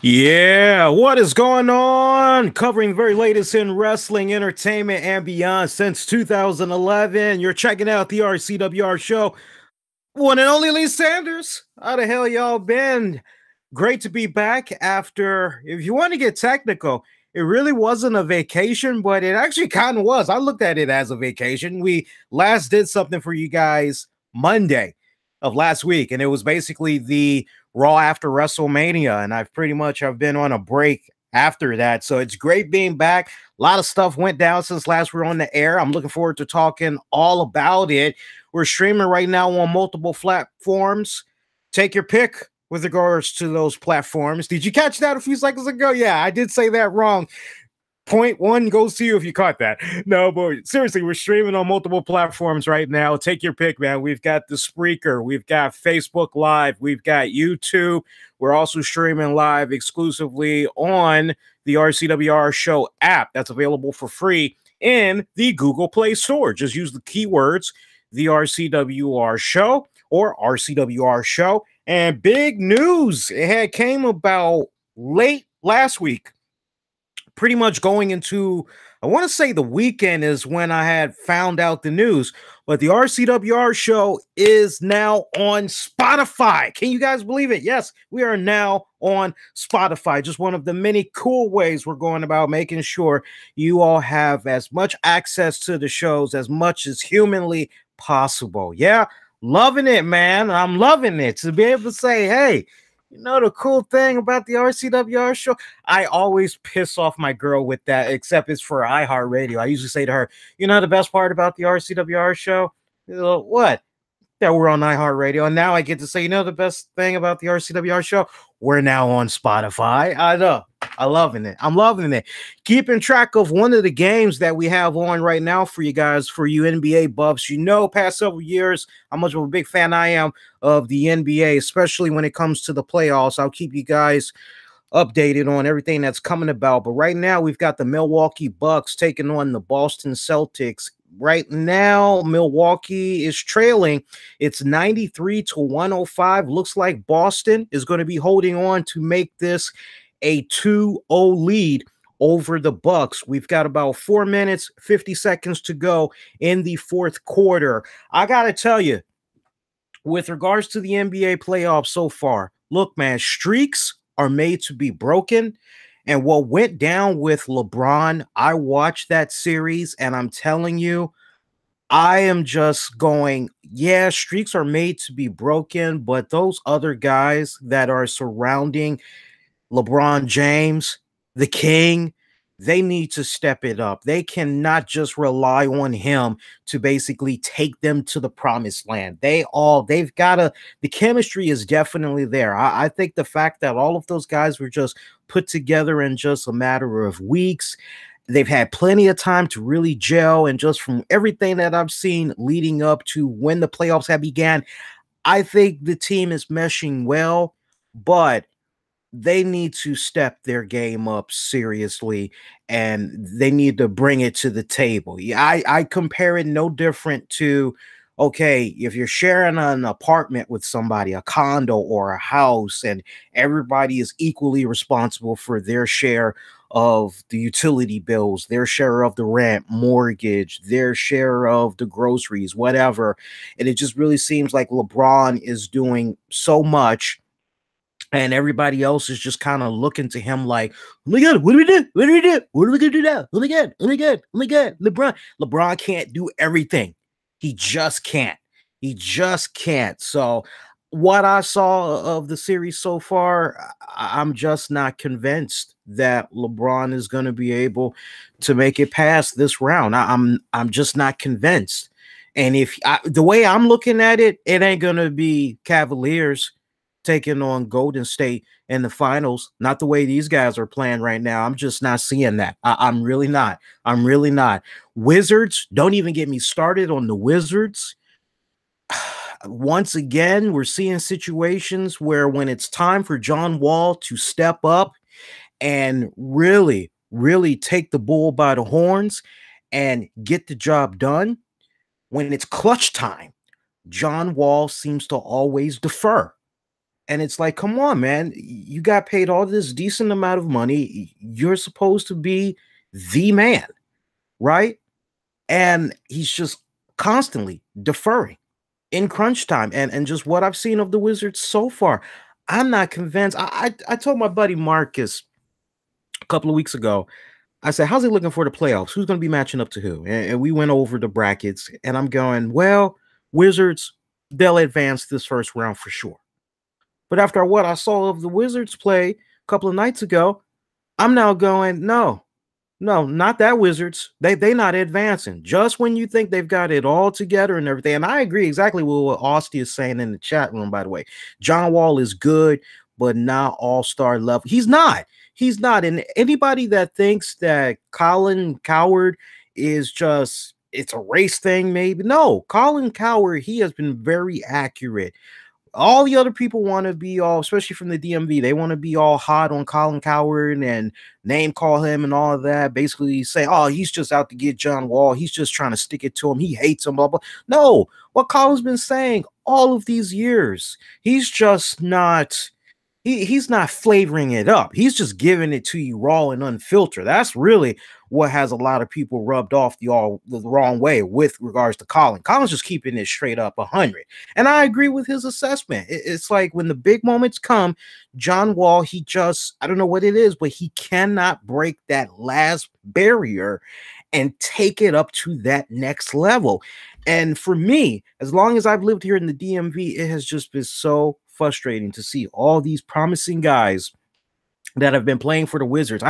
Yeah, what is going on? Covering the very latest in wrestling, entertainment, and beyond since 2011. You're checking out the RCWR Show. One and only Lee Sanders. How the hell y'all been? Great to be back after, if you want to get technical, it really wasn't a vacation, but it actually kind of was. I looked at it as a vacation. We last did something for you guys Monday of last week, and it was basically the Raw after WrestleMania, and I've pretty much have been on a break after that. So it's great being back. A lot of stuff went down since last we were on the air. I'm looking forward to talking all about it. We're streaming right now on multiple platforms. Take your pick with regards to those platforms. Did you catch that a few seconds ago? Yeah, I did say that wrong. Point one goes to you if you caught that. No, but seriously, we're streaming on multiple platforms right now. Take your pick, man. We've got the Spreaker, we've got Facebook Live, we've got YouTube. We're also streaming live exclusively on the RCWR Show app that's available for free in the Google Play Store. Just use the keywords the RCWR Show or RCWR Show. And big news, it had came about late last week. Pretty much going into, I want to say the weekend is when I had found out the news, but the RCWR Show is now on Spotify. Can you guys believe it? Yes, we are now on Spotify. Just one of the many cool ways we're going about making sure you all have as much access to the shows as much as humanly possible. Yeah, loving it, man. I'm loving it to be able to say, hey, you know, the cool thing about the RCWR Show, I always piss off my girl with that, except it's for iHeartRadio. I usually say to her, you know, the best part about the RCWR Show? What? That we're on iHeartRadio. And now I get to say, you know, the best thing about the RCWR Show? We're now on Spotify. I know. I'm loving it. I'm loving it. Keeping track of one of the games that we have on right now for you guys, for you NBA buffs. You know, past several years, how much of a big fan I am of the NBA, especially when it comes to the playoffs. I'll keep you guys updated on everything that's coming about. But right now, we've got the Milwaukee Bucks taking on the Boston Celtics. Right now, Milwaukee is trailing. It's 93 to 105. Looks like Boston is going to be holding on to make this a 2-0 lead over the Bucks. We've got about 4 minutes, 50 seconds to go in the fourth quarter. I got to tell you, with regards to the NBA playoffs so far, look, man, streaks are made to be broken. And what went down with LeBron, I watched that series, and I'm telling you, I am just going, yeah, streaks are made to be broken, but those other guys that are surrounding LeBron James, the King, they need to step it up. They cannot just rely on him to basically take them to the promised land. They've got to, the chemistry is definitely there. I think the fact that all of those guys were just put together in just a matter of weeks, they've had plenty of time to really gel. And just from everything that I've seen leading up to when the playoffs have began, I think the team is meshing well, but they need to step their game up seriously and they need to bring it to the table. Yeah, I compare it no different to, okay, if you're sharing an apartment with somebody, a condo or a house, and everybody is equally responsible for their share of the utility bills, their share of the rent, mortgage, their share of the groceries, whatever. And it just really seems like LeBron is doing so much and everybody else is just kind of looking to him like, oh my God, what do we do? What do we do? What are we gonna do now? Oh my God, oh my God, oh my God. LeBron can't do everything. He just can't. He just can't. So what I saw of the series so far, I'm just not convinced that LeBron is going to be able to make it past this round. I'm just not convinced. And the way I'm looking at it, it ain't going to be Cavaliers taking on Golden State in the finals. Not the way these guys are playing right now. I'm just not seeing that. I'm really not. I'm really not. Wizards, don't even get me started on the Wizards. Once again, we're seeing situations where when it's time for John Wall to step up and really, really take the bull by the horns and get the job done, when it's clutch time, John Wall seems to always defer. And it's like, come on, man. You got paid all this decent amount of money. You're supposed to be the man, right? And he's just constantly deferring in crunch time. And just what I've seen of the Wizards so far, I'm not convinced. I told my buddy Marcus a couple of weeks ago, I said, how's he looking for the playoffs? Who's going to be matching up to who? And we went over the brackets, and I'm going, well, Wizards, they'll advance this first round for sure. But after what I saw of the Wizards play a couple of nights ago, I'm now going, no, not that Wizards. They not advancing. Just when you think they've got it all together and everything. And I agree exactly with what Austin is saying in the chat room, by the way. John Wall is good, but not all-star level. He's not. He's not. And anybody that thinks that Colin Cowherd is just, it's a race thing, maybe. No, Colin Cowherd, he has been very accurate. All the other people want to be all, especially from the DMV, they want to be all hot on Colin Cowherd and name call him and all of that. Basically say, oh, he's just out to get John Wall. He's just trying to stick it to him. He hates him, blah, blah. No, what Colin's been saying all of these years, he's just not, he's not flavoring it up. He's just giving it to you raw and unfiltered. That's really what has a lot of people rubbed off the wrong way with regards to Colin. Colin's just keeping it straight up 100. And I agree with his assessment. It's like when the big moments come, John Wall, he just, I don't know what it is, but he cannot break that last barrier and take it up to that next level. And for me, as long as I've lived here in the DMV, it has just been so frustrating to see all these promising guys that have been playing for the Wizards.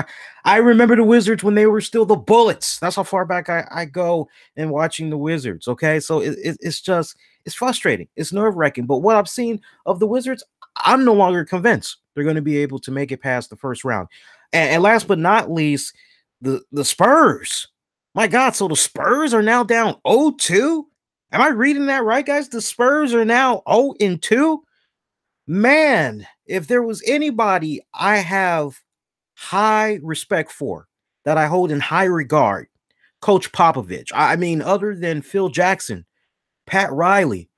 I remember the Wizards when they were still the Bullets. That's how far back I go in watching the Wizards. Okay, so it's just, it's frustrating. It's nerve-wracking. But what I've seen of the Wizards, I'm no longer convinced they're going to be able to make it past the first round. And last but not least, the Spurs. My God, so the Spurs are now down 0-2? Am I reading that right, guys? The Spurs are now 0-2? Man, if there was anybody I have high respect for, that I hold in high regard, Coach Popovich. I mean, other than Phil Jackson, Pat Riley,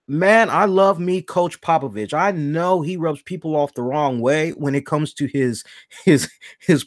man, I love me Coach Popovich. I know he rubs people off the wrong way when it comes to his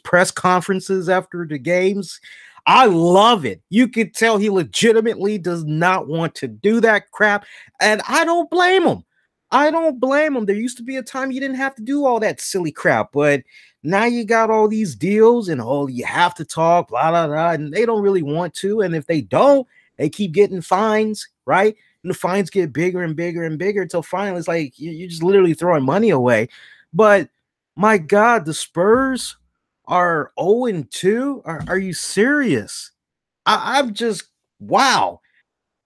press conferences after the games. I love it. You can tell he legitimately does not want to do that crap, and I don't blame him. I don't blame him. There used to be a time you didn't have to do all that silly crap, but now you got all these deals and you have to talk, blah, blah, blah, and they don't really want to. And if they don't, they keep getting fines, right? And the fines get bigger and bigger and bigger until finally it's like you're just literally throwing money away. But my God, the Spurs are 0-2. Are you serious? I'm just, wow.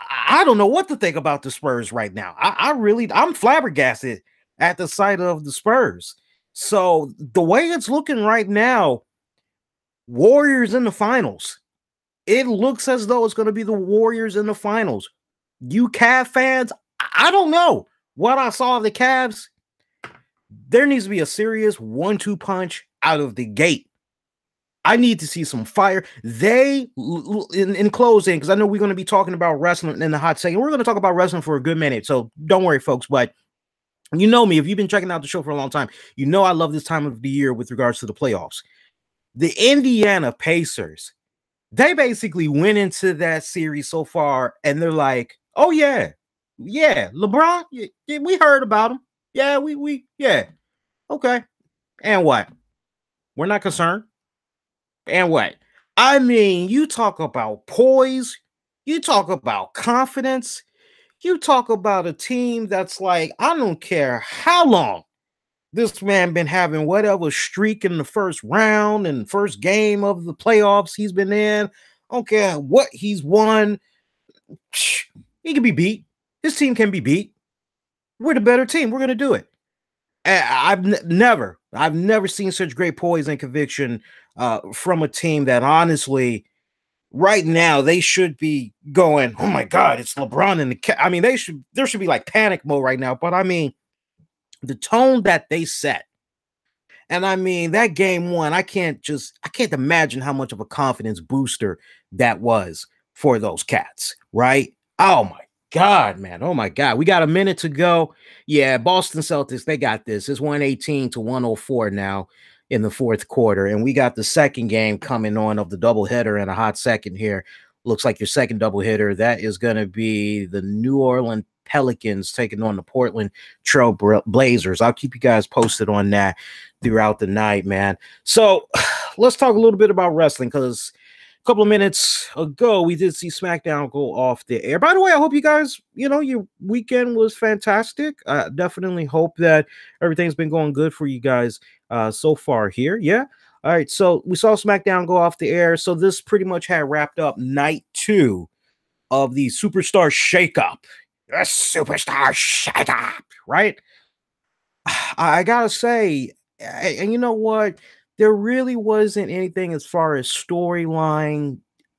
I don't know what to think about the Spurs right now. I'm flabbergasted at the sight of the Spurs. So the way it's looking right now, Warriors in the finals. It looks as though it's going to be the Warriors in the finals. You Cavs fans, I don't know what I saw of the Cavs. There needs to be a serious 1-2 punch out of the gate. I need to see some fire. They, in closing, because I know we're going to be talking about wrestling in the hot second. We're going to talk about wrestling for a good minute, so don't worry, folks. But you know me, if you've been checking out the show for a long time, you know I love this time of the year with regards to the playoffs. The Indiana Pacers, they basically went into that series so far, and they're like, oh, yeah, LeBron, yeah, we heard about him. Yeah, yeah, okay. And what? We're not concerned. And what? I mean, you talk about poise, you talk about confidence, you talk about a team that's like, I don't care how long this man been having whatever streak in the first round and first game of the playoffs he's been in. I don't care what he's won. He can be beat. His team can be beat. We're the better team. We're going to do it. I've never seen such great poise and conviction from a team that honestly, right now, they should be going, oh my God, it's LeBron and I mean, there should be like panic mode right now. But I mean, the tone that they set, and I mean, that game one, I can't imagine how much of a confidence booster that was for those cats, right? Oh my God, man. Oh my God. We got a minute to go. Yeah, Boston Celtics, they got this. It's 118 to 104 now in the fourth quarter. And we got the second game coming on of the doubleheader in a hot second here. Looks like your second doubleheader. That is going to be the New Orleans Pelicans taking on the Portland Trail Blazers. I'll keep you guys posted on that throughout the night, man. So let's talk a little bit about wrestling, because couple of minutes ago, we did see SmackDown go off the air. By the way, I hope you guys, your weekend was fantastic. I definitely hope that everything's been going good for you guys so far here. Yeah. All right. So we saw SmackDown go off the air. So this pretty much had wrapped up night 2 of the Superstar Shakeup. The Superstar Shakeup, right? I gotta say, and you know what? There really wasn't anything as far as storyline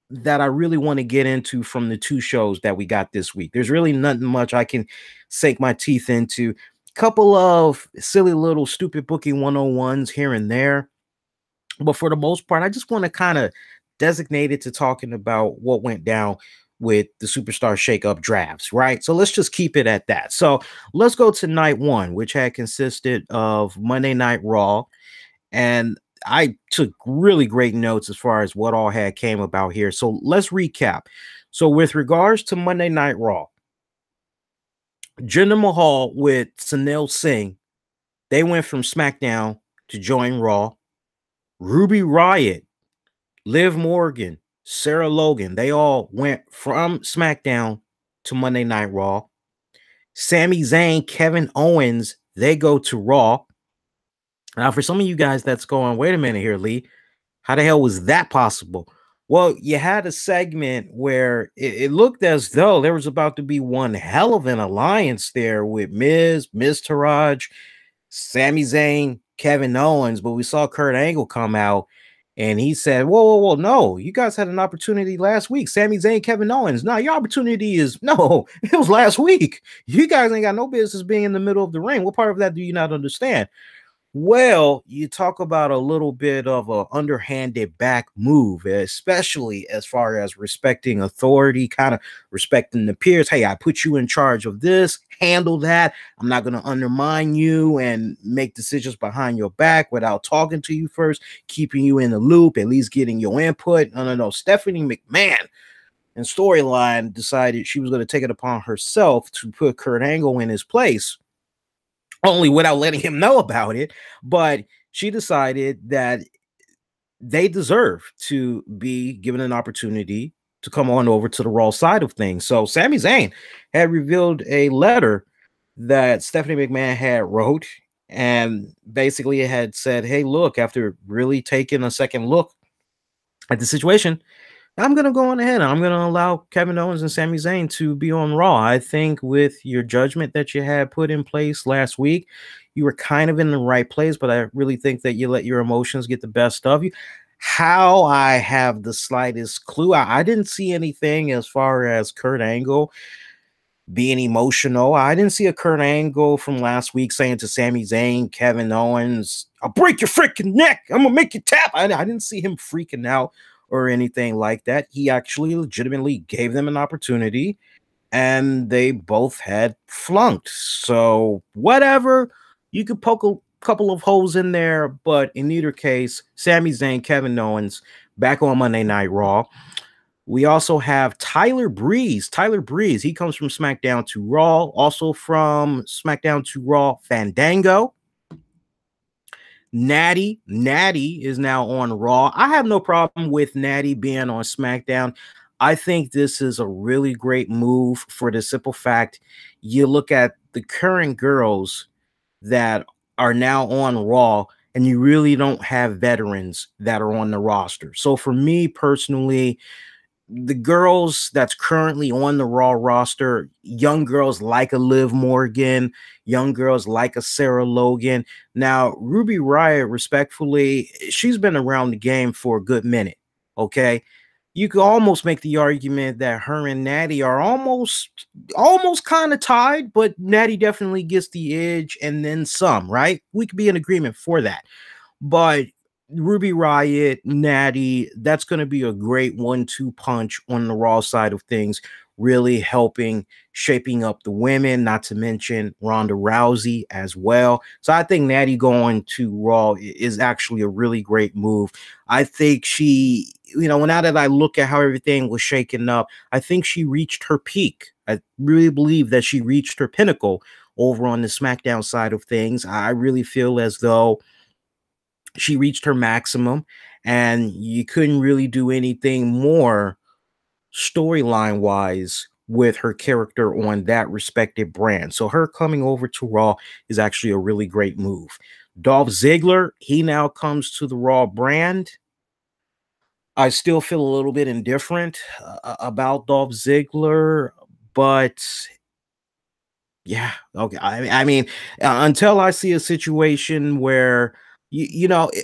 that I really want to get into from the 2 shows that we got this week. There's really nothing much I can sink my teeth into. Couple of silly little stupid booking 101s here and there. But for the most part, I just want to kind of designate it to talking about what went down with the Superstar Shakeup drafts, right? So let's just keep it at that. So let's go to night 1, which had consisted of Monday Night Raw. And I took really great notes as far as what all had came about here. So let's recap. So with regards to Monday Night Raw, Jinder Mahal with Sunil Singh, they went from SmackDown to join Raw. Ruby Riott, Liv Morgan, Sarah Logan, they all went from SmackDown to Monday Night Raw. Sami Zayn, Kevin Owens, they go to Raw. Now, for some of you guys that's going, wait a minute here, Lee, how the hell was that possible? Well, you had a segment where it looked as though there was about to be one hell of an alliance there with Miz Taraj, Sami Zayn, Kevin Owens, but we saw Kurt Angle come out and he said, whoa, no, you guys had an opportunity last week. Sami Zayn, Kevin Owens. No, your opportunity is, no, it was last week. You guys ain't got no business being in the middle of the ring. What part of that do you not understand? Well, you talk about a little bit of a underhanded back move, especially as far as respecting authority, kind of respecting the peers. Hey, I put you in charge of this, handle that. I'm not going to undermine you and make decisions behind your back without talking to you first, keeping you in the loop, at least getting your input. No. Stephanie McMahon in storyline decided she was going to take it upon herself to put Kurt Angle in his place, only without letting him know about it. But she decided that they deserve to be given an opportunity to come on over to the Raw side of things. So Sami Zayn had revealed a letter that Stephanie McMahon had wrote, and basically it had said, hey, look, after really taking a second look at the situation, I'm going to go on ahead. I'm going to allow Kevin Owens and Sami Zayn to be on Raw. I think with your judgment that you had put in place last week, you were kind of in the right place, but I really think that you let your emotions get the best of you. How, I have the slightest clue. I didn't see anything as far as Kurt Angle being emotional. I didn't see a Kurt Angle from last week saying to Sami Zayn, Kevin Owens, I'll break your freaking neck. I'm going to make you tap. I didn't see him freaking out or anything like that. He actually legitimately gave them an opportunity, and they both had flunked. So whatever, you could poke a couple of holes in there, but in either case, Sami Zayn, Kevin Owens back on Monday Night Raw. We also have Tyler Breeze. Tyler Breeze, he comes from SmackDown to Raw, also from SmackDown to Raw, Fandango. Natty is now on Raw. I have no problem with Natty being on SmackDown. I think this is a really great move for the simple fact you look at the current girls that are now on Raw, and you really don't have veterans that are on the roster. So for me personally, the girls that's currently on the Raw roster, young girls like a Liv Morgan, young girls like a Sarah Logan. Now, Ruby Riott, respectfully, she's been around the game for a good minute, okay? You could almost make the argument that her and Natty are almost kind of tied, but Natty definitely gets the edge and then some, right? We could be in agreement for that. But Ruby Riott, Natty, that's going to be a great 1-2 punch on the Raw side of things. really helping shaping up the women, not to mention Ronda Rousey as well. So I think Natty going to Raw is actually a really great move. I think she, now that I look at how everything was shaken up, I think she reached her peak. I really believe that she reached her pinnacle over on the SmackDown side of things. I really feel as though she reached her maximum and you couldn't really do anything more storyline wise with her character on that respected brand. So her coming over to Raw is actually a really great move. Dolph Ziggler, he now comes to the Raw brand. I still feel a little bit indifferent about Dolph Ziggler, but yeah, okay. I mean, until I see a situation where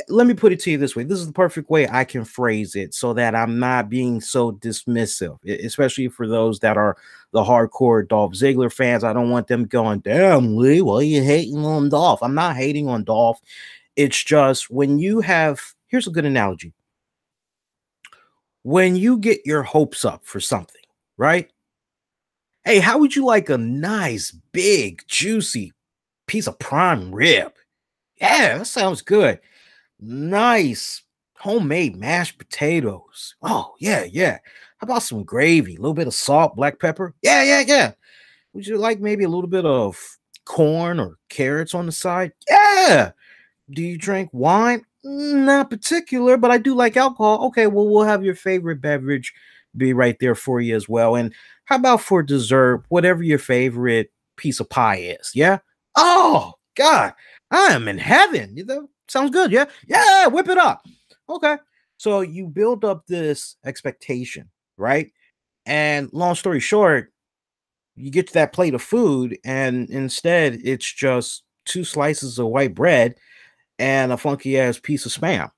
let me put it to you this way. This is the perfect way I can phrase it so that I'm not being so dismissive, especially for those that are the hardcore Dolph Ziggler fans. I don't want them going, "Damn, Lee, why are you hating on Dolph?" I'm not hating on Dolph. It's just when you have, here's a good analogy. When you get your hopes up for something, right? Hey, how would you like a nice, big, juicy piece of prime rib? Yeah, that sounds good. Nice homemade mashed potatoes. Oh, yeah, yeah. How about some gravy? A little bit of salt, black pepper? Yeah, yeah, yeah. Would you like maybe a little bit of corn or carrots on the side? Yeah. Do you drink wine? Not particular, but I do like alcohol. Okay, well, we'll have your favorite beverage be right there for you as well. And how about for dessert, whatever your favorite piece of pie is? Yeah. Oh, God, I am in heaven. Sounds good. Yeah. Yeah. Whip it up. Okay. So you build up this expectation, right? And long story short, you get to that plate of food, and instead it's just two slices of white bread and a funky ass piece of spam.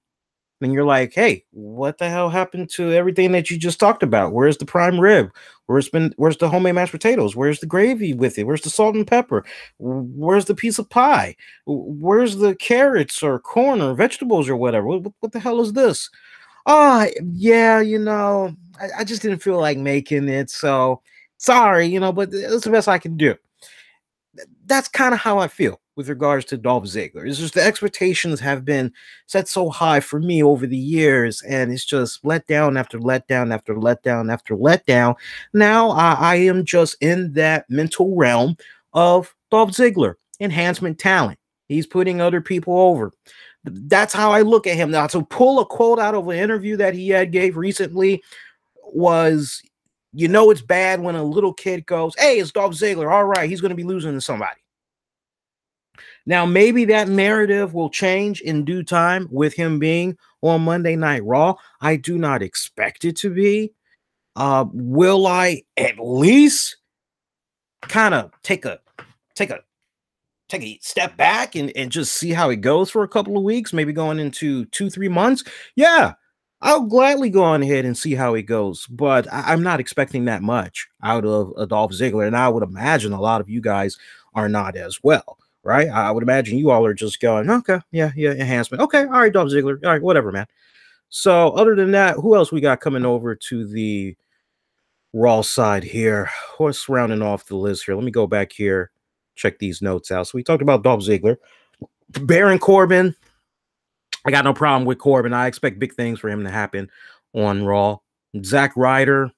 And you're like, hey, what the hell happened to everything that you just talked about? Where's the prime rib? Where's the homemade mashed potatoes? Where's the gravy with it? Where's the salt and pepper? Where's the piece of pie? Where's the carrots or corn or vegetables or whatever? What the hell is this? Oh, yeah, I just didn't feel like making it. So sorry, but it's the best I can do. That's kind of how I feel with regards to Dolph Ziggler. It's just the expectations have been set so high for me over the years, and it's just letdown after letdown after letdown after letdown. Now I am just in that mental realm of Dolph Ziggler, enhancement talent. He's putting other people over. That's how I look at him now. To pull a quote out of an interview that he had gave recently was, it's bad when a little kid goes, "Hey, it's Dolph Ziggler. All right, he's going to be losing to somebody." Now, maybe that narrative will change in due time with him being on Monday Night Raw. I do not expect it to be. Will I at least kind of take a step back and just see how it goes for a couple of weeks, maybe going into 2-3 months? Yeah, I'll gladly go on ahead and see how it goes, but I'm not expecting that much out of Dolph Ziggler, and I would imagine a lot of you guys are not as well, right? I would imagine you all are just going, okay, yeah, enhancement. Okay, all right, Dolph Ziggler. All right, whatever, man. So other than that, who else we got coming over to the Raw side here? What's rounding off the list here? Let me go back here, check these notes out. So we talked about Dolph Ziggler. Baron Corbin. I got no problem with Corbin. I expect big things for him to happen on Raw. Zack Ryder.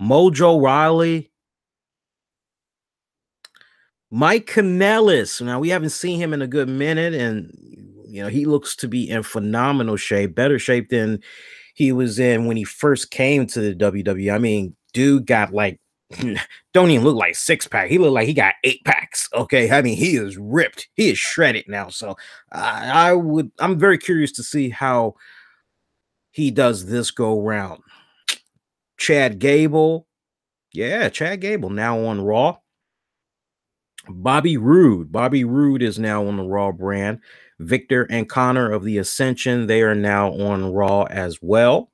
Mojo Rawley. Mike Kanellis. Now, we haven't seen him in a good minute, and he looks to be in phenomenal shape, better shape than he was in when he first came to the WWE. I mean, dude got like, don't even look like 6-pack. He looked like he got 8-packs. Okay. I mean, he is ripped. He is shredded now. So I'm very curious to see how he does this go round. Chad Gable. Yeah, Chad Gable now on Raw. Bobby Roode. Bobby Roode is now on the Raw brand. Victor and Connor of the Ascension, they are now on Raw as well.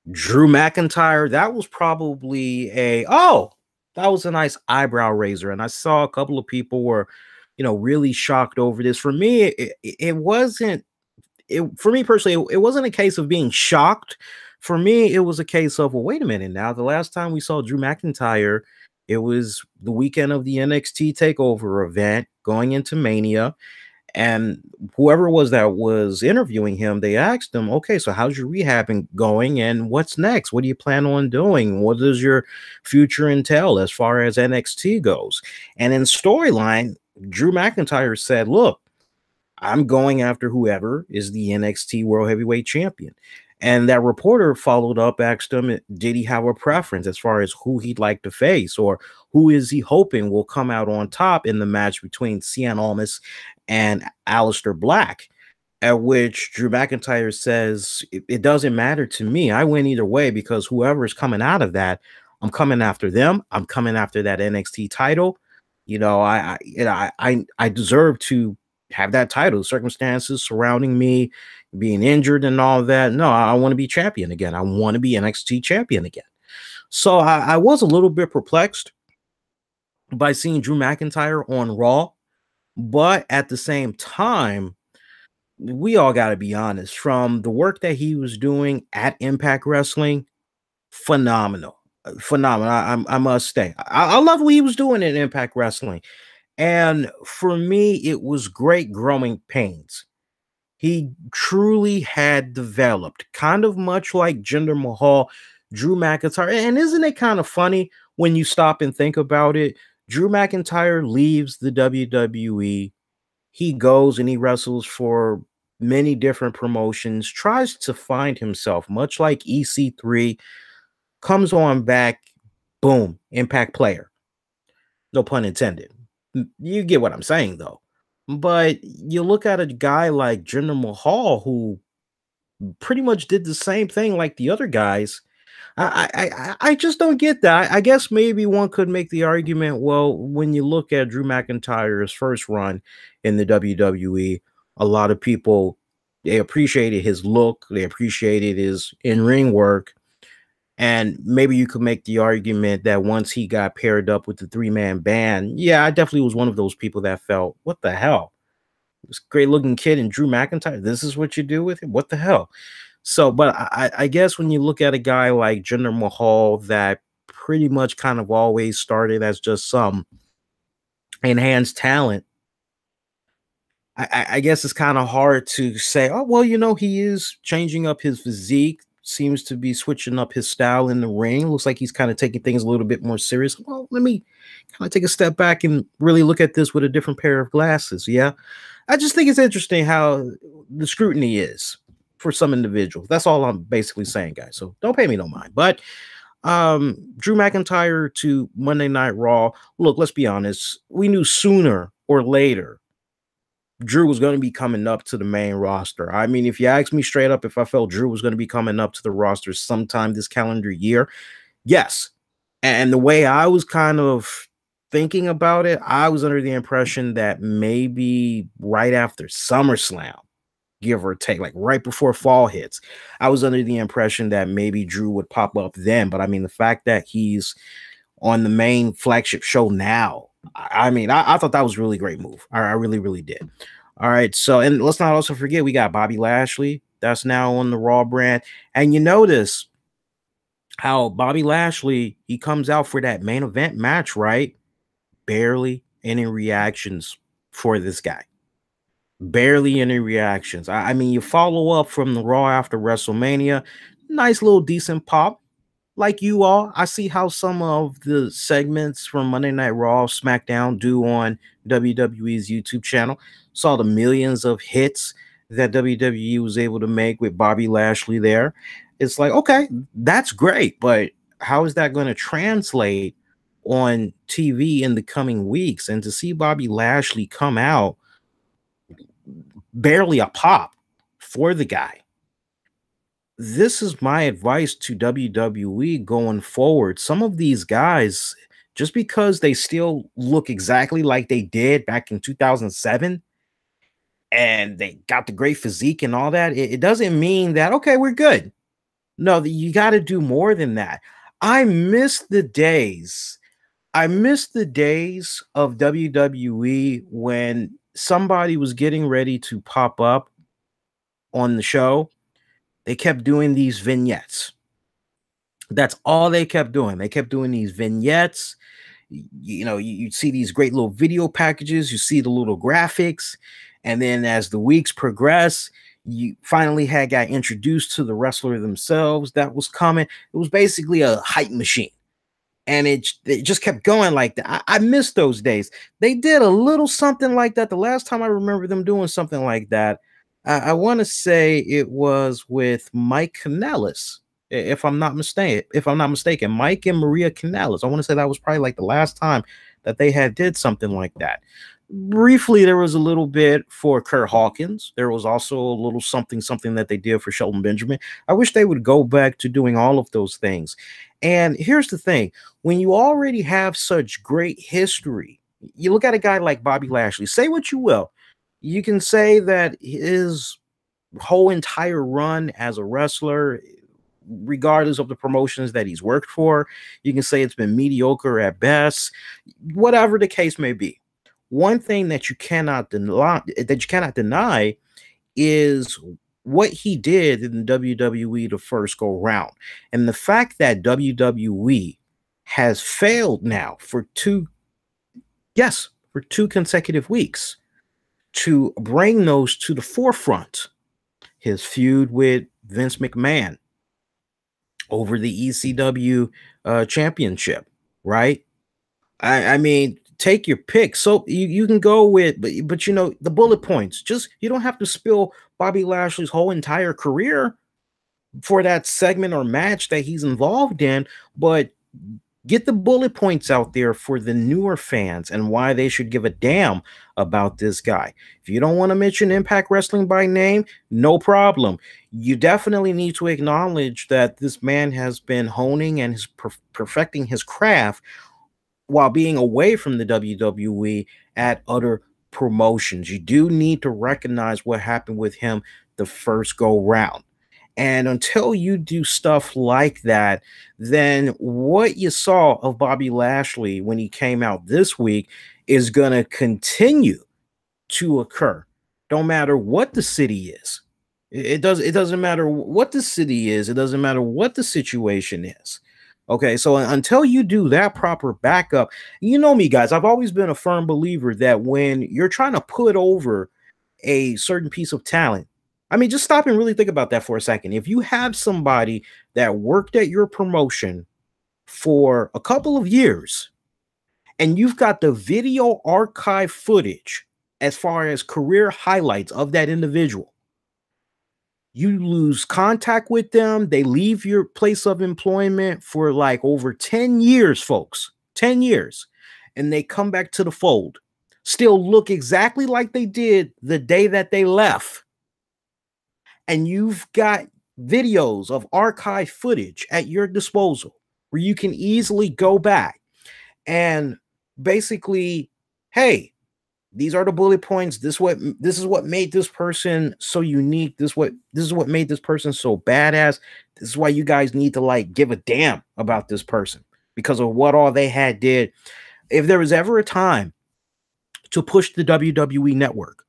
Drew McIntyre, that was probably that was a nice eyebrow raiser. And I saw a couple of people were, really shocked over this. For me, it wasn't, for me personally, it wasn't a case of being shocked For me, it was a case of, well, wait a minute now. The last time we saw Drew McIntyre, it was the weekend of the NXT Takeover event going into Mania. And whoever it was that was interviewing him, they asked him, okay, so how's your rehabbing going? And what's next? What do you plan on doing? What does your future entail as far as NXT goes? And in storyline, Drew McIntyre said, look, I'm going after whoever is the NXT World Heavyweight Champion. And that reporter followed up, asked him, did he have a preference as far as who he'd like to face, or who is he hoping will come out on top in the match between Cien Almas and Aleister Black? At which Drew McIntyre says, it doesn't matter to me. I win either way, because whoever is coming out of that, I'm coming after them. I'm coming after that NXT title. You know, I deserve to have that title. Circumstances surrounding me being injured and all that. No, I want to be champion again. I want to be NXT champion again. So I was a little bit perplexed by seeing Drew McIntyre on Raw, but at the same time, we all got to be honest. From the work that he was doing at Impact Wrestling, phenomenal, phenomenal. I must say, I love what he was doing in Impact Wrestling. And for me, it was great growing pains. He truly had developed, kind of much like Jinder Mahal, Drew McIntyre. And isn't it kind of funny when you stop and think about it? Drew McIntyre leaves the WWE. He goes and he wrestles for many different promotions, tries to find himself, much like EC3, comes on back, boom, Impact player. No pun intended. You get what I'm saying, though. But you look at a guy like Jinder Mahal, who pretty much did the same thing like the other guys. I just don't get that. I guess maybe one could make the argument, well, when you look at Drew McIntyre's first run in the WWE, a lot of people, they appreciated his look, they appreciated his in-ring work, and maybe you could make the argument that once he got paired up with the three-man band, yeah, I definitely was one of those people that felt, what the hell? This great looking kid and Drew McIntyre, this is what you do with him? What the hell? So, but I guess when you look at a guy like Jinder Mahal that pretty much kind of always started as just some enhanced talent, I guess it's kind of hard to say, oh, well, you know, he is changing up his physique, seems to be switching up his style in the ring. Looks like he's kind of taking things a little bit more serious. Well, let me kind of take a step back and really look at this with a different pair of glasses. Yeah. I just think it's interesting how the scrutiny is for some individuals. That's all I'm basically saying, guys. So don't pay me no mind. But Drew McIntyre to Monday Night Raw. Look, let's be honest. We knew sooner or later Drew was going to be coming up to the main roster. I mean, if you ask me straight up if I felt Drew was going to be coming up to the roster sometime this calendar year, yes. And the way I was kind of thinking about it, I was under the impression that maybe right after SummerSlam, give or take, like right before fall hits, I was under the impression that maybe Drew would pop up then. But I mean, the fact that he's on the main flagship show now, I thought that was a really great move. I really, really did. All right. So, and let's not also forget, we got Bobby Lashley that's now on the Raw brand. And you notice how Bobby Lashley, he comes out for that main event match, right? Barely any reactions for this guy. Barely any reactions. I mean, you follow up from the Raw after WrestleMania, nice little decent pop. Like you all, I see how some of the segments from Monday Night Raw, SmackDown do on WWE's YouTube channel. Saw the millions of hits that WWE was able to make with Bobby Lashley there. It's like, okay, that's great, but how is that going to translate on TV in the coming weeks? And to see Bobby Lashley come out, barely a pop for the guy. This is my advice to WWE going forward. Some of these guys, just because they still look exactly like they did back in 2007 and they got the great physique and all that, it doesn't mean that, okay, we're good. No, you got to do more than that. I miss the days. I miss the days of WWE when somebody was getting ready to pop up on the show. They kept doing these vignettes. That's all they kept doing. They kept doing these vignettes. You know, you see these great little video packages, you see the little graphics, and then as the weeks progress, you finally had got introduced to the wrestler themselves that was coming. It was basically a hype machine, and it just kept going like that. I miss those days. They did a little something like that. The last time I remember them doing something like that, I want to say it was with Mike Kanellis, if I'm not mistaken. If I'm not mistaken, Mike and Maria Kanellis. I want to say that was probably like the last time that they had did something like that. Briefly, there was a little bit for Kurt Hawkins. There was also a little something that they did for Shelton Benjamin. I wish they would go back to doing all of those things. And here's the thing: when you already have such great history, you look at a guy like Bobby Lashley. Say what you will, you can say that his whole entire run as a wrestler, regardless of the promotions that he's worked for, you can say it's been mediocre at best, whatever the case may be. One thing that you cannot deny is what he did in the WWE the first go round. And the fact that WWE has failed now for two consecutive weeks to bring those to the forefront. His feud with Vince McMahon over the ECW championship, right? I mean, take your pick. So you can go with, but you know, the bullet points. Just, you don't have to spill Bobby Lashley's whole entire career for that segment or match that he's involved in, but get the bullet points out there for the newer fans and why they should give a damn about this guy. If you don't want to mention Impact Wrestling by name, no problem. You definitely need to acknowledge that this man has been honing and is perfecting his craft while being away from the WWE at other promotions. You do need to recognize what happened with him the first go round. And until you do stuff like that, then what you saw of Bobby Lashley when he came out this week is going to continue to occur. Don't matter what the city is. It doesn't matter what the city is. It doesn't matter what the situation is. Okay, so until you do that proper backup, you know me, guys, I've always been a firm believer that when you're trying to put over a certain piece of talent, I mean, just stop and really think about that for a second. If you have somebody that worked at your promotion for a couple of years and you've got the video archive footage as far as career highlights of that individual, you lose contact with them, they leave your place of employment for like over 10 years, folks, 10 years, and they come back to the fold, still look exactly like they did the day that they left. And you've got videos of archive footage at your disposal where you can easily go back and basically, hey, these are the bullet points. This is what made this person so unique. This is what made this person so badass. This is why you guys need to like give a damn about this person because of what all they had did. If there was ever a time to push the WWE network,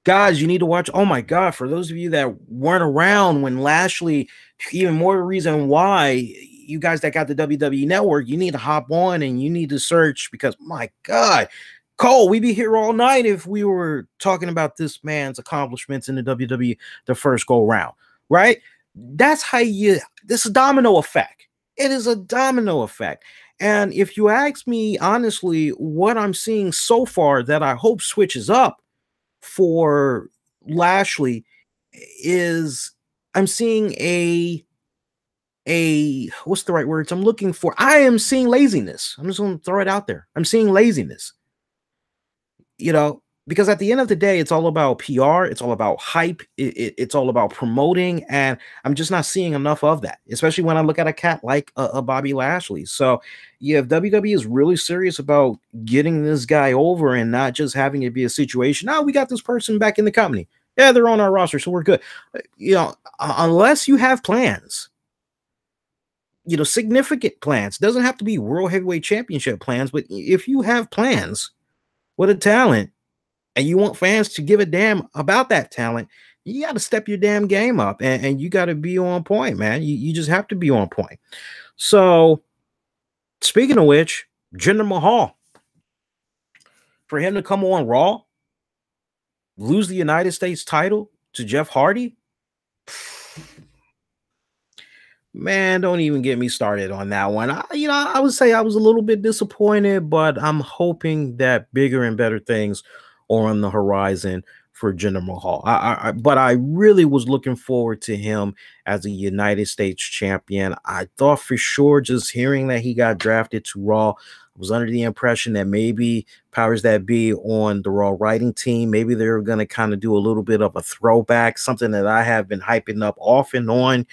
guys, you need to watch. Oh my God, for those of you that weren't around when Lashley, even more reason why you guys that got the WWE network, you need to hop on and you need to search because my God, Cole, we'd be here all night if we were talking about this man's accomplishments in the WWE the first go round, right? That's how this is a domino effect. It is a domino effect. And if you ask me honestly, what I'm seeing so far that I hope switches up for Lashley is I'm seeing a what's the right words I'm looking for? I am seeing laziness. I'm just going to throw it out there. I'm seeing laziness. You know, because at the end of the day, it's all about PR. It's all about hype. It's all about promoting. And I'm just not seeing enough of that, especially when I look at a cat like a Bobby Lashley. So yeah, if WWE is really serious about getting this guy over and not just having it be a situation, now we got this person back in the company. Yeah, they're on our roster, so we're good. You know, unless you have plans, you know, significant plans, doesn't have to be World Heavyweight Championship plans, but if you have plans with a talent and you want fans to give a damn about that talent, you got to step your damn game up, and you got to be on point, man. You just have to be on point. So, speaking of which, Jinder Mahal, for him to come on Raw, lose the United States title to Jeff Hardy, man, don't even get me started on that one. I would say I was a little bit disappointed, but I'm hoping that bigger and better things are on the horizon for Jinder Mahal. But I really was looking forward to him as a United States champion. I thought for sure, just hearing that he got drafted to Raw, I was under the impression that maybe powers that be on the Raw writing team, maybe they're going to kind of do a little bit of a throwback, something that I have been hyping up off and on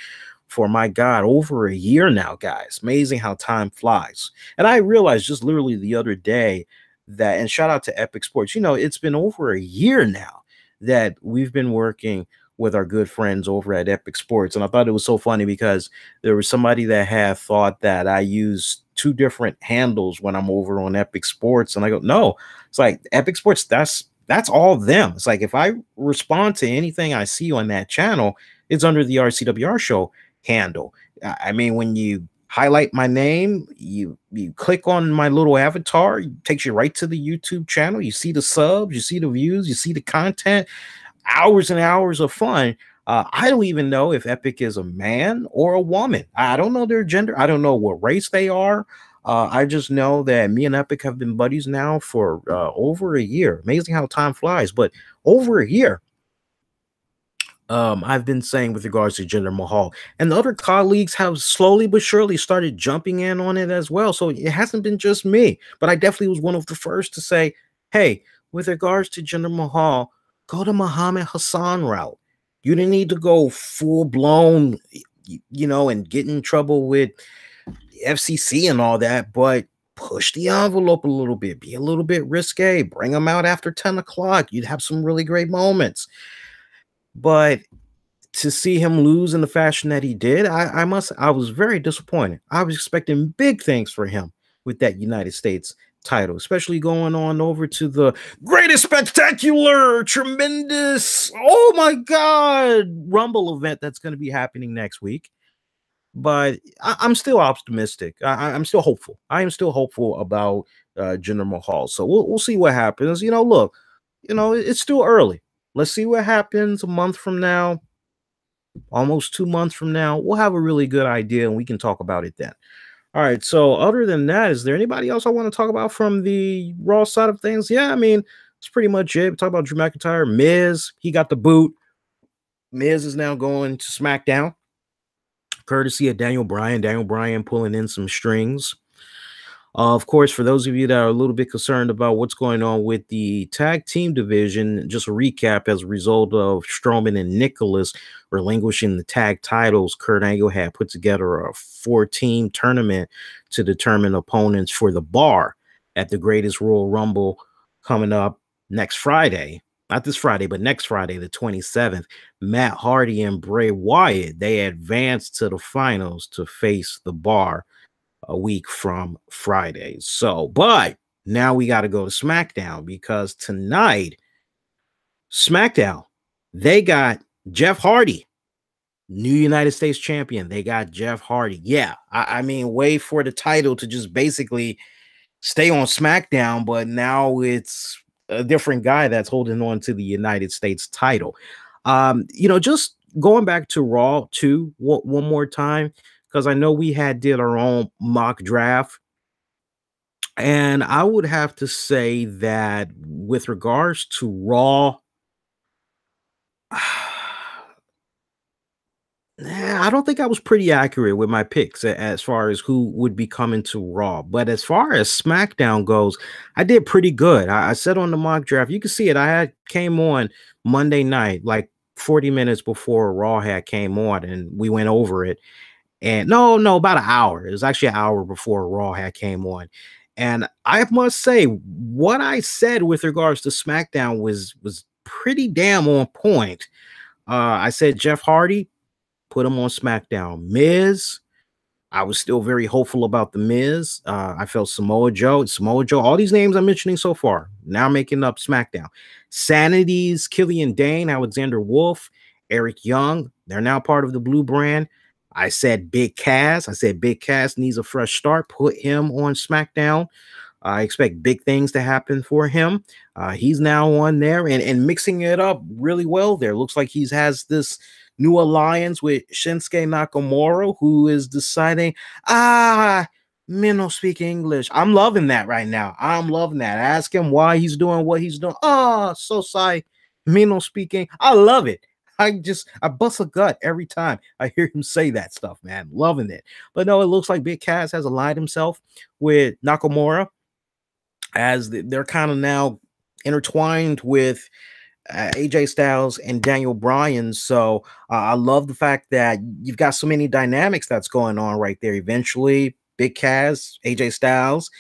for, my God, over a year now, guys. Amazing how time flies. And I realized just literally the other day that, and shout out to Epic Sports, it's been over a year now that we've been working with our good friends over at Epic Sports. And I thought it was so funny because there was somebody that had thought that I use two different handles when I'm over on Epic Sports. And I go, no, it's like Epic Sports, that's all them. It's like if I respond to anything I see on that channel, it's under the RCWR Show handle. I mean, when you highlight my name, you click on my little avatar, it takes you right to the YouTube channel. You see the subs, you see the views, you see the content, hours and hours of fun. I don't even know if Epic is a man or a woman. I don't know their gender. I don't know what race they are. I just know that me and Epic have been buddies now for over a year. Amazing how time flies, but over a year. I've been saying with regards to Jinder Mahal, and the other colleagues have slowly but surely started jumping in on it as well. So it hasn't been just me, but I definitely was one of the first to say, hey, with regards to Jinder Mahal, go the Muhammad Hassan route. You didn't need to go full blown, and get in trouble with FCC and all that, but push the envelope a little bit, be a little bit risque, bring them out after 10 o'clock. You'd have some really great moments. But to see him lose in the fashion that he did, I was very disappointed. I was expecting big things for him with that United States title, especially going on over to the greatest, spectacular, tremendous, oh my God, Rumble event that's going to be happening next week. But I'm still optimistic. I'm still hopeful. I am still hopeful about Jinder Mahal. So we'll see what happens. Look, it's still early. Let's see what happens a month from now, almost 2 months from now. We'll have a really good idea and we can talk about it then. All right. So, other than that, is there anybody else I want to talk about from the Raw side of things? Yeah, I mean, it's pretty much it. We talk about Drew McIntyre. Miz, he got the boot. Miz is now going to SmackDown, courtesy of Daniel Bryan. Daniel Bryan pulling in some strings. Of course, for those of you that are a little bit concerned about what's going on with the tag team division, just a recap: as a result of Strowman and Nicholas relinquishing the tag titles, Kurt Angle had put together a 4-team tournament to determine opponents for the bar at the Greatest Royal Rumble coming up next Friday. Not this Friday, but next Friday, the 27th. Matt Hardy and Bray Wyatt, they advanced to the finals to face the bar a week from Friday. So, but now we got to go to SmackDown because tonight, SmackDown, they got Jeff Hardy, new United States champion. They got Jeff Hardy. Yeah, I mean, wait for the title to just basically stay on SmackDown, but now it's a different guy that's holding on to the United States title. Just going back to Raw too, one more time, because I know we did our own mock draft. And I would have to say that with regards to Raw, I don't think I was pretty accurate with my picks as far as who would be coming to Raw. But as far as SmackDown goes, I did pretty good. I said on the mock draft, you can see it. I came on Monday night, like 40 minutes before Raw came on, and we went over it. And no, about an hour. It was actually an hour before Raw came on. And I must say, what I said with regards to SmackDown was pretty damn on point. I said Jeff Hardy, put him on SmackDown. Miz, I was still very hopeful about The Miz. I felt Samoa Joe, all these names I'm mentioning so far, now making up SmackDown. Sanity's Killian Dane, Alexander Wolf, Eric Young, they're now part of the Blue Brand. I said Big Cass. I said Big Cass needs a fresh start. Put him on SmackDown. I expect big things to happen for him. He's now on there and mixing it up really well there. Looks like he has this new alliance with Shinsuke Nakamura, who is deciding, men don't speak English. I'm loving that right now. I'm loving that. Ask him why he's doing what he's doing. So sorry. Men don't speak English. I love it. I bust a gut every time I hear him say that stuff, man. Loving it. But no, it looks like Big Cass has aligned himself with Nakamura as they're kind of now intertwined with AJ Styles and Daniel Bryan. So I love the fact that you've got so many dynamics that's going on right there. Eventually, Big Cass, AJ Styles,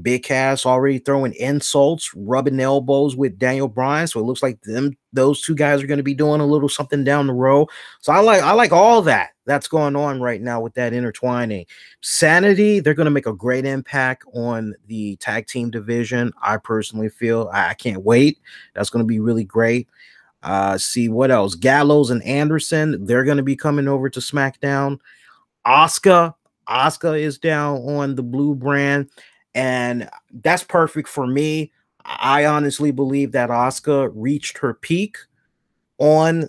Big Cass already throwing insults, rubbing elbows with Daniel Bryan. So it looks like those two guys are going to be doing a little something down the road. So I like all that's going on right now with that intertwining. Sanity, they're going to make a great impact on the tag team division. I personally feel I can't wait. That's going to be really great. See what else? Gallows and Anderson, they're going to be coming over to SmackDown. Asuka is down on the Blue Brand, and that's perfect for me. I honestly believe that Asuka reached her peak on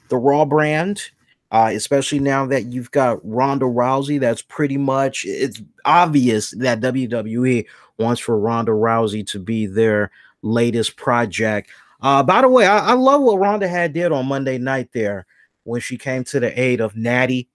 the Raw brand, especially now that you've got Ronda Rousey. That's pretty much, it's obvious that WWE wants for Ronda Rousey to be their latest project. By the way, I love what Ronda had did on Monday night there when she came to the aid of Natty.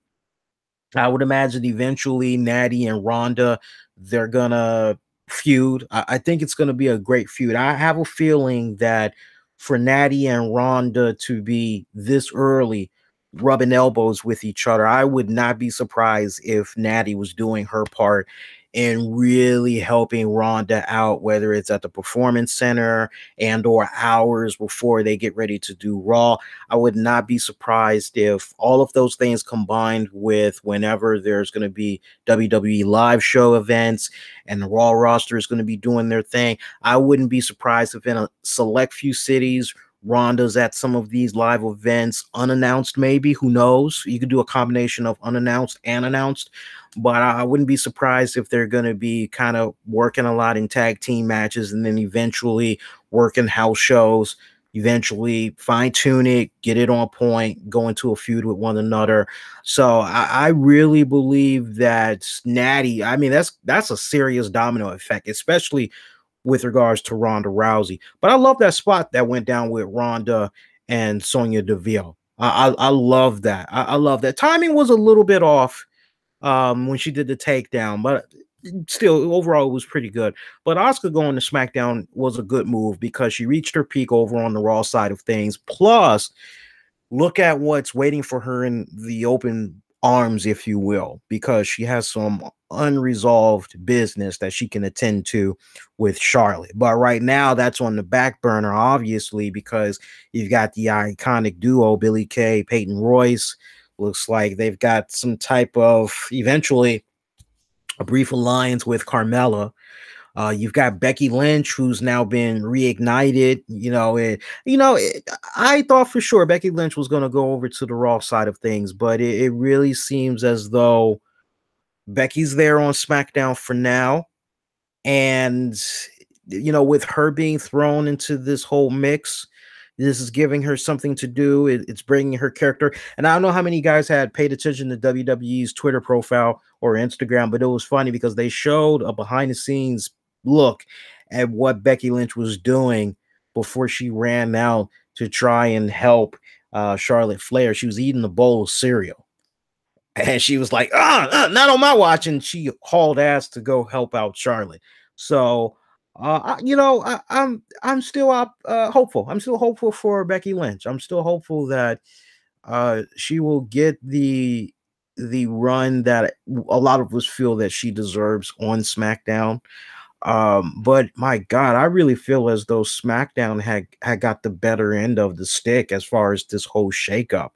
I would imagine eventually Natty and Ronda, they're gonna feud. I think it's gonna be a great feud. I have a feeling that for Natty and Ronda to be this early rubbing elbows with each other, I would not be surprised if Natty was doing her part and really helping Ronda out, whether it's at the Performance Center and or hours before they get ready to do Raw. I would not be surprised if all of those things combined with whenever there's going to be WWE live show events and the Raw roster is going to be doing their thing. I wouldn't be surprised if in a select few cities, Ronda's at some of these live events, unannounced maybe, who knows? You could do a combination of unannounced and announced, but I wouldn't be surprised if they're going to be kind of working a lot in tag team matches and then eventually working house shows, eventually fine tune it, get it on point, go into a feud with one another. So I really believe that Natty, I mean, that's a serious domino effect, especially with regards to Ronda Rousey. But I love that spot that went down with Ronda and Sonya Deville. I love that. I love that. Timing was a little bit off when she did the takedown, but still overall it was pretty good. But Asuka going to SmackDown was a good move because she reached her peak over on the Raw side of things. Plus, look at what's waiting for her in the open arms, if you will, because she has some unresolved business that she can attend to with Charlotte. But right now, that's on the back burner, obviously, because you've got the iconic duo, Billie Kay, Peyton Royce. Looks like they've got some type of, eventually, a brief alliance with Carmella. You've got Becky Lynch, who's now been reignited. I thought for sure Becky Lynch was going to go over to the Raw side of things, but it really seems as though Becky's there on SmackDown for now. And, with her being thrown into this whole mix, this is giving her something to do. It's bringing her character. And I don't know how many guys had paid attention to WWE's Twitter profile or Instagram, but it was funny because they showed a behind the scenes look at what Becky Lynch was doing before she ran out to try and help Charlotte Flair. She was eating a bowl of cereal. And she was like, not on my watch. And she hauled ass to go help out Charlotte. So, I'm still hopeful. I'm still hopeful for Becky Lynch. I'm still hopeful that she will get the run that a lot of us feel that she deserves on SmackDown. But my God, I really feel as though SmackDown had got the better end of the stick as far as this whole shakeup.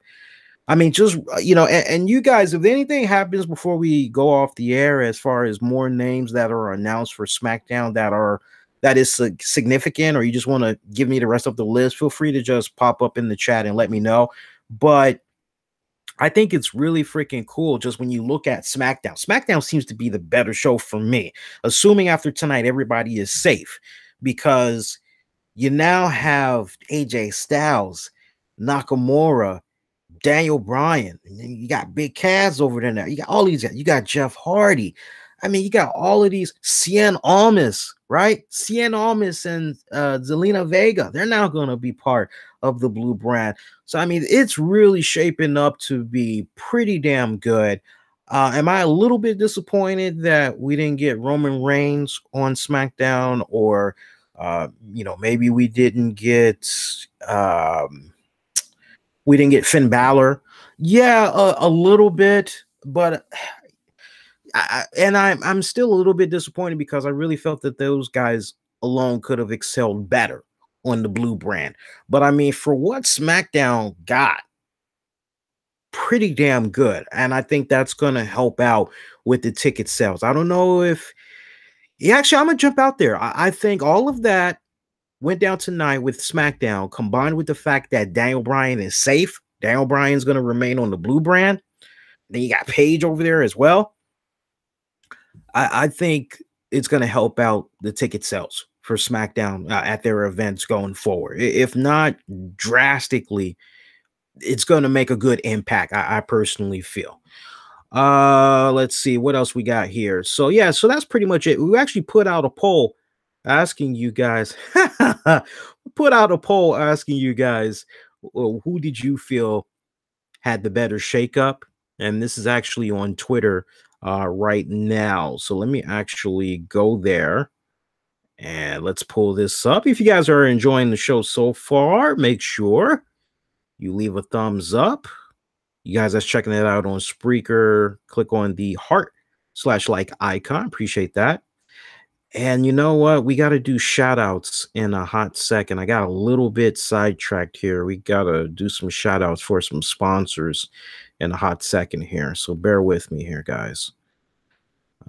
I mean, just and you guys, if anything happens before we go off the air, as far as more names that are announced for SmackDown that is significant, or you just want to give me the rest of the list, feel free to just pop up in the chat and let me know. But I think it's really freaking cool just when you look at SmackDown. SmackDown seems to be the better show for me, assuming after tonight everybody is safe, because you now have AJ Styles, Nakamura, Daniel Bryan, and then you got Big Cass over there now. You got all these guys. You got Jeff Hardy. I mean, you got all of these. Cien Almas, right? Cien Almas and Zelina Vega. They're now going to be part of the Blue Brand. So, I mean, it's really shaping up to be pretty damn good. Am I a little bit disappointed that we didn't get Roman Reigns on SmackDown, or, maybe we didn't get Finn Balor? Yeah, a little bit, but I'm still a little bit disappointed because I really felt that those guys alone could have excelled better on the Blue Brand. But I mean, for what SmackDown got, pretty damn good, and I think that's going to help out with the ticket sales. I don't know if, actually, I'm gonna jump out there. I think all of that went down tonight with SmackDown, combined with the fact that Daniel Bryan is safe. Daniel Bryan's going to remain on the Blue Brand. Then you got Paige over there as well. I think it's going to help out the ticket sales for SmackDown at their events going forward. If not drastically, it's going to make a good impact, I personally feel. Let's see what else we got here. So yeah, so that's pretty much it. We actually put out a poll asking you guys who did you feel had the better shakeup, and this is actually on Twitter right now. So let me actually go there and let's pull this up. If you guys are enjoying the show so far, make sure you leave a thumbs up. You guys that's checking it out on Spreaker, click on the heart/like icon. Appreciate that. And you know what? We got to do shout outs in a hot second. I got a little bit sidetracked here. We got to do some shout outs for some sponsors in a hot second here. So bear with me here, guys.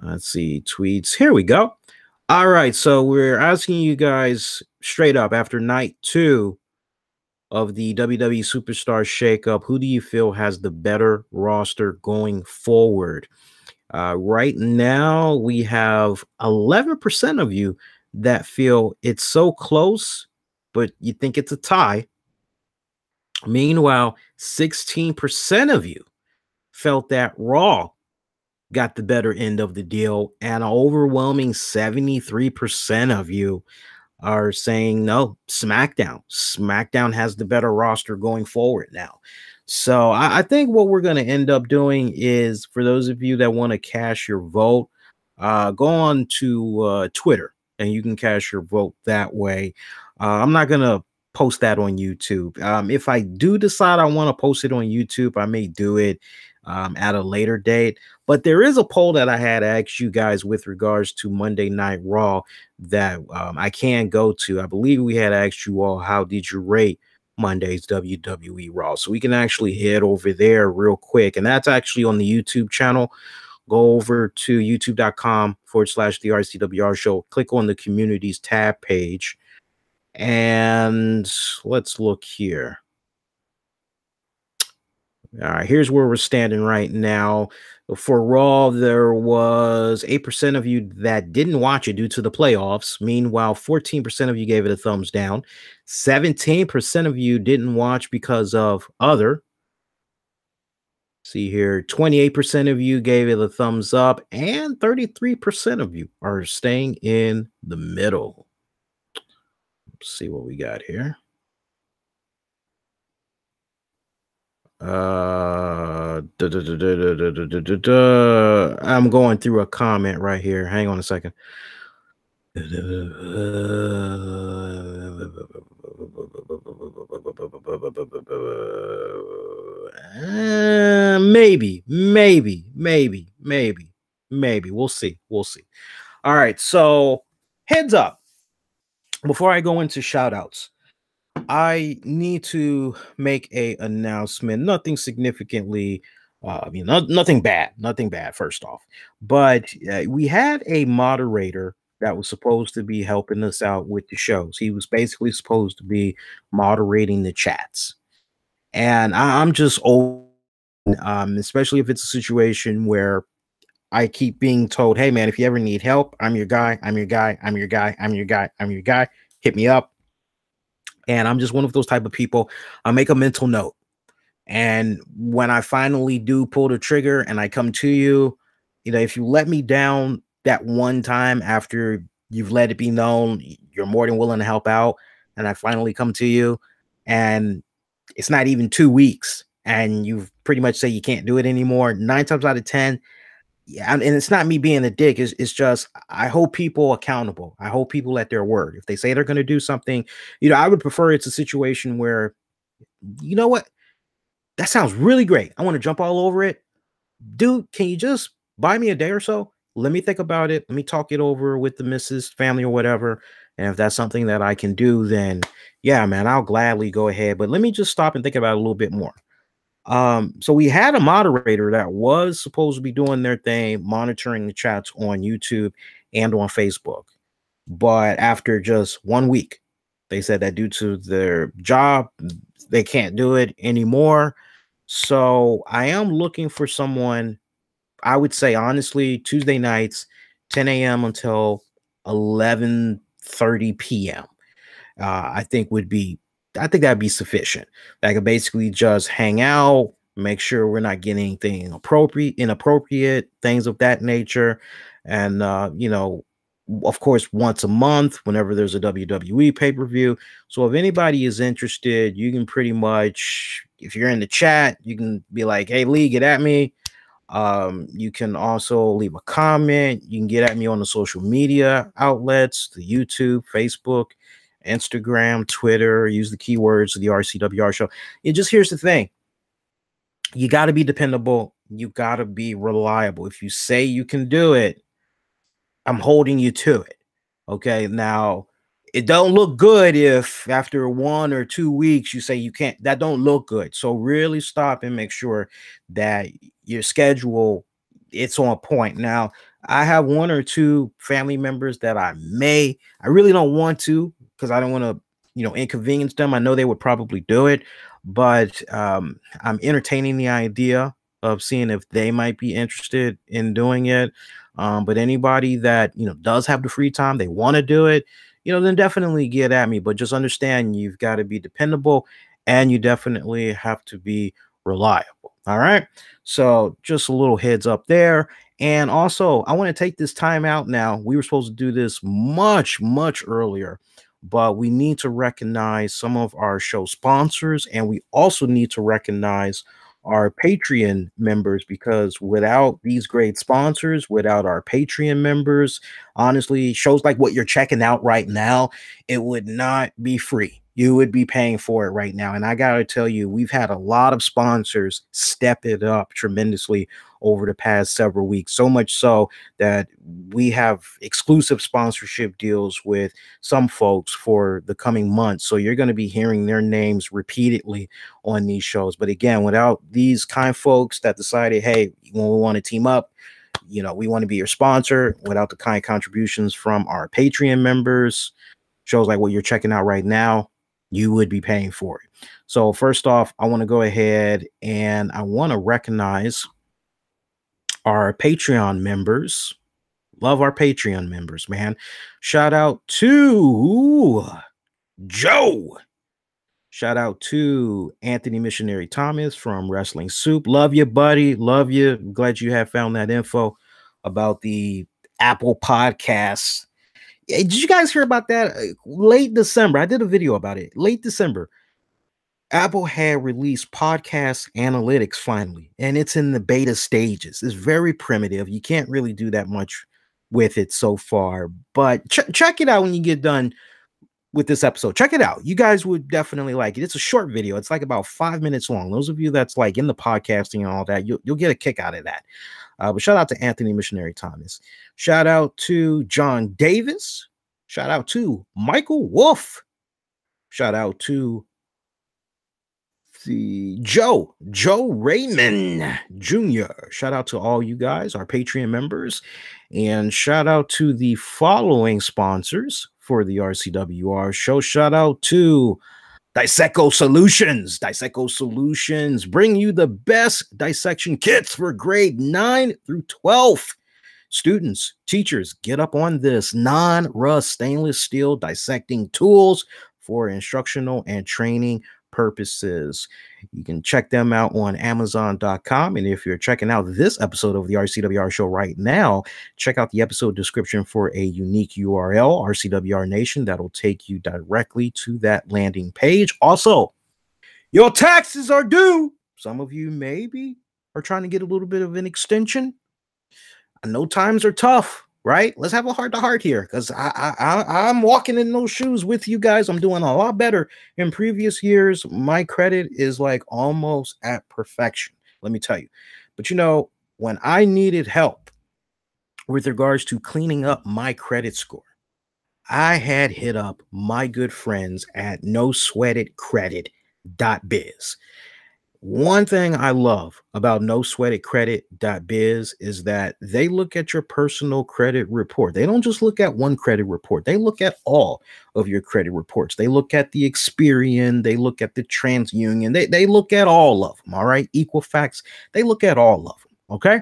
Let's see, tweets. Here we go. All right. So we're asking you guys straight up, after night 2 of the WWE Superstar Shakeup, who do you feel has the better roster going forward? Right now, we have 11% of you that feel it's so close, but you think it's a tie. Meanwhile, 16% of you felt that Raw got the better end of the deal, and an overwhelming 73% of you are saying no, SmackDown. SmackDown has the better roster going forward now. So I think what we're going to end up doing is, for those of you that want to cast your vote, go on to Twitter and you can cast your vote that way. I'm not going to post that on YouTube. If I do decide I want to post it on YouTube, I may do it at a later date. But there is a poll that I had asked you guys with regards to Monday Night Raw that I can go to. I believe we had asked you all, how did you rate Monday's WWE Raw? So we can actually head over there real quick. And that's actually on the YouTube channel. Go over to youtube.com/the RCWR Show. Click on the communities tab page. And let's look here. All right, here's where we're standing right now. For Raw, there was 8% of you that didn't watch it due to the playoffs. Meanwhile, 14% of you gave it a thumbs down. 17% of you didn't watch because of other. See here, 28% of you gave it a thumbs up, and 33% of you are staying in the middle. Let's see what we got here. I'm going through a comment right here. Hang on a second. Maybe. We'll see. All right. So heads up, before I go into shout outs, I need to make a announcement. Nothing significantly, nothing bad. Nothing bad. First off, but we had a moderator that was supposed to be helping us out with the shows. He was basically supposed to be moderating the chats, and I'm just old, especially if it's a situation where I keep being told, "Hey, man, if you ever need help, I'm your guy. I'm your guy. I'm your guy. I'm your guy. I'm your guy. Hit me up." And I'm just one of those type of people. I make a mental note. And when I finally do pull the trigger and I come to you, if you let me down that one time after you've let it be known, you're more than willing to help out. And I finally come to you and it's not even 2 weeks and you've pretty much say you can't do it anymore. 9 times out of 10, yeah, and it's not me being a dick. It's just I hold people accountable. I hold people at their word. If they say they're going to do something, I would prefer it's a situation where, you know what, that sounds really great. I want to jump all over it, dude. Can you just buy me a day or so? Let me think about it. Let me talk it over with the missus, family, or whatever. And if that's something that I can do, then yeah, man, I'll gladly go ahead. But let me just stop and think about it a little bit more. So we had a moderator that was supposed to be doing their thing, monitoring the chats on YouTube and on Facebook. But after just 1 week, they said that due to their job, they can't do it anymore. So I am looking for someone, I would say honestly, Tuesday nights, 10 a.m. until 11:30 p.m. I think that'd be sufficient. That could basically just hang out, make sure we're not getting anything inappropriate, things of that nature. And of course, once a month, whenever there's a WWE pay-per-view. So if anybody is interested, you can pretty much, if you're in the chat, you can be like, "Hey Lee, get at me." You can also leave a comment. You can get at me on the social media outlets, the YouTube, Facebook, Instagram, Twitter. Use the keywords of the RCWR show. And just here's the thing. You got to be dependable. You got to be reliable. If you say you can do it, I'm holding you to it. Okay. Now, it don't look good if after 1 or 2 weeks you say you can't. That don't look good. So really stop and make sure that your schedule it's on point. Now, I have 1 or 2 family members that I really don't want to because I don't want to, inconvenience them. I know they would probably do it, but I'm entertaining the idea of seeing if they might be interested in doing it. But anybody that does have the free time, they want to do it, then definitely get at me. But just understand you've got to be dependable and you definitely have to be reliable. All right. So just a little heads up there. And also, I want to take this time out now. We were supposed to do this much, much earlier, but we need to recognize some of our show sponsors and we also need to recognize our Patreon members because without these great sponsors, without our Patreon members, honestly, shows like what you're checking out right now, it would not be free. You would be paying for it right now. And I got to tell you, we've had a lot of sponsors step it up tremendously over the past several weeks. So much so that we have exclusive sponsorship deals with some folks for the coming months. So you're going to be hearing their names repeatedly on these shows. But again, without these kind folks that decided, hey, when we want to team up, we want to be your sponsor, without the kind contributions from our Patreon members, shows like what you're checking out right now, you would be paying for it. So first off, I want to go ahead and I want to recognize our Patreon members. Love our Patreon members, man. Shout out to Joe. Shout out to Anthony Missionary Thomas from Wrestling Soup. Love you, buddy. Love you. Glad you have found that info about the Apple Podcasts. Did you guys hear about that? Late December. I did a video about it. Late December. Apple had released podcast analytics finally, and it's in the beta stages. It's very primitive. You can't really do that much with it so far, but check it out when you get done with this episode. Check it out. You guys would definitely like it. It's a short video. It's like about 5 minutes long. Those of you that's like in the podcasting and all that, you'll get a kick out of that. But shout out to Anthony Missionary Thomas. Shout out to John Davis. Shout out to Michael Wolf. Shout out to the Joe Raymond Jr. Shout out to all you guys, our Patreon members, and shout out to the following sponsors for the RCWR show. Shout out to Disseco Solutions. Disseco Solutions bring you the best dissection kits for grade 9 through 12. Students, teachers, get up on this non-rust stainless steel dissecting tools for instructional and training purposes. You can check them out on Amazon.com. And if you're checking out this episode of the RCWR show right now, check out the episode description for a unique URL, RCWR Nation, that'll take you directly to that landing page. Also, your taxes are due. Some of you maybe are trying to get a little bit of an extension. I know times are tough, right? Let's have a heart-to-heart here, because I'm walking in those shoes with you guys. I'm doing a lot better in previous years. My credit is like almost at perfection, let me tell you. But you know, when I needed help with regards to cleaning up my credit score, I had hit up my good friends at nosweatedcredit.biz. One thing I love about nosweatedcredit.biz is that they look at your personal credit report. They don't just look at one credit report. They look at all of your credit reports. They look at the Experian. They look at the TransUnion. They look at all of them, all right? Equifax. They look at all of them, okay?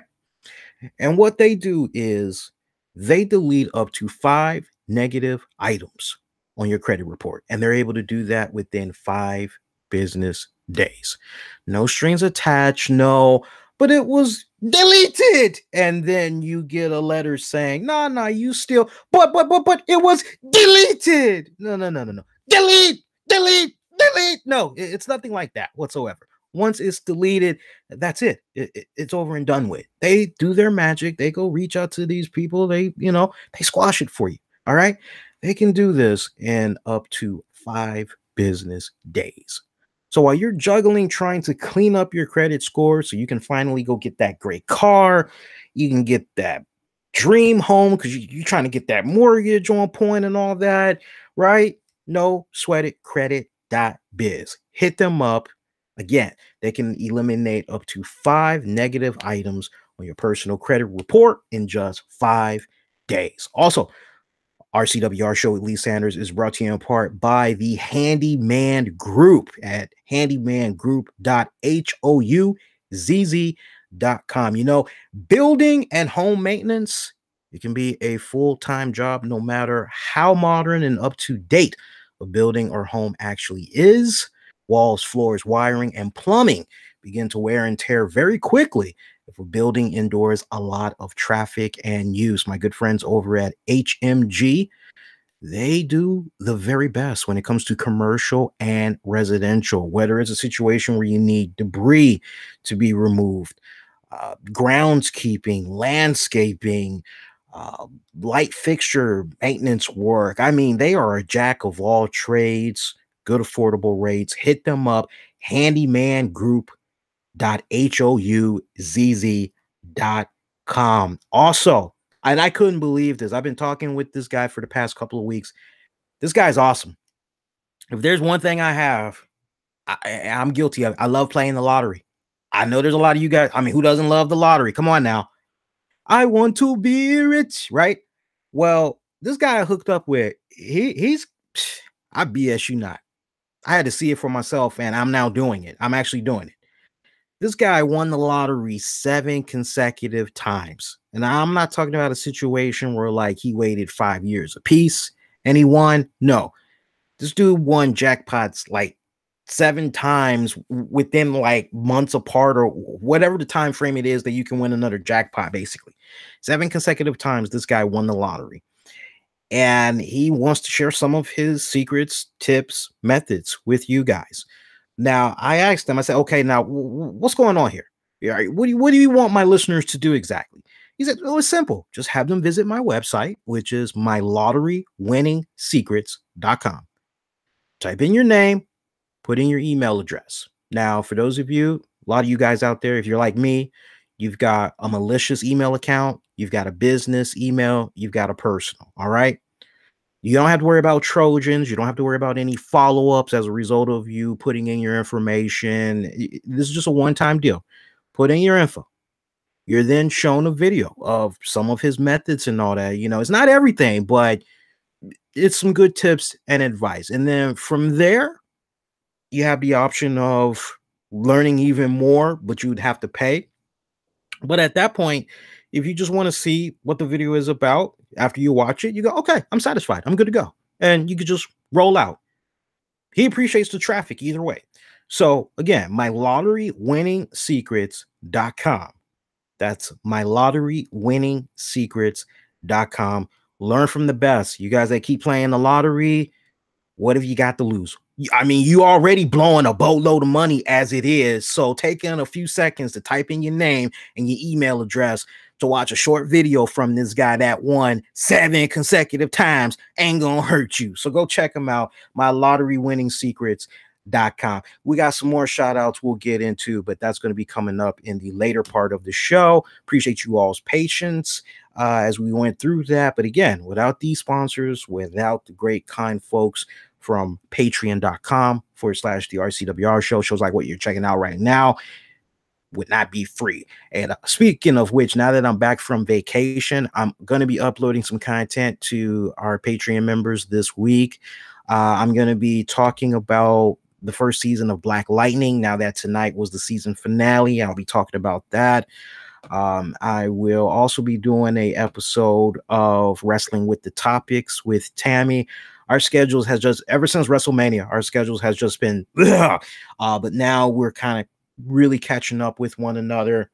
And what they do is they delete up to 5 negative items on your credit report, and they're able to do that within 5 business days. No strings attached, no, but it was deleted. And then you get a letter saying, nah, you still, but it was deleted. No. Delete. No, it's nothing like that whatsoever. Once it's deleted, that's it. It's over and done with. They do their magic. They go reach out to these people. They squash it for you. All right. They can do this in up to 5 business days. So while you're juggling trying to clean up your credit score so you can finally go get that great car, you can get that dream home because you're trying to get that mortgage on point and all that, right? NoSweatedCredit.biz. Hit them up. Again, they can eliminate up to 5 negative items on your personal credit report in just 5 days. Also, RCWR Show with Lee Sanders is brought to you in part by the Handyman Group at handymangroup.houzz.com. You know, building and home maintenance, it can be a full-time job no matter how modern and up to date a building or home actually is. Walls, floors, wiring, and plumbing begin to wear and tear very quickly if a building endures a lot of traffic and use. My good friends over at HMG, they do the very best when it comes to commercial and residential, whether it's a situation where you need debris to be removed, groundskeeping, landscaping, light fixture maintenance work. I mean, they are a jack of all trades, good affordable rates. Hit them up, handymanGroup.houzz.com. Also, and I couldn't believe this, I've been talking with this guy for the past couple of weeks. This guy's awesome. If there's one thing I have, I'm guilty of, I love playing the lottery. I know there's a lot of you guys, I mean, who doesn't love the lottery? Come on now. I want to be rich, right? Well, this guy I hooked up with, he's, I BS you not. I had to see it for myself, and I'm now doing it. I'm actually doing it. This guy won the lottery 7 consecutive times. And I'm not talking about a situation where like he waited 5 years apiece and he won. No, this dude won jackpots like 7 times within like months apart or whatever the time frame it is that you can win another jackpot, basically. 7 consecutive times this guy won the lottery. And he wants to share some of his secrets, tips, methods with you guys. Now, I asked him, I said, okay, now what's going on here? What do you want my listeners to do exactly? He said, oh, it's simple. Just have them visit my website, which is mylotterywinningsecrets.com. Type in your name, put in your email address. Now, for those of you, a lot of you guys out there, if you're like me, you've got a malicious email account, you've got a business email, you've got a personal, all right? You don't have to worry about Trojans. You don't have to worry about any follow-ups as a result of you putting in your information. This is just a one-time deal. Put in your info. You're then shown a video of some of his methods and all that. It's not everything, but it's some good tips and advice. And then from there, you have the option of learning even more, but you'd have to pay. But at that point, if you just want to see what the video is about, after you watch it, you go, okay, I'm satisfied. I'm good to go. And you could just roll out. He appreciates the traffic either way. So again, mylotterywinningsecrets.com. That's mylotterywinningsecrets.com. Learn from the best. You guys that keep playing the lottery, what have you got to lose? I mean, you already blowing a boatload of money as it is. So take in a few seconds to type in your name and your email address to watch a short video from this guy that won 7 consecutive times. Ain't gonna hurt you. So go check him out. mylotterywinningsecrets.com. We got some more shout outs we'll get into, but that's going to be coming up in the later part of the show. Appreciate you all's patience as we went through that. But again, without these sponsors, without the great kind folks from patreon.com/the RCWR show, shows like what you're checking out right now would not be free. And speaking of which, now that I'm back from vacation, I'm going to be uploading some content to our Patreon members this week. I'm going to be talking about the first season of Black Lightning. Now that tonight was the season finale, I'll be talking about that. I will also be doing a episode of Wrestling with the Topics with Tammy. Our schedules has just, ever since WrestleMania, our schedules has just been, but now we're kind of really catching up with one another.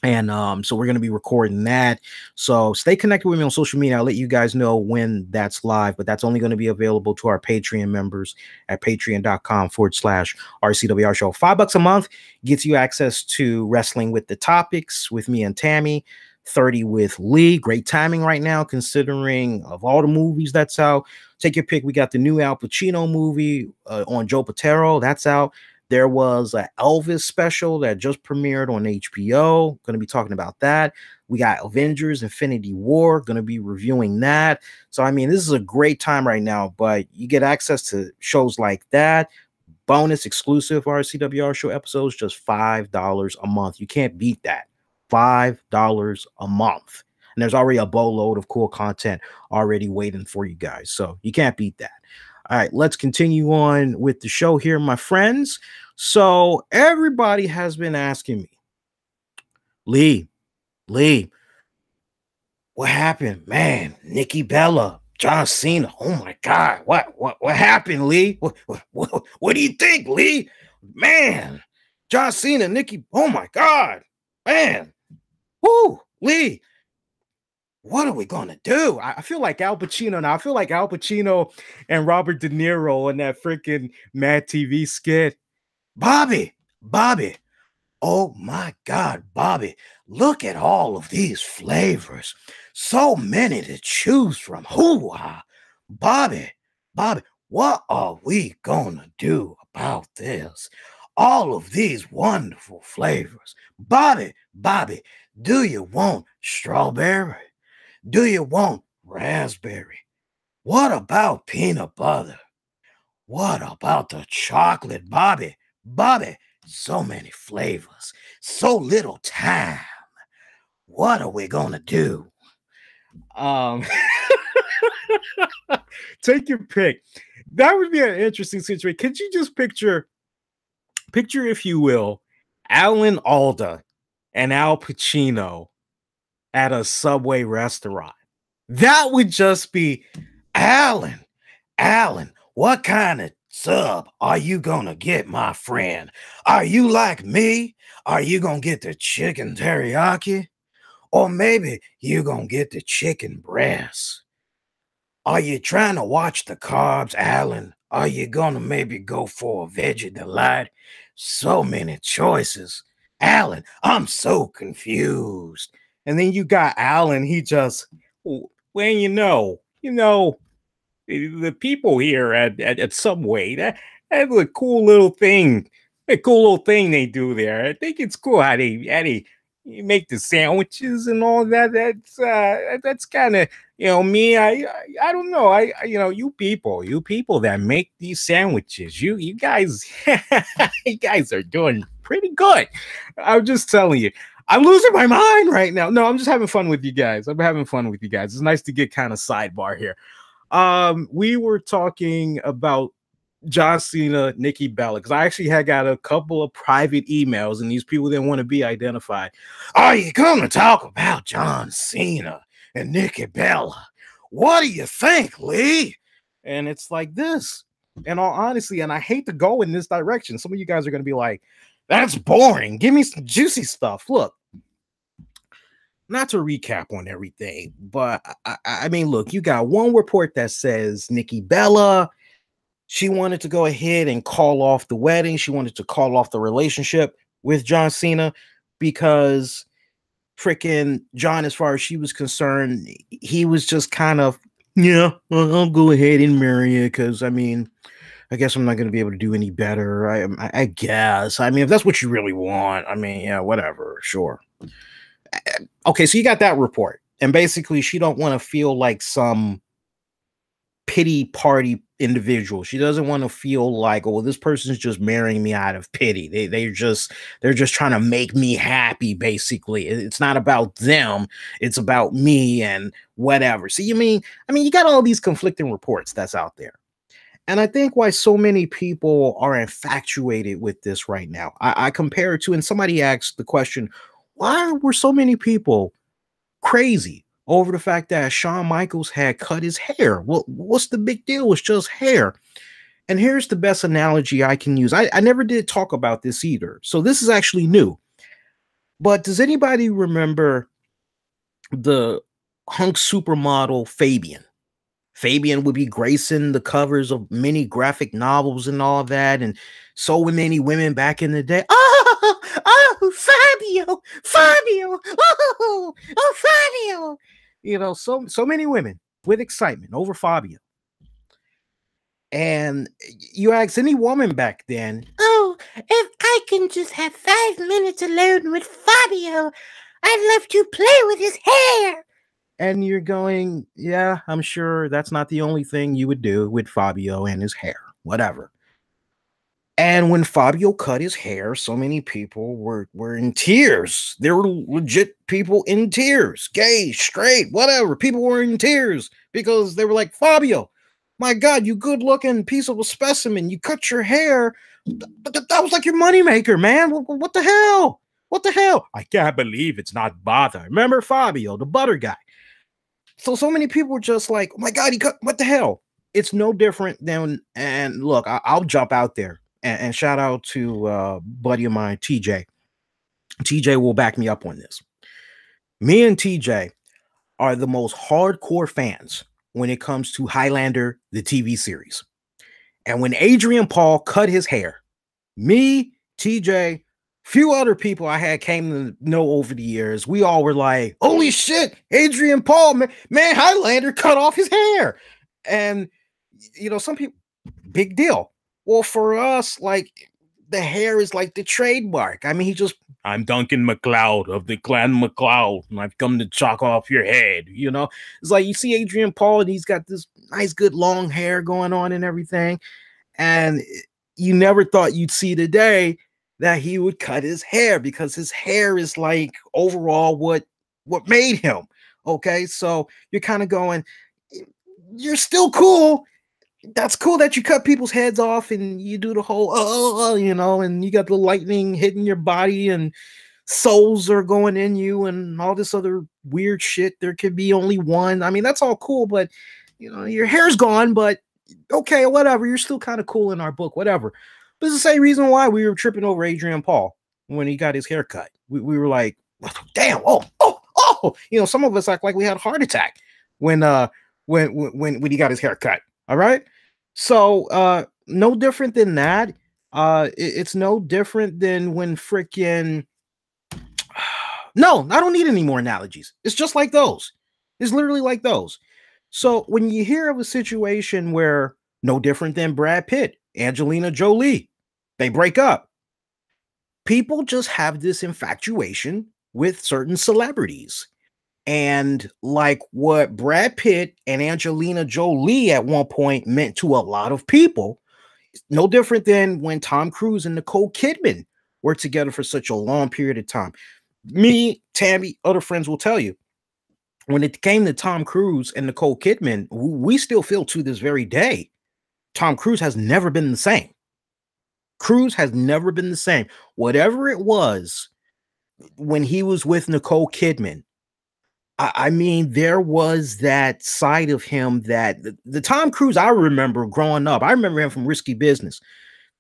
And so we're going to be recording that. So stay connected with me on social media. I'll let you guys know when that's live, but that's only going to be available to our Patreon members at patreon.com/RCWR show. $5 a month gets you access to Wrestling with the Topics with me and Tammy. 30 with Lee. Great timing right now, considering of all the movies that's out. Take your pick. We got the new Al Pacino movie on Joe Patero. That's out. There was an Elvis special that just premiered on HBO. Going to be talking about that. We got Avengers Infinity War. Going to be reviewing that. So, I mean, this is a great time right now, but you get access to shows like that. Bonus exclusive RCWR show episodes, just $5 a month. You can't beat that. $5 a month. And there's already a boatload of cool content already waiting for you guys. So you can't beat that. All right, let's continue on with the show here, my friends. So everybody has been asking me, Lee, what happened? Man, Nikki Bella, John Cena. Oh my God, what happened, Lee? What do you think, Lee? Man, John Cena, Nikki. Oh my God, man. Whoo, Lee. What are we gonna do? I feel like Al Pacino now. I feel like Al Pacino and Robert De Niro in that freaking Mad TV skit. Bobby. Oh my God, Bobby. Look at all of these flavors. So many to choose from. Hoo-ah. Bobby, what are we gonna do about this? All of these wonderful flavors. Bobby, do you want strawberry? Do you want raspberry? What about peanut butter? What about the chocolate, Bobby? So many flavors, so little time. What are we gonna do? Take your pick. That would be an interesting situation. Could you just picture, if you will, Alan Alda and Al Pacino at a Subway restaurant? That would just be, Alan, what kind of sub are you gonna get, my friend? Are you like me? Are you gonna get the chicken teriyaki? Or maybe you gonna get the chicken breast? Are you trying to watch the carbs, Alan? Are you gonna maybe go for a veggie delight? So many choices. Alan, I'm so confused. And then you got Alan, he just, well, the people here at Subway, that's a cool little thing. A cool little thing they do there. I think it's cool how they you make the sandwiches and all that. That's kind of, me. I don't know. You people that make these sandwiches, you guys, you guys are doing pretty good. I'm just telling you. I'm losing my mind right now. No, I'm just having fun with you guys. I'm having fun with you guys. It's nice to get kind of sidebar here. We were talking about John Cena, Nikki Bella, because I actually had got a couple of private emails, and these people didn't want to be identified. Are you going to talk about John Cena and Nikki Bella? What do you think, Lee? And it's like this. In all honesty, and I hate to go in this direction. Some of you guys are going to be like, that's boring. Give me some juicy stuff. Look, not to recap on everything, but I mean, look, you got one report that says Nikki Bella, she wanted to go ahead and call off the wedding. She wanted to call off the relationship with John Cena because freaking John, as far as she was concerned, he was just kind of, yeah, I'll go ahead and marry you because, I mean, I guess I'm not going to be able to do any better. I guess. I mean, if that's what you really want, I mean, yeah, whatever, sure. Okay, so you got that report, and basically she don't want to feel like some pity party individual. She doesn't want to feel like, oh, well, this person's just marrying me out of pity. They're just trying to make me happy. Basically, it's not about them, it's about me and whatever. So I mean, you got all these conflicting reports that's out there. And I think why so many people are infatuated with this right now, I compare it to, and somebody asked the question, why were so many people crazy over the fact that Shawn Michaels had cut his hair? Well, what's the big deal? It's just hair. And here's the best analogy I can use. I never did talk about this either, so this is actually new. But does anybody remember the hunk supermodel Fabian? Fabian would be gracing the covers of many graphic novels and all that, and so many women back in the day. Oh, Fabio, oh, Fabio. So many women with excitement over Fabio. And you ask any woman back then, oh, if I can just have 5 minutes alone with Fabio, I'd love to play with his hair. And you're going, yeah, I'm sure that's not the only thing you would do with Fabio and his hair, whatever. And when Fabio cut his hair, so many people were in tears. There were legit people in tears, gay, straight, whatever. People were in tears because they were like, Fabio, my God, you good looking piece of a specimen. You cut your hair. That was like your moneymaker, man. What the hell? What the hell? I can't believe it's not bother. Remember Fabio, the butter guy. So many people were just like, oh my God, he cut, what the hell? It's no different than, and look, I'll jump out there and shout out to a buddy of mine, TJ. TJ will back me up on this. Me and TJ are the most hardcore fans when it comes to Highlander, the TV series. And when Adrian Paul cut his hair, me, TJ, few other people I had came to know over the years, we all were like, holy shit, Adrian Paul, man, Highlander cut off his hair. And, some people, big deal. Well, for us, like, the hair is like the trademark. I mean, I'm Duncan MacLeod of the Clan MacLeod, and I've come to chalk off your head, It's like you see Adrian Paul, and he's got this nice, good long hair going on and everything. And you never thought you'd see the day that he would cut his hair, because his hair is like overall what made him. Okay, so you're kind of going, you're still cool. That's cool that you cut people's heads off and you do the whole and you got the lightning hitting your body and souls are going in you and all this other weird shit. There could be only one. I mean, that's all cool, but your hair's gone, but okay, whatever. You're still kind of cool in our book, whatever. But it's the same reason why we were tripping over Adrian Paul when he got his hair cut. We were like, damn, oh. Some of us act like we had a heart attack when he got his hair cut. All right. So no different than that. It's no different than when freaking no, I don't need any more analogies. It's just like those. It's literally like those. So when you hear of a situation where no different than Brad Pitt, Angelina Jolie, they break up, people just have this infatuation with certain celebrities. And like what Brad Pitt and Angelina Jolie at one point meant to a lot of people, no different than when Tom Cruise and Nicole Kidman were together for such a long period of time. Me, Tammy, other friends will tell you, when it came to Tom Cruise and Nicole Kidman, we still feel to this very day, Tom Cruise has never been the same. Cruise has never been the same. Whatever it was when he was with Nicole Kidman, I mean, there was that side of him that the Tom Cruise I remember growing up. I remember him from Risky Business.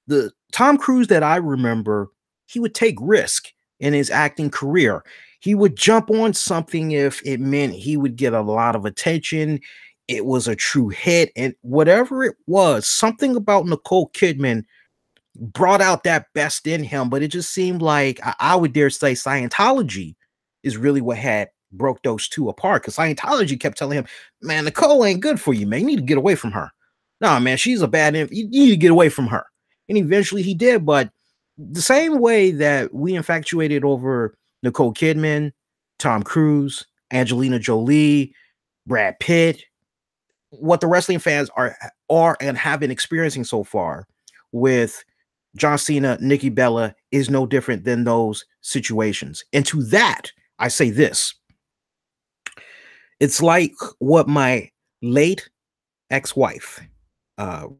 The Tom Cruise that I remember, he would take risk in his acting career. He would jump on something if it meant he would get a lot of attention. It was a true hit, and whatever it was, something about Nicole Kidman brought out that best in him. But it just seemed like I would dare say Scientology is really what had broke those two apart, because Scientology kept telling him, man, Nicole ain't good for you, man. You need to get away from her. No, man, she's a bad you need to get away from her. And eventually he did. But the same way that we infatuated over Nicole Kidman, Tom Cruise, Angelina Jolie, Brad Pitt, what the wrestling fans are and have been experiencing so far with John Cena, Nikki Bella is no different than those situations. And to that, I say this. It's like what my late ex-wife,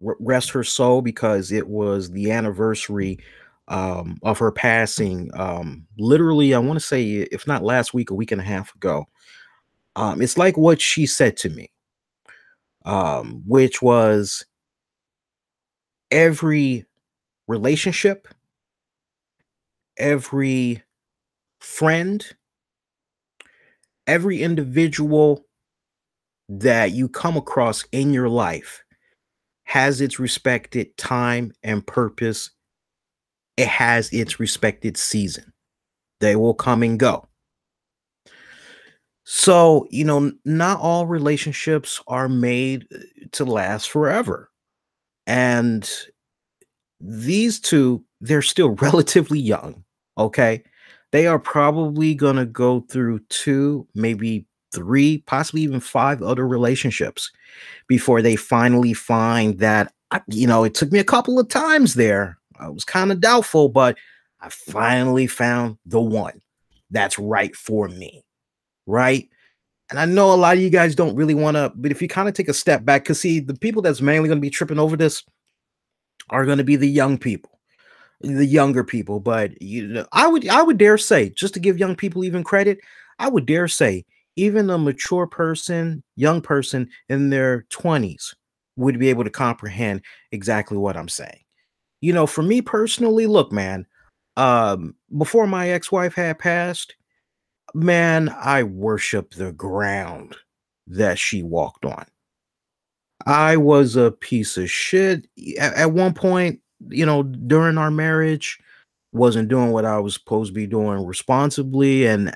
rest her soul, because it was the anniversary of her passing. Literally, I want to say, if not last week, a week and a half ago. It's like what she said to me, which was every relationship, every friend, every individual that you come across in your life has its respected time and purpose. It has its respected season. They will come and go. So, not all relationships are made to last forever. And these two, they're still relatively young. Okay. They are probably going to go through 2, maybe 3, possibly even 5 other relationships before they finally find that, it took me a couple of times there. I was kind of doubtful, but I finally found the one that's right for me. Right. And I know a lot of you guys don't really want to, but if you kind of take a step back, because see, the people that's mainly going to be tripping over this are going to be the young people. The younger people. But I would dare say, just to give young people even credit, I would dare say even a mature person, young person in their 20s would be able to comprehend exactly what I'm saying. For me personally, look, man, before my ex-wife had passed, man, I worship the ground that she walked on. I was a piece of shit at one point, during our marriage, wasn't doing what I was supposed to be doing responsibly. And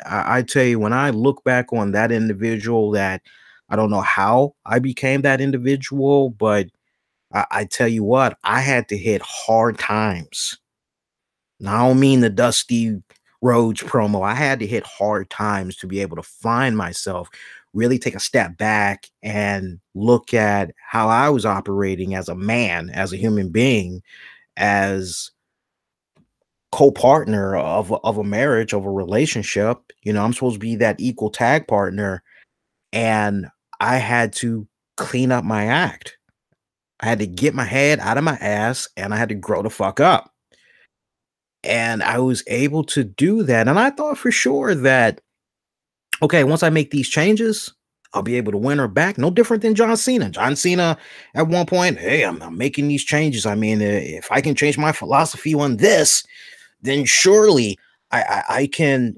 I tell you, when I look back on that individual, that I don't know how I became that individual, but I tell you what, I had to hit hard times. Now, I don't mean the Dusty Rhodes promo. I had to hit hard times to be able to find myself, really take a step back and look at how I was operating as a man, as a human being, as co-partner of a marriage, of a relationship. I'm supposed to be that equal tag partner, and I had to clean up my act. I had to get my head out of my ass, and I had to grow the fuck up. And I was able to do that. And I thought for sure that, okay, once I make these changes, I'll be able to win her back. No different than John Cena. John Cena, at one point, hey, I'm making these changes. I mean, if I can change my philosophy on this, then surely I can,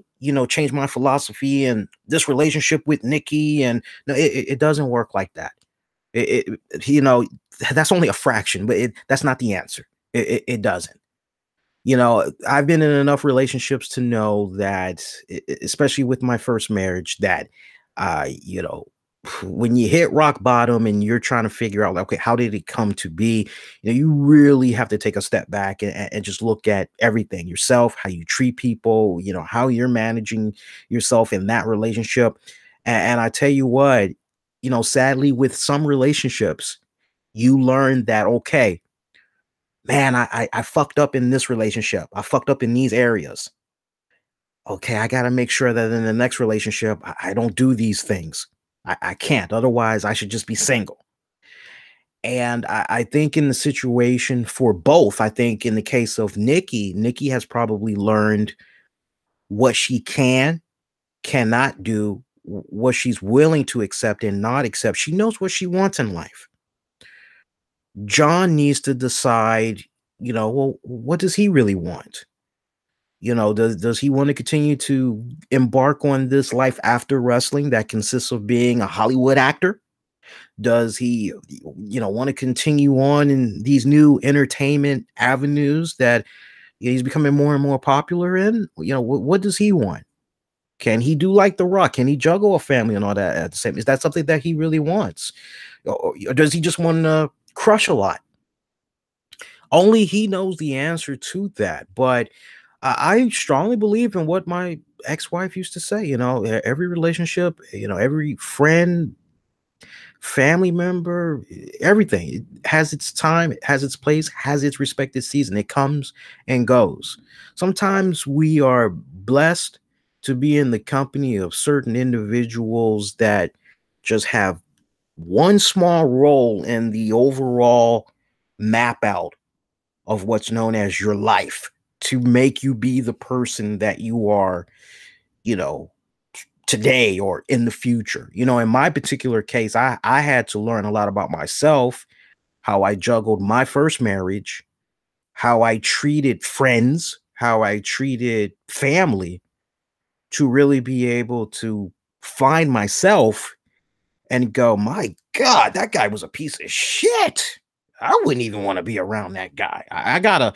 change my philosophy in this relationship with Nikki. And no, it doesn't work like that. That's only a fraction, but that's not the answer. It doesn't. I've been in enough relationships to know that, especially with my first marriage, that, when you hit rock bottom and you're trying to figure out, like, okay, how did it come to be? You really have to take a step back and just look at everything yourself, how you treat people, how you're managing yourself in that relationship. And I tell you what, sadly, with some relationships, you learn that, okay, man, I fucked up in this relationship. I fucked up in these areas. Okay, I got to make sure that in the next relationship, I don't do these things. I can't. Otherwise, I should just be single. And I think in the situation for both, I think in the case of Nikki, Nikki has probably learned what she cannot do, what she's willing to accept and not accept. She knows what she wants in life. John needs to decide, well, what does he really want? Does he want to continue to embark on this life after wrestling that consists of being a Hollywood actor? Does he, want to continue on in these new entertainment avenues that he's becoming more and more popular in? What does he want? Can he do like The Rock? Can he juggle a family and all that at the same? Is that something that he really wants? Or does he just want to crush a lot? Only he knows the answer to that. But I strongly believe in what my ex-wife used to say. Every relationship, every friend, family member, everything, it has its time, it has its place, has its respected season. It comes and goes. Sometimes we are blessed to be in the company of certain individuals that just have one small role in the overall map out of what's known as your life to make you be the person that you are, you know, today or in the future. In my particular case, I had to learn a lot about myself, how I juggled my first marriage, how I treated friends, how I treated family to really be able to find myself and go, my God, that guy was a piece of shit. I wouldn't even want to be around that guy. I gotta,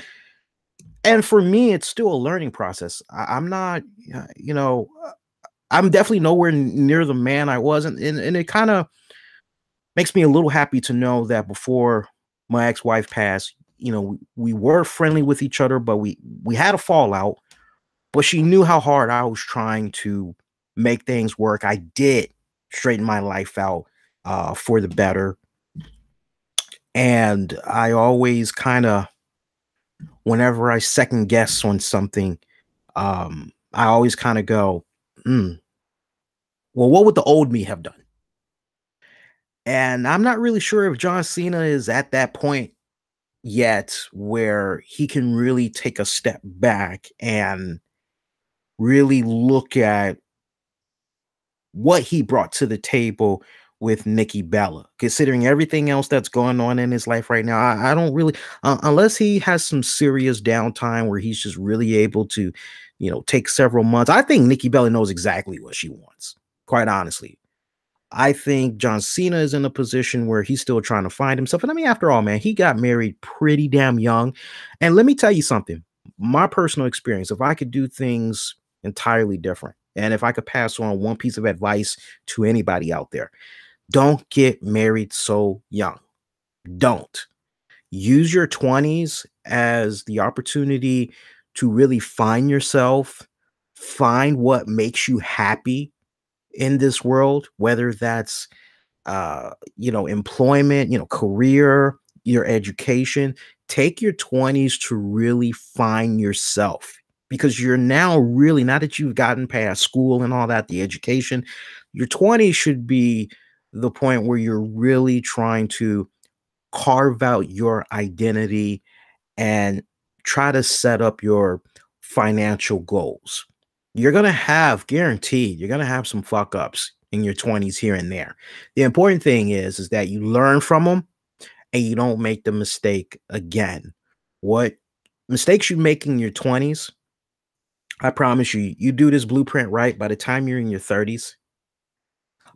and for me, it's still a learning process. I'm not, I'm definitely nowhere near the man I was, and it kind of makes me a little happy to know that before my ex-wife passed, we were friendly with each other, but we had a fallout. But she knew how hard I was trying to make things work. I did straighten my life out for the better, and I always kind of, whenever I second guess on something, I always kind of go, well, what would the old me have done? And I'm not really sure if John Cena is at that point yet where he can really take a step back and really look at what he brought to the table with Nikki Bella, considering everything else that's going on in his life right now. I don't really, unless he has some serious downtime where he's just really able to, take several months. I think Nikki Bella knows exactly what she wants, quite honestly. I think John Cena is in a position where he's still trying to find himself. And I mean, after all, man, he got married pretty damn young. And let me tell you something, my personal experience, if I could do things entirely different, and if I could pass on one piece of advice to anybody out there, don't get married so young. Don't. Use your 20s as the opportunity to really find yourself, find what makes you happy in this world, whether that's employment, career, your education. Take your 20s to really find yourself, because you're now really, now that you've gotten past school and all that, the education, your 20s should be the point where you're really trying to carve out your identity and try to set up your financial goals. You're going to have, guaranteed, you're going to have some fuck ups in your 20s here and there. The important thing is that you learn from them and you don't make the mistake again. What mistakes you make in your 20s, I promise you, you do this blueprint right, by the time you're in your 30s.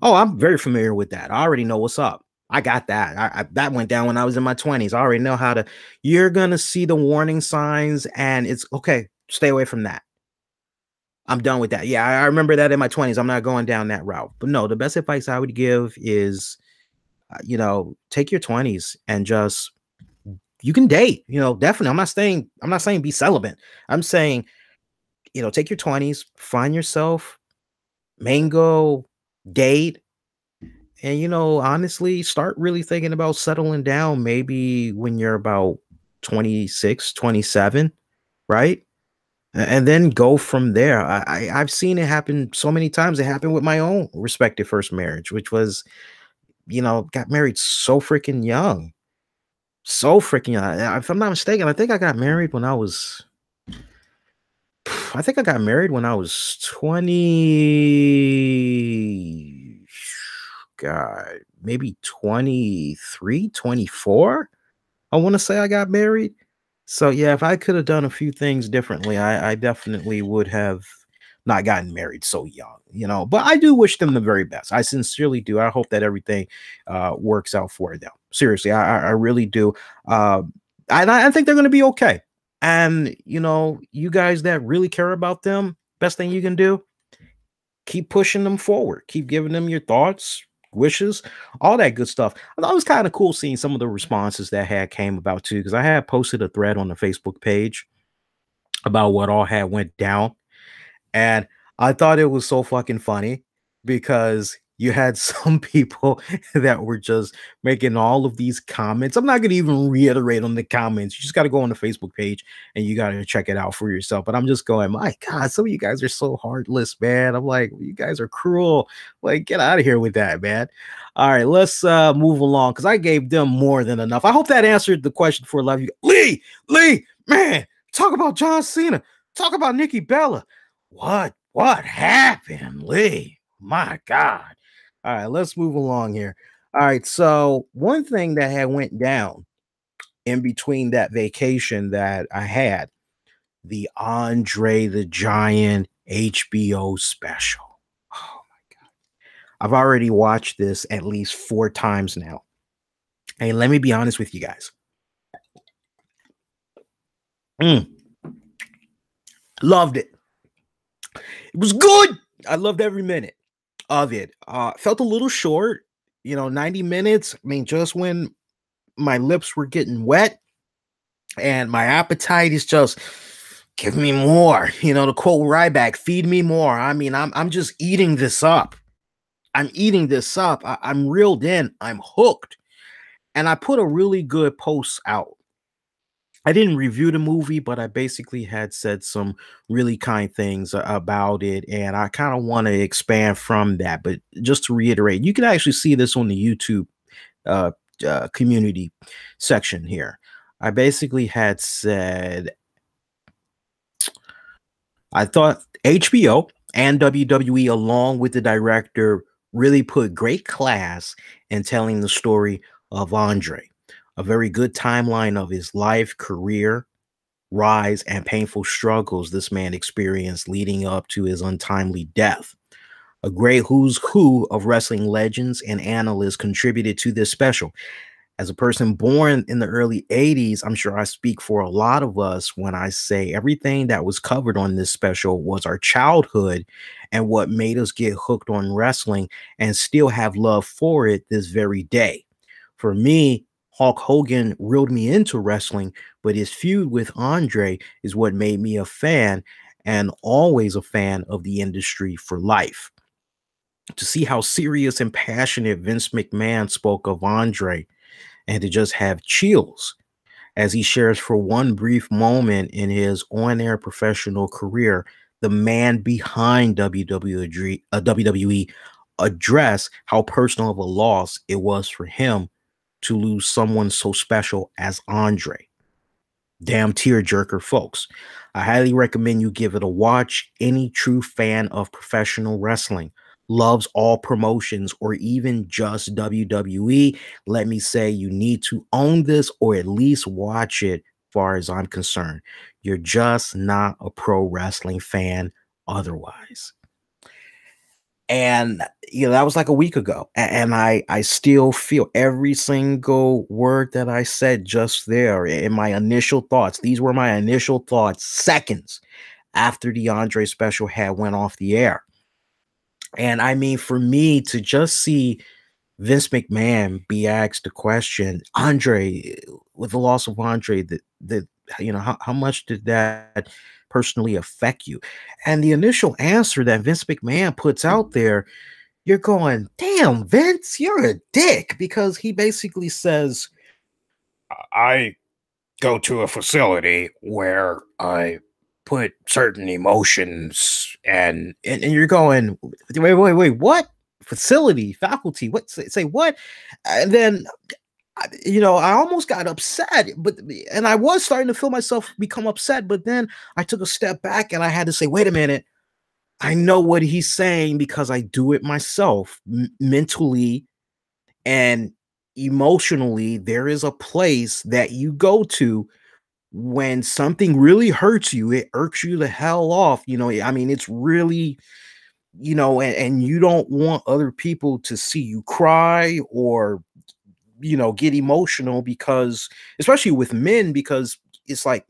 Oh, I'm very familiar with that. I already know what's up. I got that. That went down when I was in my 20s. I already know how to. You're going to see the warning signs, and it's okay. Stay away from that. I'm done with that. Yeah, I remember that in my 20s. I'm not going down that route. But no, the best advice I would give is, take your 20s and just you can date. Definitely. I'm not saying be celibate. I'm saying, take your 20s, find yourself, mango, date, and honestly, start really thinking about settling down maybe when you're about 26, 27, right? And then go from there. I've seen it happen so many times. It happened with my own respective first marriage, which was, got married so freaking young. So freaking young. If I'm not mistaken, I think I got married when I was 20, God, maybe 23, 24. I want to say I got married. So yeah, if I could have done a few things differently, I definitely would have not gotten married so young. But I do wish them the very best. I sincerely do. I hope that everything works out for them. Seriously, I really do. I think they're going to be okay. And you guys that really care about them, best thing you can do, keep pushing them forward, keep giving them your thoughts, wishes, all that good stuff. I thought it was kind of cool seeing some of the responses that had came about too, because I had posted a thread on the Facebook page about what all had went down. And I thought it was so fucking funny because you had some people that were just making all of these comments. I'm not going to even reiterate on the comments. You just got to go on the Facebook page and you got to check it out for yourself. But I'm just going, my God, some of you guys are so heartless, man. I'm like, you guys are cruel. Like, get out of here with that, man. All right, let's move along because I gave them more than enough. I hope that answered the question for a lot of you. Lee, man, talk about John Cena. Talk about Nikki Bella. What happened, Lee? My God. All right, let's move along here. All right, so one thing that had went down in between that vacation that I had, the Andre the Giant HBO special. Oh my God. I've already watched this at least 4 times now. Hey, let me be honest with you guys. Loved it. It was good. I loved every minute of it. Felt a little short, 90 minutes. I mean, just when my lips were getting wet and my appetite is just give me more. To quote Ryback, feed me more. I mean, I'm just eating this up. I'm eating this up. I'm reeled in. I'm hooked. And I put a really good post out. I didn't review the movie, but I basically had said some really kind things about it, and I kind of want to expand from that. But just to reiterate, you can actually see this on the YouTube uh, community section here. I basically had said I thought HBO and WWE, along with the director, really put great class in telling the story of Andre. A very good timeline of his life, career, rise, and painful struggles this man experienced leading up to his untimely death. A great who's who of wrestling legends and analysts contributed to this special. As a person born in the early 80s, I'm sure I speak for a lot of us when I say everything that was covered on this special was our childhood and what made us get hooked on wrestling and still have love for it this very day. For me, Hulk Hogan reeled me into wrestling, but his feud with Andre is what made me a fan and always a fan of the industry for life. To see how serious and passionate Vince McMahon spoke of Andre and to just have chills as he shares for one brief moment in his on-air professional career, the man behind WWE address how personal of a loss it was for him to lose someone so special as Andre. Damn tearjerker, folks. I highly recommend you give it a watch. Any true fan of professional wrestling loves all promotions or even just WWE, let me say you need to own this or at least watch it as far as I'm concerned. You're just not a pro wrestling fan otherwise. And that was like a week ago. And I still feel every single word that I said just there in my initial thoughts. These were my initial thoughts, seconds after the Andre special had went off the air. And I mean, for me to just see Vince McMahon be asked the question, Andre, with the loss of Andre, that how much did that personally affect you? And the initial answer that Vince McMahon puts out there, you're going, damn, Vince, you're a dick, because he basically says, I go to a facility where I put certain emotions and you're going, wait, what? Facility, faculty, what, say what? And then I almost got upset, and I was starting to feel myself become upset, but then I took a step back and I had to say, wait a minute, I know what he's saying because I do it myself, mentally and emotionally. There is a place that you go to when something really hurts you, it irks you the hell off. I mean, it's really, and you don't want other people to see you cry or, get emotional, because, especially with men, because it's like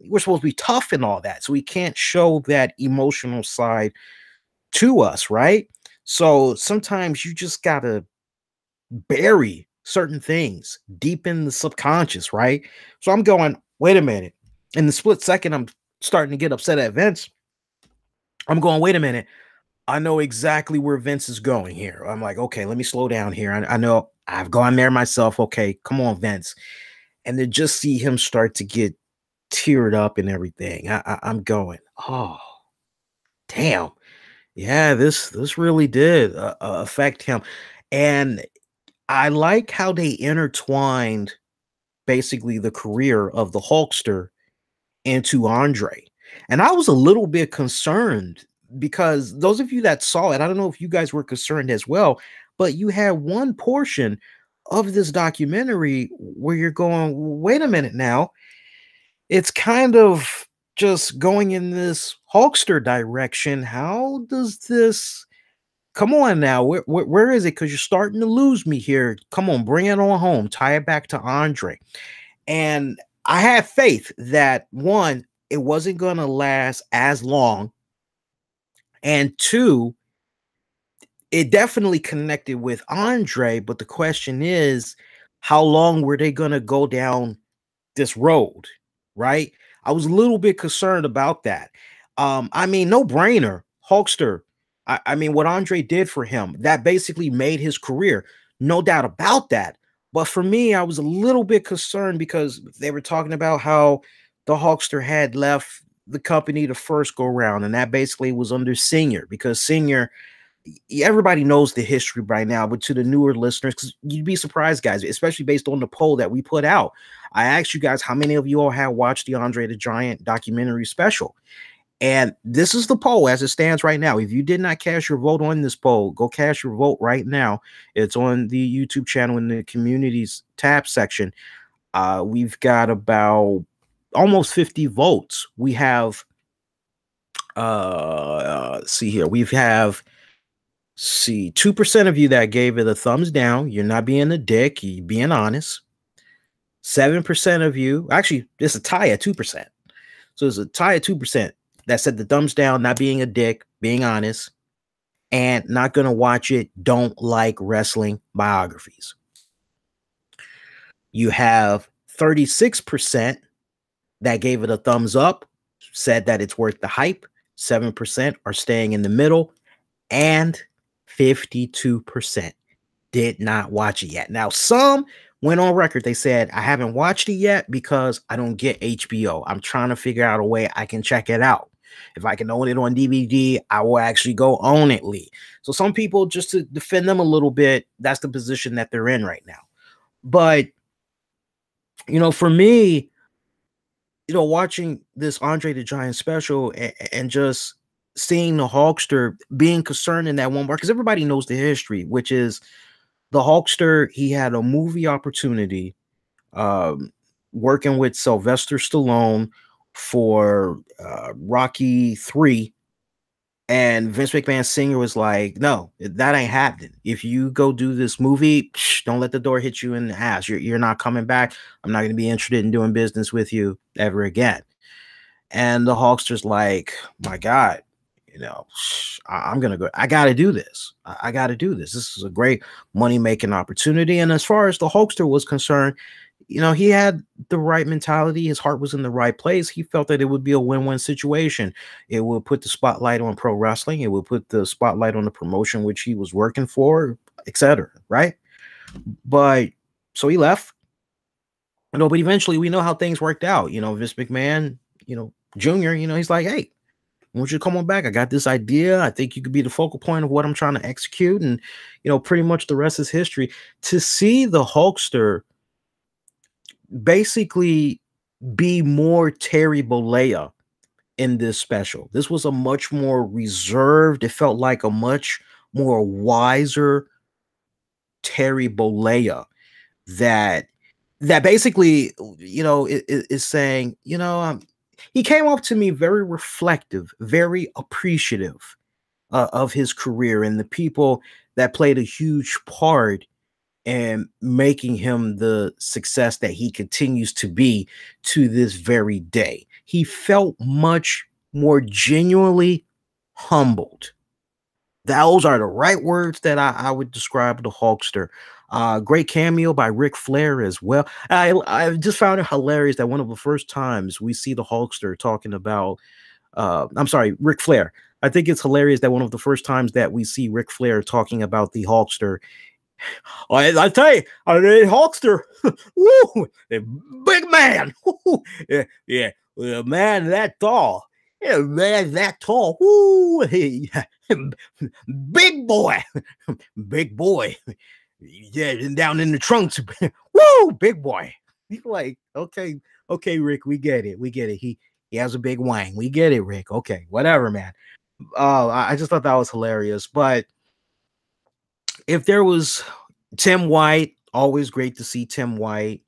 we're supposed to be tough and all that. So we can't show that emotional side to us, right? So sometimes you just got to bury certain things deep in the subconscious, right? So I'm going, wait a minute. In the split second, I'm starting to get upset at Vince. I'm going, wait a minute. I know exactly where Vince is going here. I'm like, okay, let me slow down here. I know I've gone there myself. Okay, come on, Vince. And to just see him start to get teared up and everything, I'm going, oh, damn. Yeah, this really did affect him. And I like how they intertwined basically the career of the Hulkster into Andre. And I was a little bit concerned, because those of you that saw it, I don't know if you guys were concerned as well, but you had one portion of this documentary where you're going, wait a minute now. It's kind of just going in this Hulkster direction. How does this come on now? Where is it? Because you're starting to lose me here. Come on, bring it on home. Tie it back to Andre. And I have faith that, one, it wasn't going to last as long. And two, it definitely connected with Andre. But the question is, how long were they going to go down this road? Right? I was a little bit concerned about that. I mean, no brainer. Hulkster. I mean, what Andre did for him, that basically made his career. No doubt about that. But for me, I was a little bit concerned because they were talking about how the Hulkster had left the company the first go round, and that basically was under Senior, because Senior, everybody knows the history by now, but to the newer listeners, because you'd be surprised, guys, especially based on the poll that we put out. I asked you guys how many of you all have watched the Andre the Giant documentary special. And this is the poll as it stands right now. If you did not cast your vote on this poll, go cast your vote right now. It's on the YouTube channel in the communities tab section. We've got about almost 50 votes. We have, see here, we have, 2% of you that gave it a thumbs down. You're not being a dick, you're being honest. 7% of you, actually, it's a tie at 2%. So it's a tie at 2% that said the thumbs down, not being a dick, being honest, and not going to watch it, don't like wrestling biographies. You have 36% that gave it a thumbs up, said that it's worth the hype. 7% are staying in the middle, and 52% did not watch it yet. Now, some went on record. They said, I haven't watched it yet because I don't get HBO. I'm trying to figure out a way I can check it out. If I can own it on DVD, I will actually go own it, Lee. So some people, just to defend them a little bit, that's the position that they're in right now. But, for me, watching this Andre the Giant special and just seeing the Hulkster being concerned in that one part, because everybody knows the history, which is the Hulkster, he had a movie opportunity working with Sylvester Stallone for Rocky 3. And Vince McMahon Sr. was like, no, that ain't happening. If you go do this movie, don't let the door hit you in the ass. You're not coming back. I'm not going to be interested in doing business with you ever again. And the Hulkster's like, my God, I'm gonna go. I gotta do this. I gotta do this. This is a great money-making opportunity. And as far as the Hulkster was concerned, he had the right mentality. His heart was in the right place. He felt that it would be a win-win situation. It would put the spotlight on pro wrestling. It would put the spotlight on the promotion which he was working for, etc. Right? But so he left. But eventually we know how things worked out. Vince McMahon, Junior, he's like, hey, I want you to come on back. I got this idea. I think you could be the focal point of what I'm trying to execute. And, pretty much the rest is history. To see the Hulkster basically be more Terry Bollea in this special. This was a much more reserved, it felt like a much more wiser Terry Bollea that basically, is saying, he came up to me very reflective, very appreciative of his career and the people that played a huge part in making him the success that he continues to be to this very day. He felt much more genuinely humbled. Those are the right words that I would describe the Hulkster. Great cameo by Ric Flair as well. I just found it hilarious that one of the first times we see the Hulkster talking about, Ric Flair. I think it's hilarious that one of the first times that we see Ric Flair talking about the Hulkster. I tell you, the Hulkster, woo, big man, yeah, man that tall. Yeah, man, that tall. Woo, hey, big boy, big boy. Yeah, and down in the trunks. Woo, big boy. He's like, okay, Rick, we get it. He has a big wang. We get it, Rick. Okay, whatever, man. I just thought that was hilarious. But if there was Tim White, always great to see Tim White.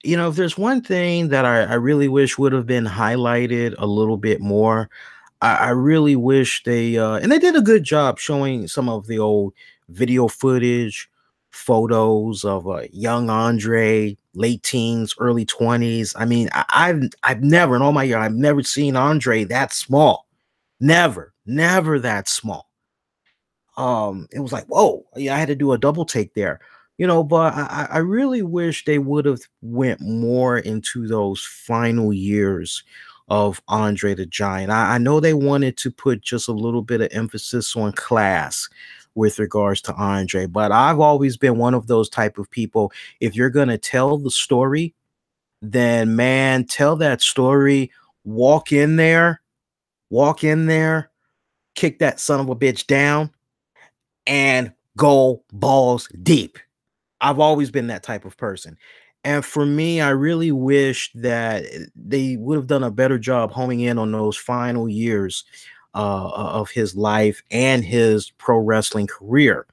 If there's one thing that I really wish would have been highlighted a little bit more, I really wish they and they did a good job showing some of the old video footage, photos of young Andre, late teens, early 20s. I mean, I've never in all my year, I've never seen Andre that small. Never that small. It was like, whoa, yeah, I had to do a double take there. But I really wish they would have went more into those final years of Andre the Giant. I know they wanted to put just a little bit of emphasis on class with regards to Andre, but I've always been one of those type of people. If you're going to tell the story, then man, tell that story, walk in there, kick that son of a bitch down and go balls deep. I've always been that type of person. And for me, I really wish that they would have done a better job homing in on those final years of his life and his pro wrestling career,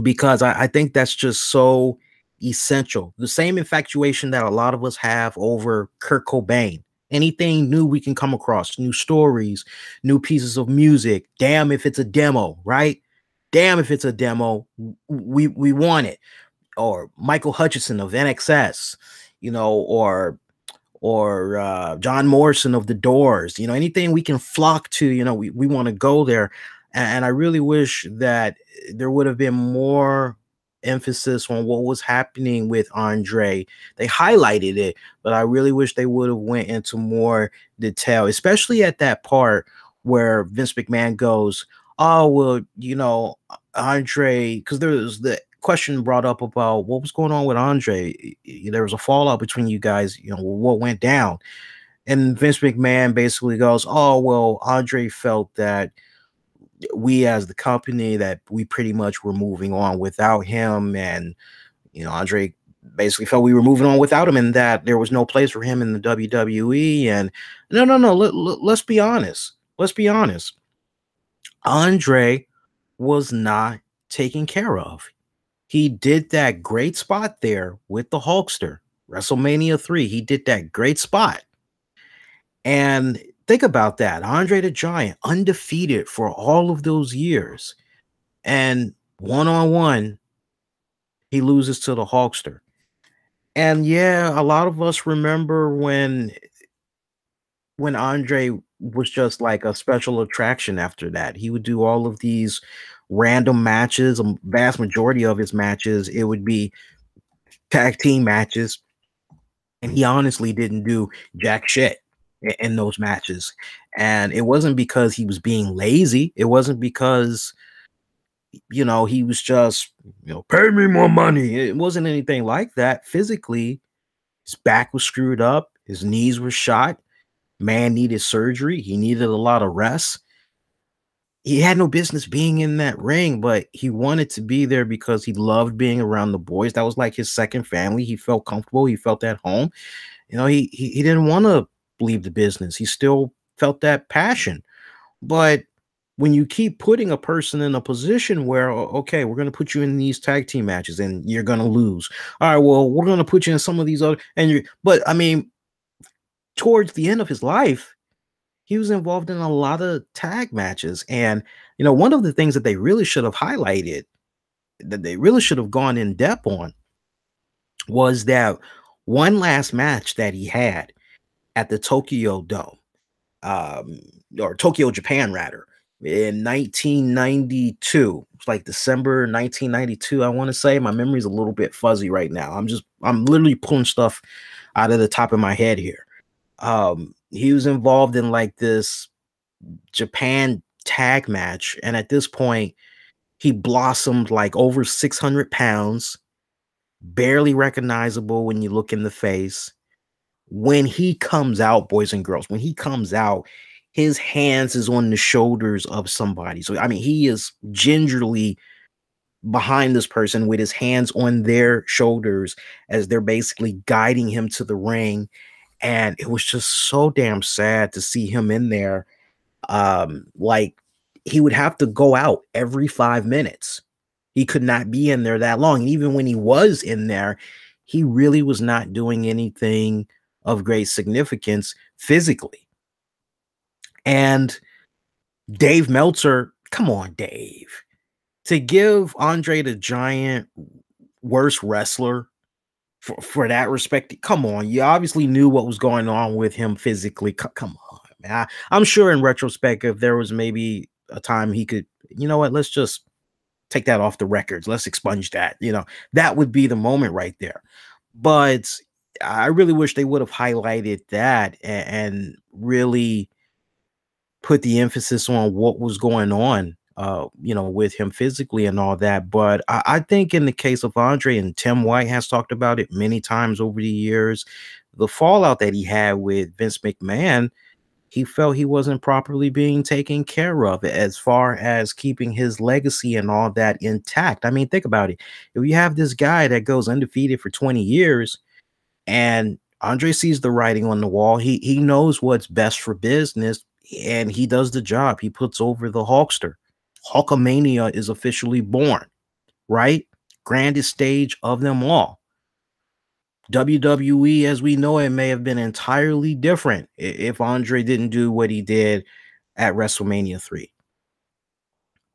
because I think that's just so essential. The same infatuation that a lot of us have over Kurt Cobain. Anything new we can come across, new stories, new pieces of music. Damn if it's a demo, right? Damn if it's a demo, we want it. Or Michael Hutchison of NXS, or John Morrison of The Doors. Anything we can flock to, we want to go there. And I really wish that there would have been more emphasis on what was happening with Andre. They highlighted it, but I really wish they would have went into more detail, especially at that part where Vince McMahon goes, oh, well, Andre, because there was the question brought up about what was going on with Andre. There was a fallout between you guys, what went down. And Vince McMahon basically goes, oh, well, Andre felt that we as the company, that we pretty much were moving on without him. And, Andre basically felt we were moving on without him and that there was no place for him in the WWE. And no, let's be honest. Andre was not taken care of. He did that great spot there with the Hulkster, WrestleMania 3. He did that great spot. And think about that. Andre the Giant, undefeated for all of those years. And one-on-one, he loses to the Hulkster. And yeah, a lot of us remember when when Andre was just like a special attraction after that. He would do all of these random matches. A vast majority of his matches, it would be tag team matches. And he honestly didn't do jack shit in those matches. And it wasn't because he was being lazy. It wasn't because, he was just, pay me more money. It wasn't anything like that. Physically, his back was screwed up. His knees were shot. Man needed surgery. He needed a lot of rest. He had no business being in that ring, but he wanted to be there because he loved being around the boys. That was like his second family. He felt comfortable. He felt at home. He didn't want to leave the business. He still felt that passion. But when you keep putting a person in a position where, okay, we're going to put you in these tag team matches and you're going to lose. All right, well, we're going to put you in some of these other, but I mean, towards the end of his life, he was involved in a lot of tag matches. And, one of the things that they really should have highlighted, that they really should have gone in depth on, was that one last match that he had at the Tokyo Dome, or Tokyo, Japan, rather, in 1992. It's like December 1992, I want to say. My memory's a little bit fuzzy right now. I'm literally pulling stuff out of the top of my head here. He was involved in like this Japan tag match, and at this point, he blossomed like over 600 pounds, barely recognizable when you look in the face. When he comes out, boys and girls, when he comes out, his hands is on the shoulders of somebody. So, I mean, he is gingerly behind this person with his hands on their shoulders as they're basically guiding him to the ring. And it was just so damn sad to see him in there. Like, he would have to go out every 5 minutes. He could not be in there that long. And even when he was in there, he really was not doing anything of great significance physically. And Dave Meltzer, come on, Dave, to give Andre the Giant worst wrestler for that respect. Come on, you obviously knew what was going on with him physically. Come on, man. I'm sure in retrospect, if there was maybe a time he could, let's just take that off the records. Let's expunge that. That would be the moment right there. But I really wish they would have highlighted that and really put the emphasis on what was going on, with him physically and all that. But I think in the case of Andre, and Tim White has talked about it many times over the years, the fallout that he had with Vince McMahon, he felt he wasn't properly being taken care of as far as keeping his legacy and all that intact. I mean, think about it. If you have this guy that goes undefeated for 20 years and Andre sees the writing on the wall, he knows what's best for business, and he does the job. He puts over the Hulkster. Hulkamania is officially born, right? Grandest stage of them all. WWE, as we know it, may have been entirely different if Andre didn't do what he did at WrestleMania 3.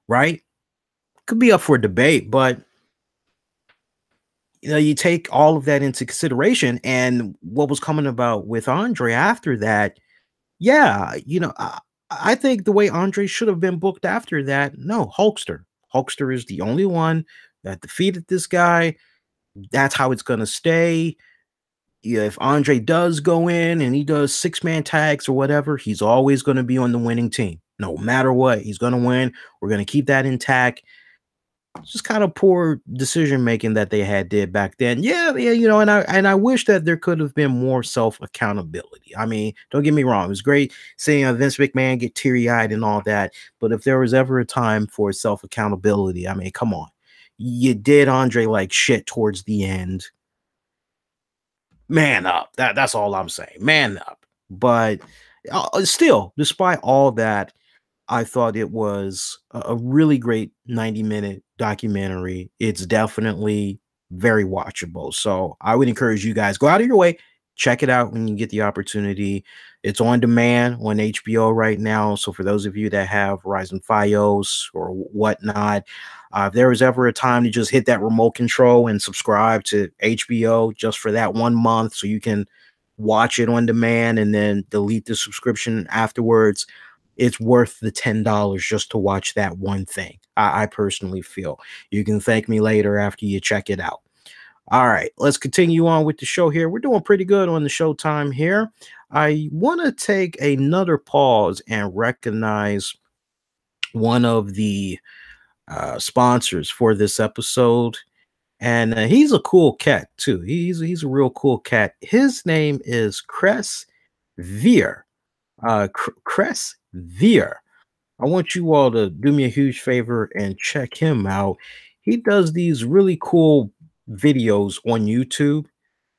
Right? Could be up for debate, but you take all of that into consideration, and what was coming about with Andre after that. Yeah, I think the way Andre should have been booked after that, no, Hulkster. Hulkster is the only one that defeated this guy. That's how it's going to stay. Yeah, if Andre does go in and he does 6-man tags or whatever, he's always going to be on the winning team. No matter what, he's going to win. We're going to keep that intact. Just kind of poor decision making that they did back then. Yeah, and I wish that there could have been more self accountability. I mean, don't get me wrong, it was great seeing Vince McMahon get teary eyed and all that, but if there was ever a time for self accountability, I mean, come on, you did Andre like shit towards the end. Man up. That's all I'm saying. Man up. But still, despite all that, I thought it was a really great 90-minute documentary. It's definitely very watchable. So I would encourage you guys, go out of your way, check it out when you get the opportunity. It's on demand on HBO right now. So for those of you that have Verizon Fios or whatnot, if there was ever a time to just hit that remote control and subscribe to HBO just for that 1 month so you can watch it on demand and then delete the subscription afterwards, it's worth the $10 just to watch that one thing. I personally feel. You can thank me later after you check it out. All right, let's continue on with the show here. We're doing pretty good on the show time here. I want to take another pause and recognize one of the sponsors for this episode. And he's a cool cat too. He's a real cool cat. His name is Cress Veer. Cress Veer. I want you all to do me a huge favor and check him out. He does these really cool videos on YouTube.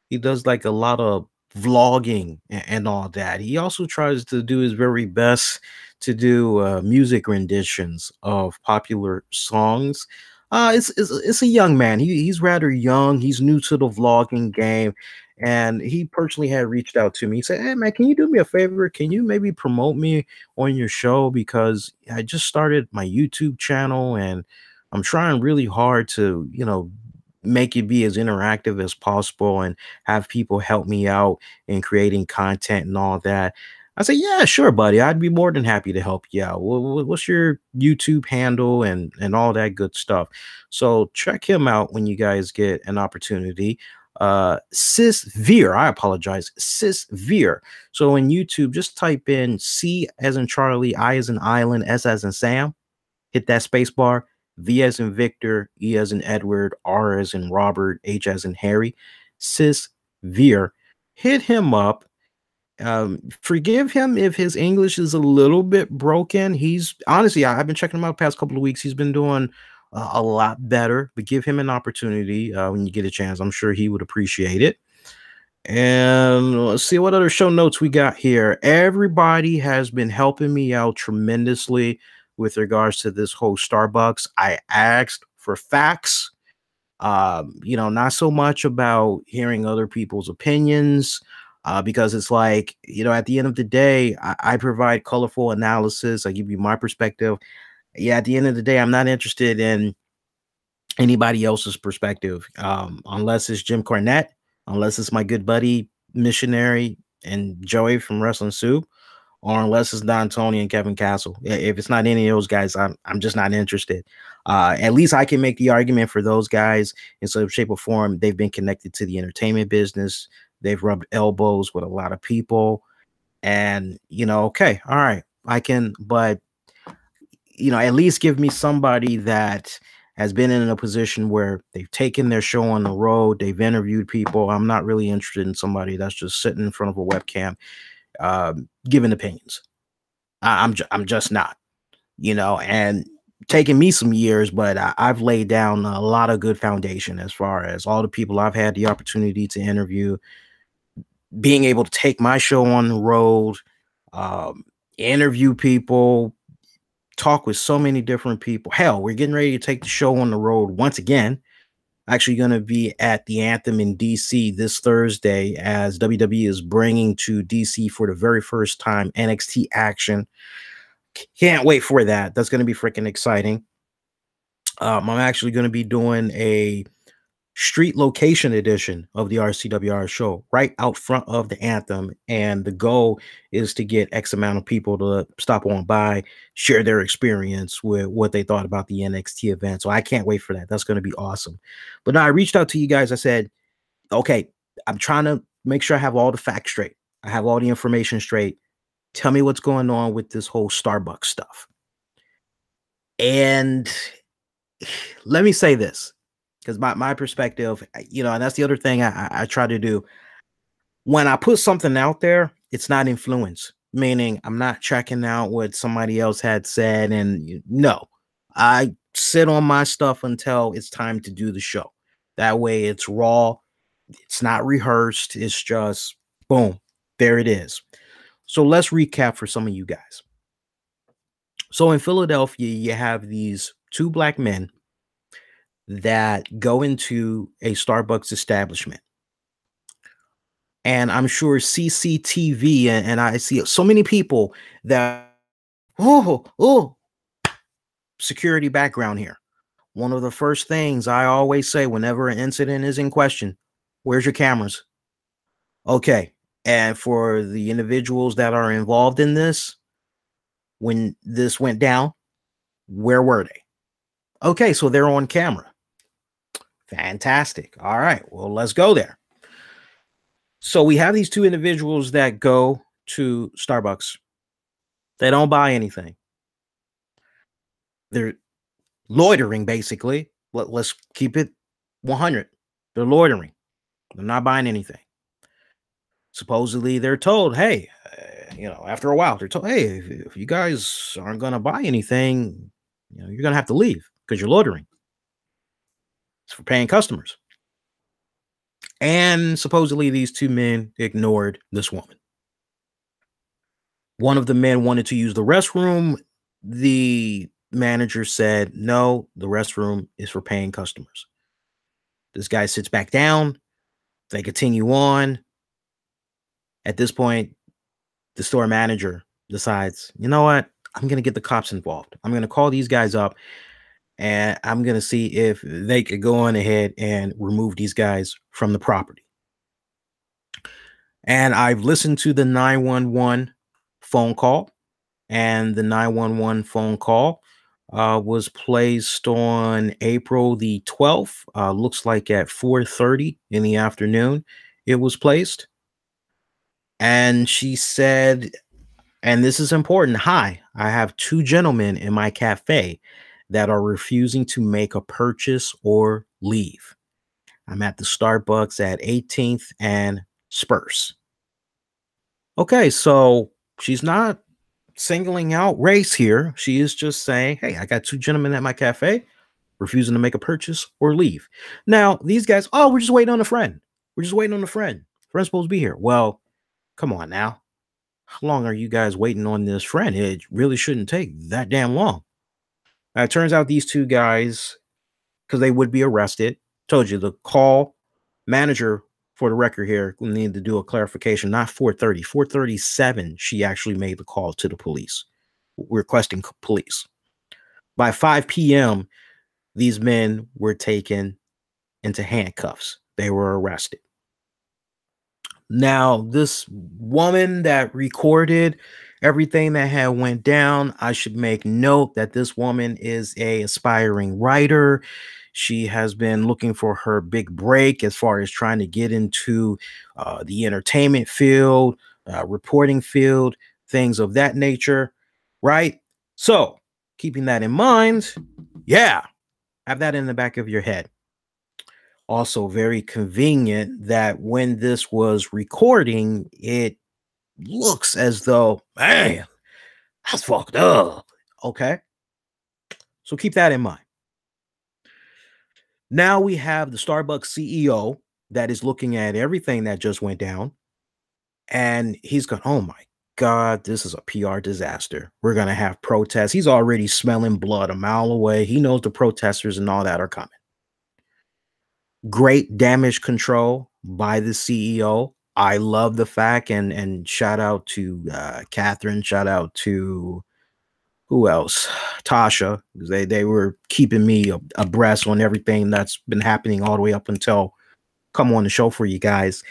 He does like a lot of vlogging and all that. He also tries to do his very best to do music renditions of popular songs. It's a young man. He's rather young. He's new to the vlogging game, and he personally had reached out to me. He said, "Hey man, can you do me a favor? Can you maybe promote me on your show, because I just started my YouTube channel and I'm trying really hard to, make it be as interactive as possible and have people help me out in creating content and all that." I said, "Yeah, sure, buddy. I'd be more than happy to help you out. What's your YouTube handle and all that good stuff?" So check him out when you guys get an opportunity. Sis Veer, I apologize, Sis Veer. So in YouTube, just type in C as in Charlie, I as in Island, S as in Sam. Hit that space bar. V as in Victor, E as in Edward, R as in Robert, H as in Harry. Sis Veer. Hit him up. Forgive him if his English is a little bit broken. He's honestly, I've been checking him out the past couple of weeks. He's been doing a lot better, but give him an opportunity when you get a chance. I'm sure he would appreciate it. And let's see what other show notes we got here. Everybody has been helping me out tremendously with regards to this whole Starbucks. I asked for facts, not so much about hearing other people's opinions, because it's like, at the end of the day, I provide colorful analysis. I give you my perspective. Yeah, at the end of the day, I'm not interested in anybody else's perspective, unless it's Jim Cornette, unless it's my good buddy Missionary and Joey from Wrestling Soup, or unless it's Don Tony and Kevin Castle. If it's not any of those guys, I'm just not interested. At least I can make the argument for those guys in some shape or form. They've been connected to the entertainment business. They've rubbed elbows with a lot of people, and okay, all right, I can, but at least give me somebody that has been in a position where they've taken their show on the road, they've interviewed people. I'm not really interested in somebody that's just sitting in front of a webcam giving opinions. I'm just not, and taking me some years, but I've laid down a lot of good foundation as far as all the people I've had the opportunity to interview, being able to take my show on the road, interview people, talk with so many different people. Hell, we're getting ready to take the show on the road once again. Actually going to be at the Anthem in DC this Thursday, as WWE is bringing to DC for the very first time NXT action. Can't wait for that. That's going to be freaking exciting. I'm actually going to be doing a street location edition of the RCWR show right out front of the Anthem, and the goal is to get X amount of people to stop on by, share their experience with what they thought about the NXT event. So I can't wait for that. That's going to be awesome. But now I reached out to you guys. I said, okay, I'm trying to make sure I have all the facts straight. I have all the information straight. Tell me what's going on with this whole Starbucks stuff. And let me say this, because my perspective, and that's the other thing I try to do. When I put something out there, it's not influence, meaning I'm not checking out what somebody else had said. And no, I sit on my stuff until it's time to do the show. That way it's raw. It's not rehearsed. It's just boom, there it is. So let's recap for some of you guys. So in Philadelphia, you have these two black men that go into a Starbucks establishment. And I'm sure CCTV, and I see so many people that, oh, security background here. One of the first things I always say whenever an incident is in question, where's your cameras? Okay, And for the individuals that are involved in this, when this went down, where were they? Okay, so they're on camera. Fantastic. All right, well, let's go there. So we have these two individuals that go to Starbucks. They don't buy anything. They're loitering, basically. Let's keep it 100. They're loitering. They're not buying anything. Supposedly, they're told, hey, after a while, they're told, hey, if you guys aren't going to buy anything, you're going to have to leave because you're loitering. It's for paying customers. And supposedly, these two men ignored this woman. One of the men wanted to use the restroom. The manager said, no, the restroom is for paying customers. This guy sits back down. They continue on. At this point, the store manager decides, you know what? I'm going to get the cops involved. I'm going to call these guys up and I'm going to see if they could go on ahead and remove these guys from the property. And I've listened to the 911 phone call, and the 911 phone call was placed on April the 12th. Looks like at 4:30 in the afternoon it was placed. And she said, and this is important, hi, I have two gentlemen in my cafe that are refusing to make a purchase or leave. I'm at the Starbucks at 18th and Spurs. Okay, so she's not singling out race here. She is just saying, hey, I got two gentlemen at my cafe refusing to make a purchase or leave. Now, these guys, oh, we're just waiting on a friend. We're just waiting on a friend. Friend's supposed to be here. Well, come on now. How long are you guys waiting on this friend? It really shouldn't take that damn long. It turns out these two guys, because they would be arrested, told you the call manager, for the record here, we need to do a clarification, not 4:30, 4:37, she actually made the call to the police, requesting police. By 5 p.m., these men were taken into handcuffs. They were arrested. Now, this woman that recorded everything that had went down, I should make note that this woman is a aspiring writer. She has been looking for her big break as far as trying to get into the entertainment field, reporting field, things of that nature, right? So, keeping that in mind, yeah, have that in the back of your head. Also, very convenient that when this was recording, it looks as though, man, that's fucked up. Okay. So keep that in mind. Now we have the Starbucks CEO that is looking at everything that just went down. And he's going, oh my God, this is a PR disaster. We're going to have protests. He's already smelling blood a mile away. He knows the protesters and all that are coming. Great damage control by the CEO. I love the fact, and shout out to Catherine, shout out to who else? Tasha. They were keeping me abreast on everything that's been happening all the way up until come on the show for you guys.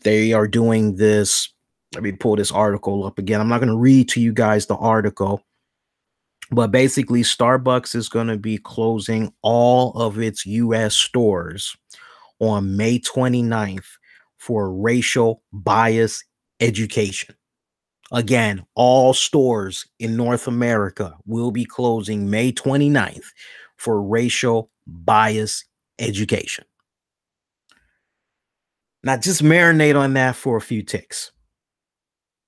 They are doing this. Let me pull this article up again. I'm not going to read to you guys the article, but basically Starbucks is going to be closing all of its US stores on May 29th for racial bias education. Again, all stores in North America will be closing May 29th for racial bias education. Now, just marinate on that for a few ticks.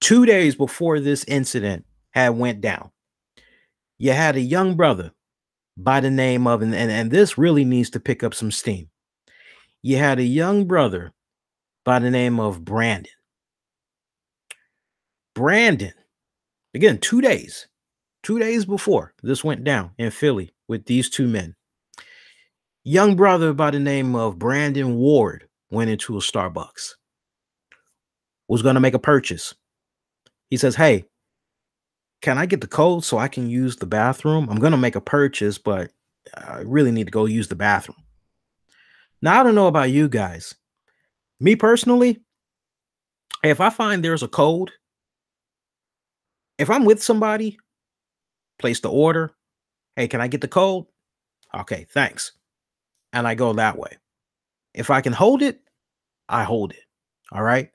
2 days before this incident had went down, you had a young brother by the name of, and this really needs to pick up some steam. You had a young brother by the name of Brandon. Brandon, again, 2 days. 2 days before this went down in Philly with these two men. Young brother by the name of Brandon Ward went into a Starbucks. Was going to make a purchase. He says, hey, can I get the code so I can use the bathroom? I'm going to make a purchase, but I really need to go use the bathroom. Now, I don't know about you guys. Me personally, If I find there's a code, if I'm with somebody, place the order. Hey, can I get the code? Okay, thanks. And I go that way. If I can hold it, I hold it. All right.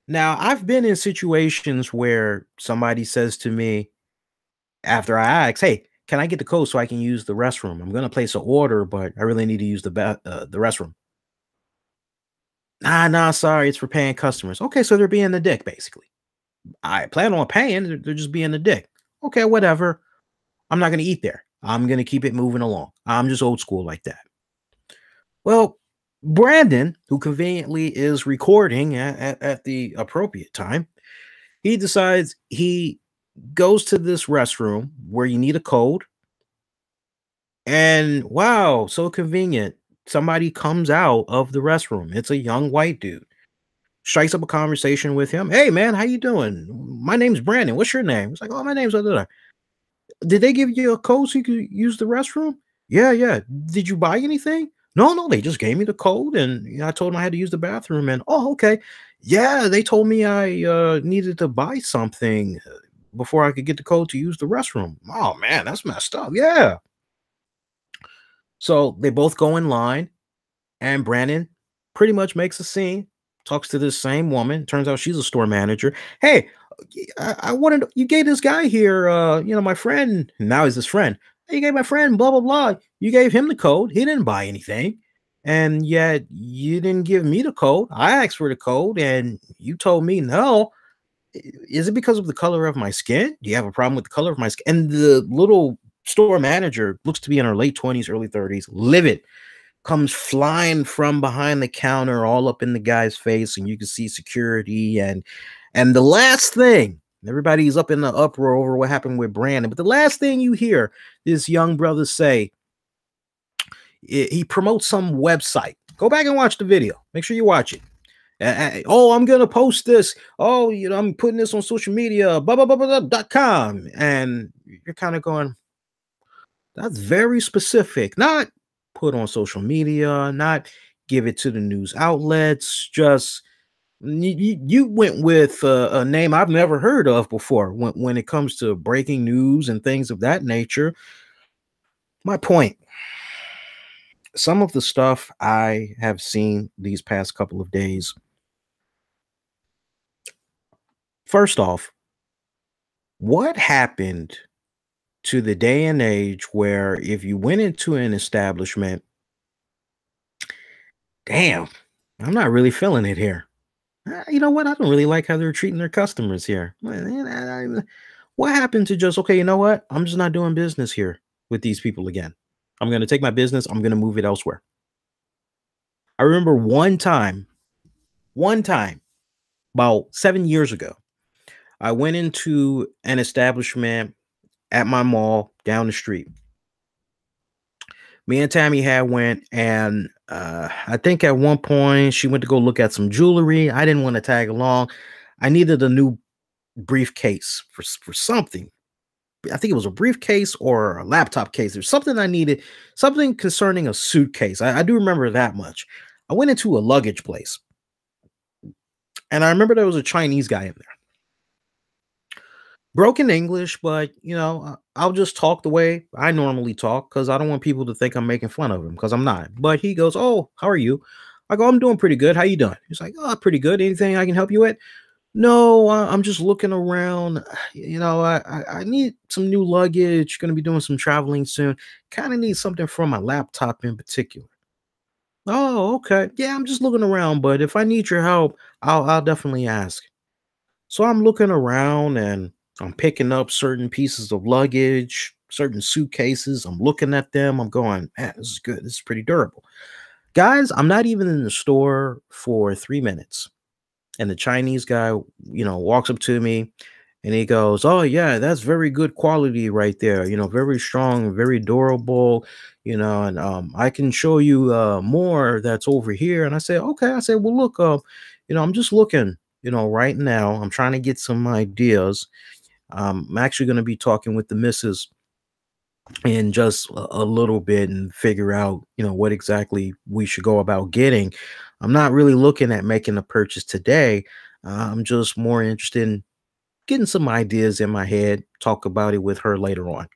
Now, I've been in situations where somebody says to me after I ask, "Hey, can I get the code so I can use the restroom? I'm going to place an order, but I really need to use the restroom." Nah, sorry, it's for paying customers. Okay, so they're being the dick, basically. I plan on paying, they're just being the dick. Okay, whatever. I'm not going to eat there. I'm going to keep it moving along. I'm just old school like that. Well, Brandon, who conveniently is recording at the appropriate time, he decides he goes to this restroom where you need a code. And wow, so convenient. Somebody comes out of the restroom. It's a young white dude. Strikes up a conversation with him. Hey man, how you doing? My name's Brandon. What's your name? It's like, oh, my name's blah, blah, blah. Did they give you a code so you could use the restroom? Yeah, yeah. Did you buy anything? No, they just gave me the code and I told them I had to use the bathroom. And oh, okay. Yeah, they told me I needed to buy something before I could get the code to use the restroom. Oh man, that's messed up. Yeah. So they both go in line, and Brandon pretty much makes a scene, talks to this same woman. Turns out she's a store manager. Hey, I wanted you gave this guy here, my friend. Now he's his friend. Hey, you gave my friend blah blah blah. You gave him the code. He didn't buy anything, and yet you didn't give me the code. I asked for the code, and you told me no. Is it because of the color of my skin? Do you have a problem with the color of my skin? And the little store manager looks to be in her late 20s, early 30s, livid, comes flying from behind the counter all up in the guy's face, and you can see security and the last thing, everybody's up in the uproar over what happened with Brandon, but the last thing you hear this young brother say, he promotes some website. Go back and watch the video. Make sure you watch it. Oh, I'm gonna post this. Oh, I'm putting this on social media, blah blah blah blah.com. And you're kind of going, that's very specific. Not put on social media, not give it to the news outlets. Just you went with a name I've never heard of before when it comes to breaking news and things of that nature. My point, some of the stuff I have seen these past couple of days. First off, what happened to the day and age where if you went into an establishment, damn, I'm not really feeling it here. You know what? I don't really like how they're treating their customers here. What happened to just, okay, you know what? I'm just not doing business here with these people again. I'm going to take my business, I'm going to move it elsewhere. I remember one time, about 7 years ago, I went into an establishment at my mall down the street. Me and Tammy had went, and I think at one point she went to go look at some jewelry. I didn't want to tag along. I needed a new briefcase for something. I think it was a briefcase or a laptop case or something I needed, something concerning a suitcase. I do remember that much. I went into a luggage place, and I remember there was a Chinese guy in there. Broken English, but I'll just talk the way I normally talk because I don't want people to think I'm making fun of him because I'm not. But he goes, "Oh, how are you?" I go, "I'm doing pretty good. How you doing?" He's like, "Oh, pretty good. Anything I can help you with?" No, I'm just looking around. I need some new luggage. Going to be doing some traveling soon. Kind of need something for my laptop in particular. Oh, okay. Yeah, I'm just looking around, but if I need your help, I'll definitely ask. So I'm looking around and I'm picking up certain pieces of luggage, certain suitcases. I'm looking at them. I'm going, man, this is good. This is pretty durable. Guys, I'm not even in the store for 3 minutes. And the Chinese guy, walks up to me and he goes, "Oh, yeah, that's very good quality right there. Very strong, very durable, and I can show you more that's over here." And I said, "Okay." I said, "Well, look, I'm just looking, right now. I'm trying to get some ideas. I'm actually going to be talking with the missus in just a little bit and figure out, what exactly we should go about getting. I'm not really looking at making a purchase today. I'm just more interested in getting some ideas in my head, talk about it with her later on.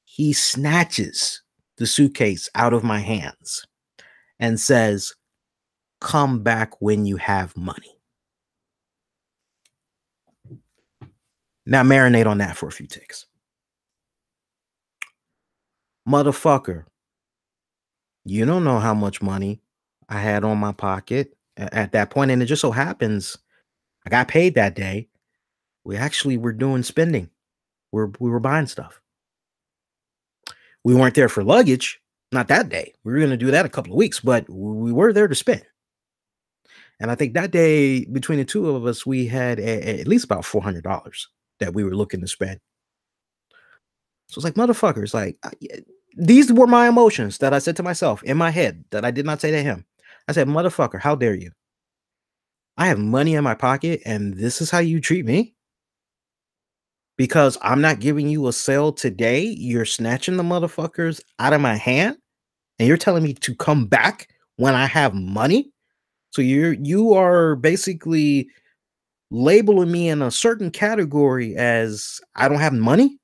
He snatches the suitcase out of my hands and says, "Come back when you have money." Now marinate on that for a few ticks. Motherfucker, you don't know how much money I had on my pocket at that point, and it just so happens I got paid that day. We actually were doing spending. We were buying stuff. We weren't there for luggage, not that day. We were going to do that a couple of weeks, but we were there to spend. And I think that day, between the two of us, we had at least about $400 that we were looking to spend. So it's like, motherfuckers, like, these were my emotions that I said to myself in my head that I did not say to him. I said, motherfucker, how dare you? I have money in my pocket and this is how you treat me? Because I'm not giving you a sale today, you're snatching the motherfuckers out of my hand and you're telling me to come back when I have money? So you are basically labeling me in a certain category as I don't have money?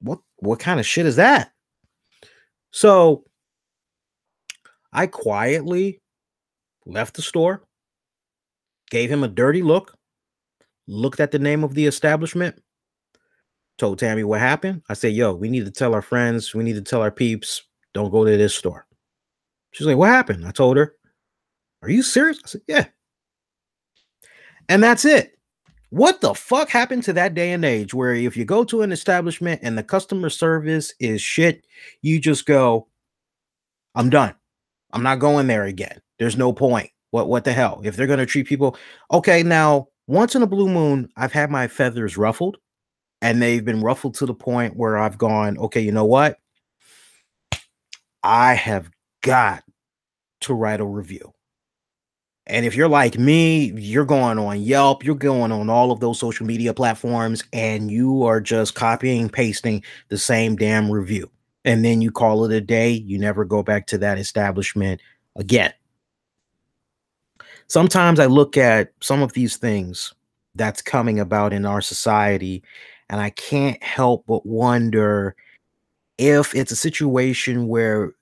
What kind of shit is that? So I quietly left the store, gave him a dirty look, looked at the name of the establishment, told Tammy what happened. I said, yo, we need to tell our friends, we need to tell our peeps, don't go to this store. She's like, what happened? I told her, are you serious? I said, yeah. And that's it. What the fuck happened to that day and age where if you go to an establishment and the customer service is shit, you just go, I'm done. I'm not going there again. There's no point. What the hell? If they're going to treat people, okay, now once in a blue moon, I've had my feathers ruffled and they've been ruffled to the point where I've gone, okay, you know what? I have got to write a review. And if you're like me, you're going on Yelp, you're going on all of those social media platforms, and you are just copying and pasting the same damn review. And then you call it a day. You never go back to that establishment again. Sometimes I look at some of these things that's coming about in our society, and I can't help but wonder if it's a situation where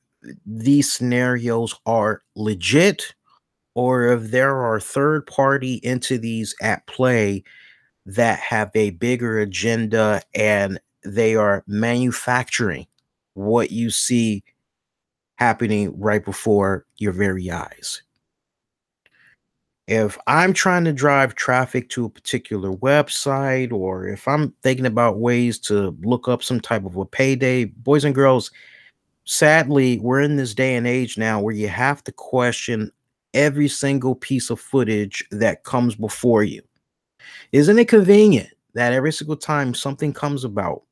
these scenarios are legit or if there are third party entities at play that have a bigger agenda and they are manufacturing what you see happening right before your very eyes. If I'm trying to drive traffic to a particular website, or if I'm thinking about ways to look up some type of a payday, boys and girls, sadly, we're in this day and age now where you have to question every single piece of footage that comes before you. Isn't it convenient that every single time something comes about,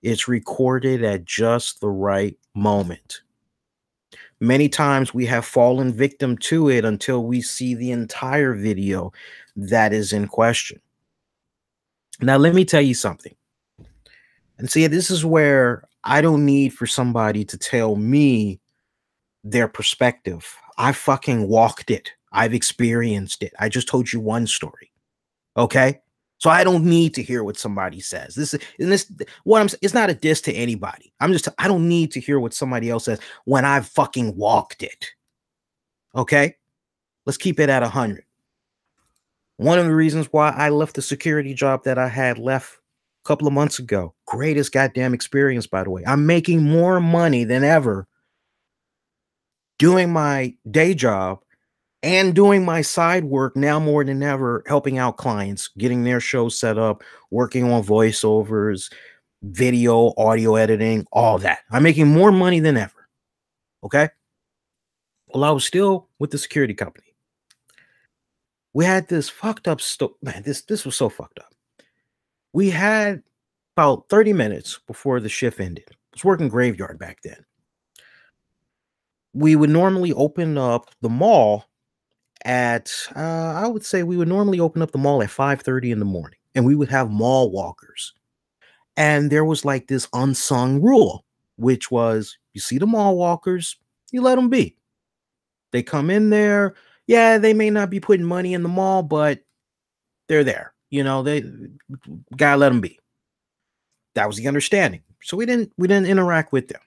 it's recorded at just the right moment? Many times we have fallen victim to it until we see the entire video that is in question. Now, let me tell you something. And see, this is where I don't need for somebody to tell me their perspective. I fucking walked it. I've experienced it. I just told you one story. Okay? So I don't need to hear what somebody says. It's not a diss to anybody. I don't need to hear what somebody else says when I've fucking walked it. Okay? Let's keep it at 100. One of the reasons why I left the security job that I had left a couple of months ago, greatest goddamn experience, by the way. I'm making more money than ever doing my day job and doing my side work now more than ever, helping out clients, getting their show set up, working on voiceovers, video, audio editing, all that. I'm making more money than ever. Okay. Well, I was still with the security company. We had this fucked up man, this was so fucked up. We had about 30 minutes before the shift ended. I was working graveyard back then. We would normally open up the mall at I would say we would normally open up the mall at 5:30 in the morning, and we would have mall walkers. And there was like this unsung rule, which was you see the mall walkers, you let them be. They come in there, Yeah, they may not be putting money in the mall, but they're there. They gotta let them be. That was the understanding. So we didn't interact with them.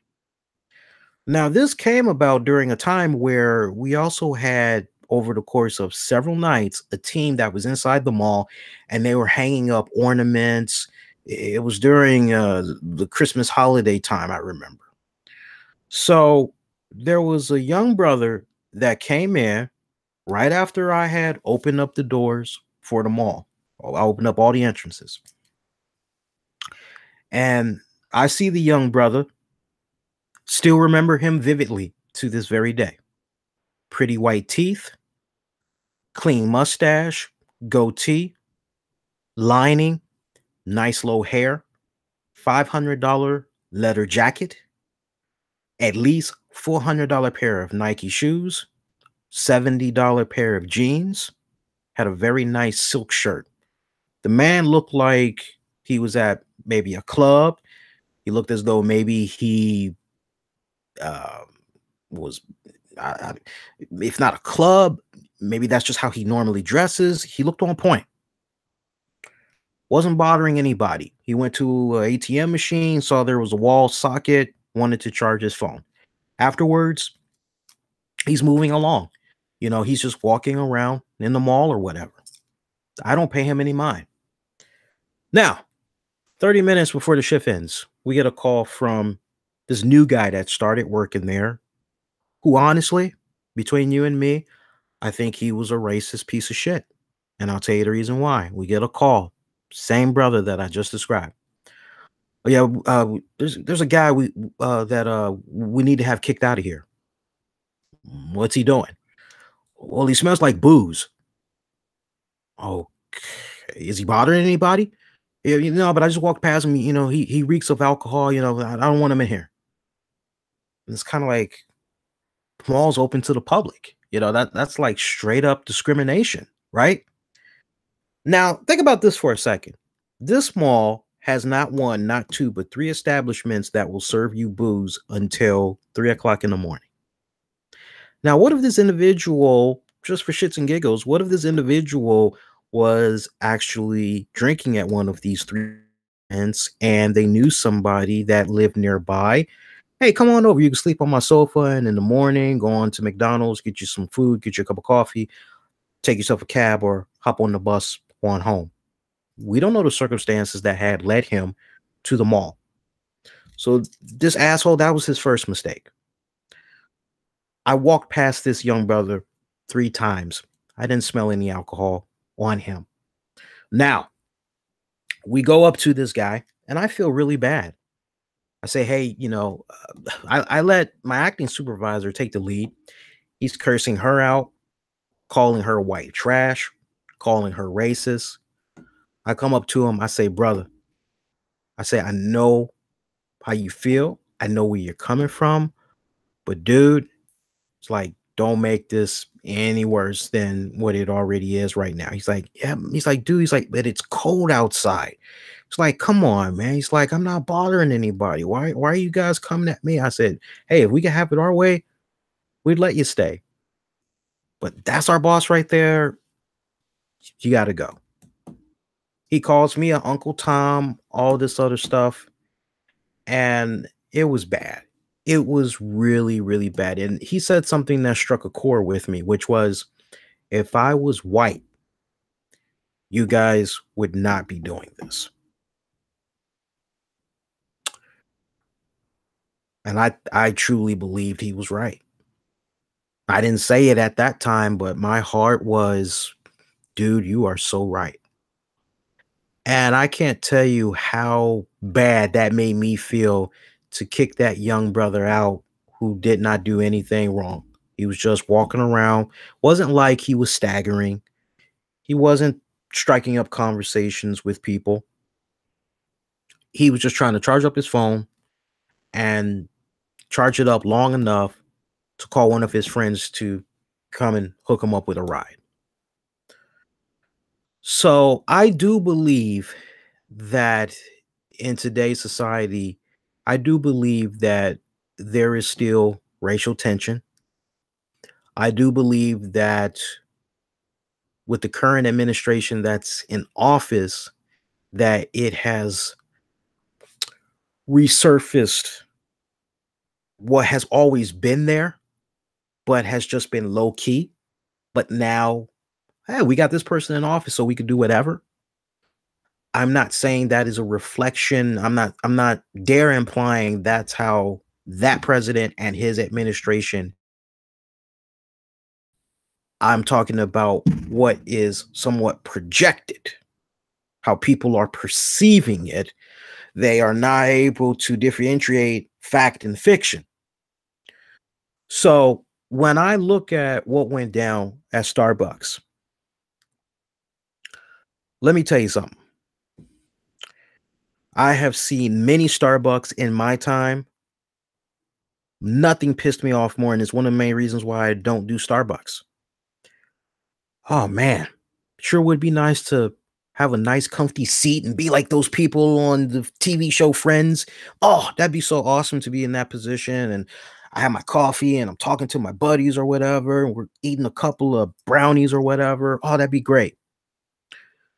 Now, this came about during a time where we also had, over the course of several nights, a team that was inside the mall and they were hanging up ornaments. It was during the Christmas holiday time, I remember. So there was a young brother that came in right after I had opened up the doors for the mall. I opened up all the entrances. And I see the young brother, still remember him vividly to this very day. Pretty white teeth, clean mustache, goatee, lining, nice low hair, $500 leather jacket, at least $400 pair of Nike shoes, $70 pair of jeans, had a very nice silk shirt. The man looked like he was at maybe a club. He looked as though maybe he uh, was, if not a club, maybe that's just how he normally dresses. He looked on point. Wasn't bothering anybody. He went to an ATM machine, saw there was a wall socket, wanted to charge his phone. Afterwards, he's moving along. He's just walking around in the mall or whatever. I don't pay him any mind. Now, 30 minutes before the shift ends, we get a call from this new guy that started working there, who honestly, between you and me, I think he was a racist piece of shit. And I'll tell you the reason why. We get a call, same brother that I just described. Oh, yeah, there's a guy we need to have kicked out of here. What's he doing? Well, he smells like booze. Okay, is he bothering anybody? Yeah, but I just walked past him. He reeks of alcohol. I don't want him in here. And it's kind of like malls open to the public. That's like straight up discrimination, right? Now, think about this for a second. This mall has not one, not two, but three establishments that will serve you booze until 3 o'clock in the morning. Now, what if this individual, just for shits and giggles, what if this individual was actually drinking at one of these three events and they knew somebody that lived nearby? Hey, come on over. You can sleep on my sofa, and in the morning, go on to McDonald's, get you some food, get you a cup of coffee, take yourself a cab, or hop on the bus on home. We don't know the circumstances that had led him to the mall. So this asshole, that was his first mistake. I walked past this young brother 3 times. I didn't smell any alcohol on him. Now, we go up to this guy, and I feel really bad. I say, hey, I let my acting supervisor take the lead. He's cursing her out, calling her white trash, calling her racist. I come up to him. I say, brother, I know how you feel. I know where you're coming from. But dude, it's like, don't make this any worse than what it already is right now. He's like, yeah. He's like, dude, but it's cold outside. It's like, come on, man. He's like, I'm not bothering anybody. Why are you guys coming at me? I said, hey, if we could have it our way, we'd let you stay. But that's our boss right there. You got to go. He calls me an Uncle Tom, all this other stuff. And it was bad. It was really, really bad. And he said something that struck a chord with me, which was, if I was white, you guys would not be doing this. And I truly believed he was right. I didn't say it at that time, but my heart was, dude, you are so right. And I can't tell you how bad that made me feel to kick that young brother out who did not do anything wrong. He was just walking around. Wasn't like he was staggering. He wasn't striking up conversations with people. He was just trying to charge up his phone and charge it up long enough to call one of his friends to come and hook him up with a ride. So I do believe that in today's society, I do believe that there is still racial tension. I do believe that with the current administration that's in office, that it has resurfaced what has always been there, but has just been low key. But now, hey, we got this person in office, so we can do whatever. I'm not saying that is a reflection. I'm not dare implying that's how that president and his administration. I'm talking about what is somewhat projected, how people are perceiving it. They are not able to differentiate fact and fiction. So when I look at what went down at Starbucks, let me tell you something. I have seen many Starbucks in my time. Nothing pissed me off more, and it's one of the main reasons why I don't do Starbucks. Oh man, sure would be nice to have a nice comfy seat and be like those people on the TV show Friends. Oh, that'd be so awesome to be in that position. And I have my coffee and I'm talking to my buddies or whatever, and we're eating a couple of brownies or whatever. Oh, that'd be great.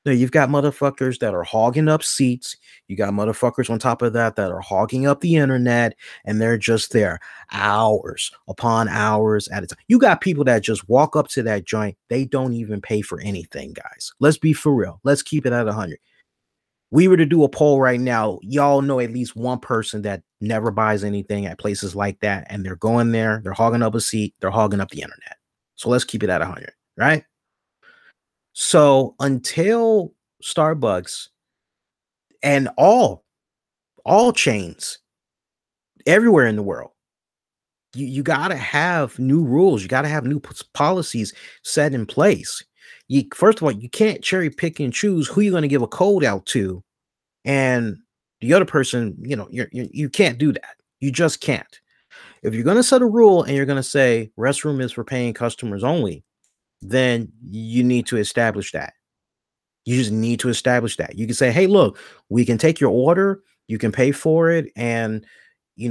No, you've got motherfuckers that are hogging up seats. You got motherfuckers on top of that that are hogging up the internet, and they're just there hours upon hours at a time. You got people that just walk up to that joint. They don't even pay for anything, guys. Let's be for real. Let's keep it at 100. We were to do a poll right now. Y'all know at least one person that never buys anything at places like that, and they're going there. They're hogging up a seat. They're hogging up the internet. So let's keep it at 100, right? So until Starbucks and all chains everywhere in the world, you got to have new rules. You got to have new policies set in place. You first of all, you can't cherry pick and choose who you're going to give a code out to, and the other person, you can't do that. You just can't. If you're going to set a rule and you're going to say restroom is for paying customers only, then you need to establish that. You just need to establish that. You can say, hey, look, we can take your order, you can pay for it, and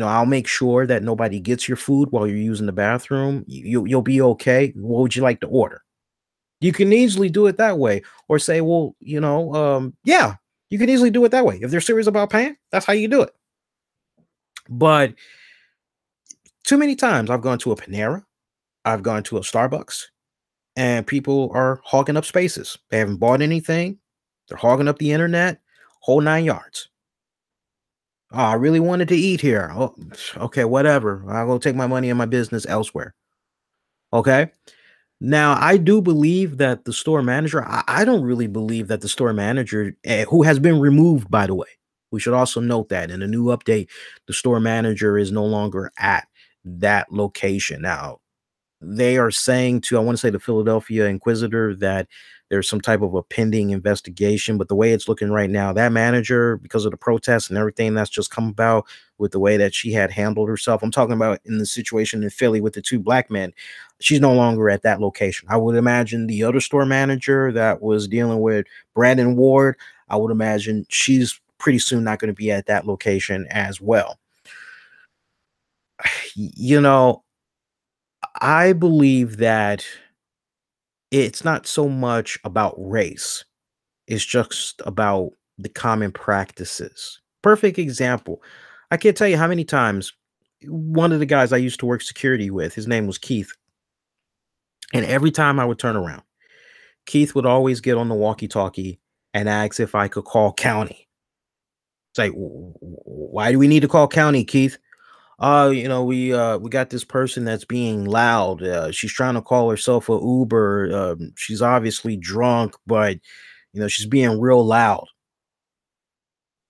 I'll make sure that nobody gets your food while you're using the bathroom. You'll be okay. What would you like to order? You can easily do it that way, or say, well, yeah, you can easily do it that way. If they're serious about paying, that's how you do it. But too many times I've gone to a Panera, I've gone to a Starbucks, and people are hogging up spaces. They haven't bought anything. They're hogging up the internet, whole 9 yards. Oh, I really wanted to eat here. Oh, okay, whatever. I'll go take my money and my business elsewhere. Okay. Now, I do believe that the store manager, I don't really believe that the store manager, who has been removed, by the way, we should also note that in a new update, the store manager is no longer at that location. Now, they are saying to, I want to say, the Philadelphia Inquisitor, that there's some type of a pending investigation. But the way it's looking right now, that manager, because of the protests and everything that's just come about with the way that she had handled herself, I'm talking about in the situation in Philly with the 2 black men, she's no longer at that location. I would imagine the other store manager that was dealing with Brandon Ward, I would imagine she's pretty soon not going to be at that location as well. I believe that it's not so much about race. It's just about the common practices. Perfect example. I can't tell you how many times one of the guys I used to work security with, his name was Keith. And every time I would turn around, Keith would always get on the walkie-talkie and ask if I could call county. It's like, why do we need to call county, Keith? We got this person that's being loud. She's trying to call herself a Uber. She's obviously drunk, but she's being real loud.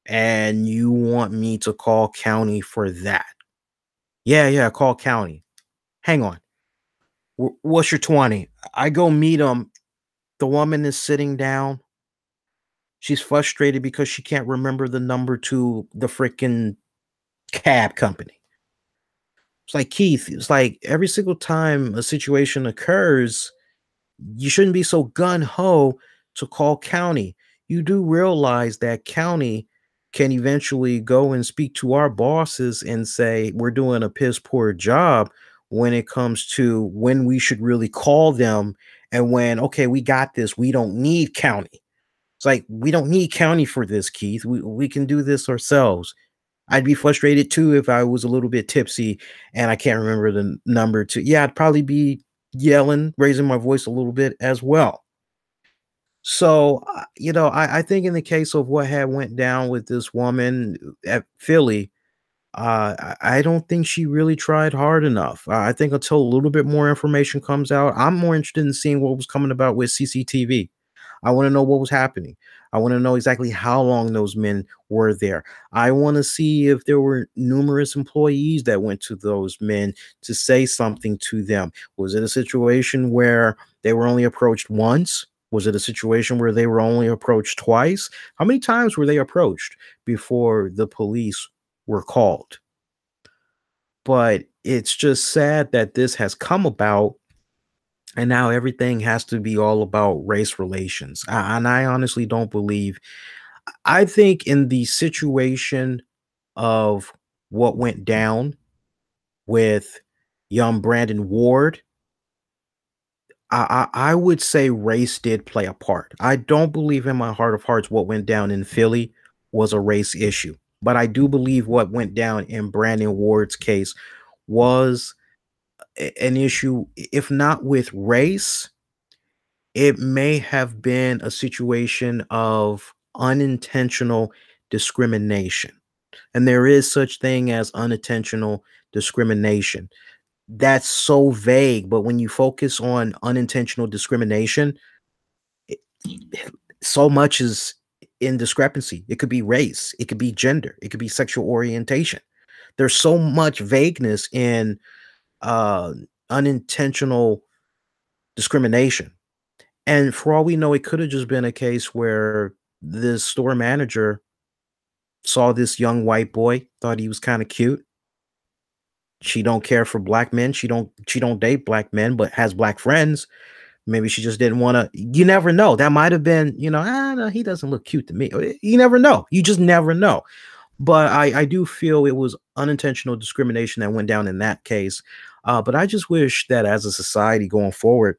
And you want me to call county for that? Yeah, call county. Hang on. What's your 20? I go meet them. The woman is sitting down. She's frustrated because she can't remember the number to the freaking cab company. It's like, Keith, it's like every single time a situation occurs, you shouldn't be so gun-ho to call county. You do realize that county can eventually go and speak to our bosses and say, we're doing a piss poor job. when it comes to when we should really call them and when, okay, we got this. We don't need county. It's like, we don't need county for this, Keith. We can do this ourselves. I'd be frustrated too if I was a little bit tipsy and I can't remember the number to. Yeah, I'd probably be yelling, raising my voice a little bit as well. So, I think in the case of what had went down with this woman at Philly, I don't think she really tried hard enough. I think until a little bit more information comes out, I'm more interested in seeing what was coming about with CCTV. I want to know what was happening. I want to know exactly how long those men were there. I want to see if there were numerous employees that went to those men to say something to them. Was it a situation where they were only approached once? Was it a situation where they were only approached twice? How many times were they approached before the police were called? But it's just sad that this has come about and now everything has to be all about race relations. And I honestly don't believe, I think in the situation of what went down with young Brandon Ward, I would say race did play a part. I don't believe in my heart of hearts what went down in Philly was a race issue. But I do believe what went down in Brandon Ward's case was an issue, if not with race, it may have been a situation of unintentional discrimination. And there is such thing as unintentional discrimination. That's so vague, but when you focus on unintentional discrimination, it, so much is in discrepancy. It could be race, it could be gender, it could be sexual orientation. There's so much vagueness in uh, unintentional discrimination. And for all we know, it could have just been a case where this store manager saw this young white boy, thought he was kind of cute. She don't care for black men. She don't date black men, but has black friends. Maybe she just didn't want to. You never know. That might have been, no, he doesn't look cute to me. You never know. You just never know. But I do feel it was unintentional discrimination that went down in that case. But I just wish that as a society going forward,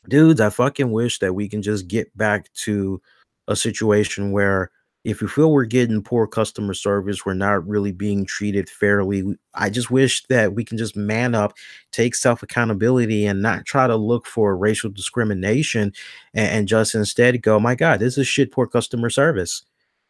dudes, I fucking wish that we can just get back to a situation where if we feel we're getting poor customer service, we're not really being treated fairly. I just wish that we can just man up, take self accountability, and not try to look for racial discrimination and just instead go, my God, this is shit poor customer service.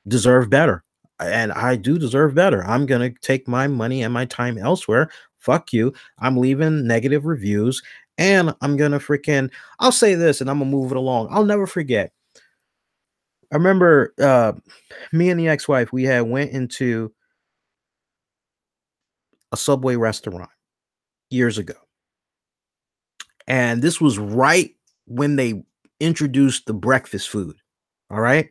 Deserve better. And I do deserve better. I'm going to take my money and my time elsewhere. Fuck you. I'm leaving negative reviews and I'm going to freaking, I'll say this and I'm going to move it along. I'll never forget. I remember me and the ex-wife, we had went into a Subway restaurant years ago. And this was right when they introduced the breakfast food. All right.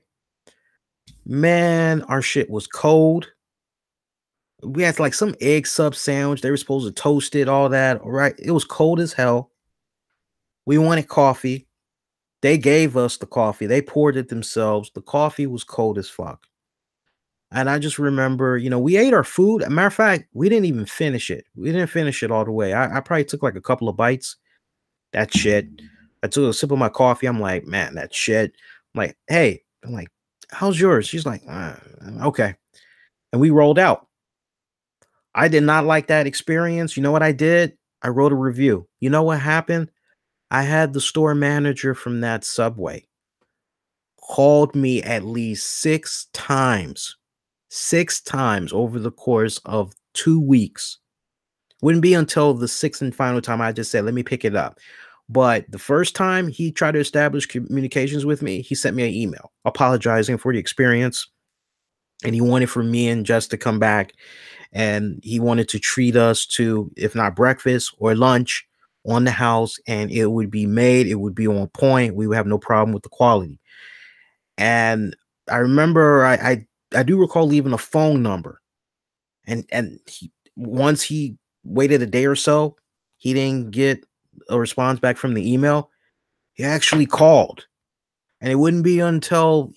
Man, our shit was cold. We had like some egg sub sandwich. They were supposed to toast it, all that. All right. It was cold as hell. We wanted coffee. They gave us the coffee. They poured it themselves. The coffee was cold as fuck. And I just remember, we ate our food. As a matter of fact, we didn't even finish it. We didn't finish it all the way. I probably took like a couple of bites. That shit. I took a sip of my coffee. I'm like, man, that shit. I'm like, hey, I'm like, how's yours? She's like, okay. And we rolled out. I did not like that experience. You know what I did? I wrote a review. You know what happened? I had the store manager from that Subway called me at least 6 times over the course of 2 weeks. Wouldn't be until the sixth and final time I just said, let me pick it up. But the first time he tried to establish communications with me, he sent me an email apologizing for the experience. And he wanted for me and Jess to come back. And he wanted to treat us to, if not breakfast or lunch, on the house. And it would be made. It would be on point. We would have no problem with the quality. And I remember I do recall leaving a phone number. And once he waited a day or so, he didn't get a response back from the email. He actually called. And it wouldn't be until,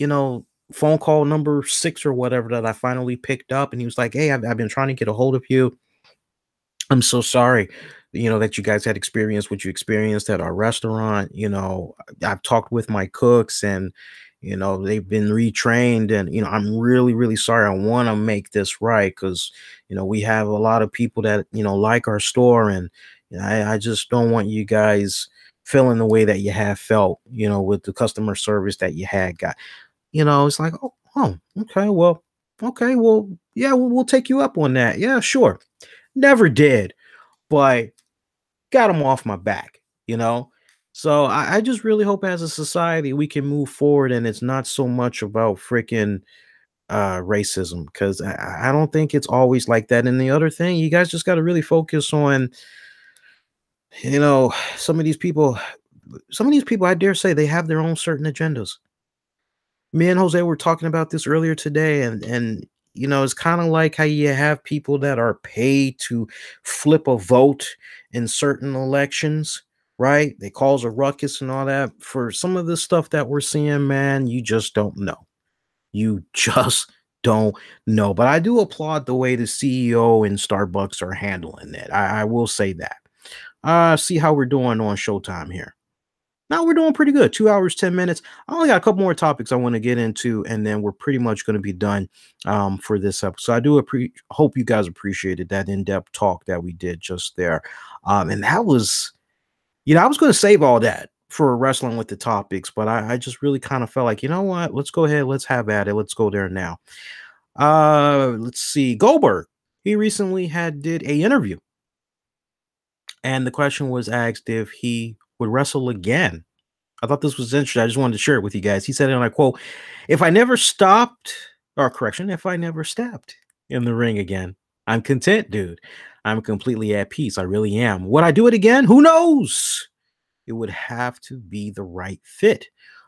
phone call number 6 or whatever that I finally picked up. And he was like, hey, I've been trying to get a hold of you. I'm so sorry, that you guys had experienced what you experienced at our restaurant. I've talked with my cooks and, they've been retrained and, I'm really, really sorry. I want to make this right because, we have a lot of people that, like our store and I just don't want you guys feeling the way that you have felt, with the customer service that you had got. It's like, oh, okay, well, yeah, we'll take you up on that. Yeah, sure. Never did, but got them off my back, you know? So I just really hope as a society we can move forward and it's not so much about freaking racism because I don't think it's always like that. And the other thing, you guys just got to really focus on, you know, some of these people, some of these people, I dare say they have their own certain agendas. Me and Jose were talking about this earlier today, and it's kind of like how you have people that are paid to flip a vote in certain elections, right? They cause a ruckus and all that. For some of the stuff that we're seeing, man, you just don't know. You just don't know. But I do applaud the way the CEO and Starbucks are handling it. I will say that. See how we're doing on Showtime here. Now we're doing pretty good. 2 hours, 10 minutes. I only got a couple more topics I want to get into, and then we're pretty much going to be done for this episode. So I do hope you guys appreciated that in-depth talk that we did just there. And that was, I was going to save all that for wrestling with the topics, but I just really kind of felt like, you know what? Let's go ahead. Let's have at it. Let's go there now. Let's see. Goldberg. He recently did a interview, and the question was asked if he would wrestle again. I thought this was interesting. I just wanted to share it with you guys. He said, and I quote, if I never stopped, or correction, if I never stepped in the ring again, I'm content, dude. I'm completely at peace. I really am. Would I do it again? Who knows? It would have to be the right fit.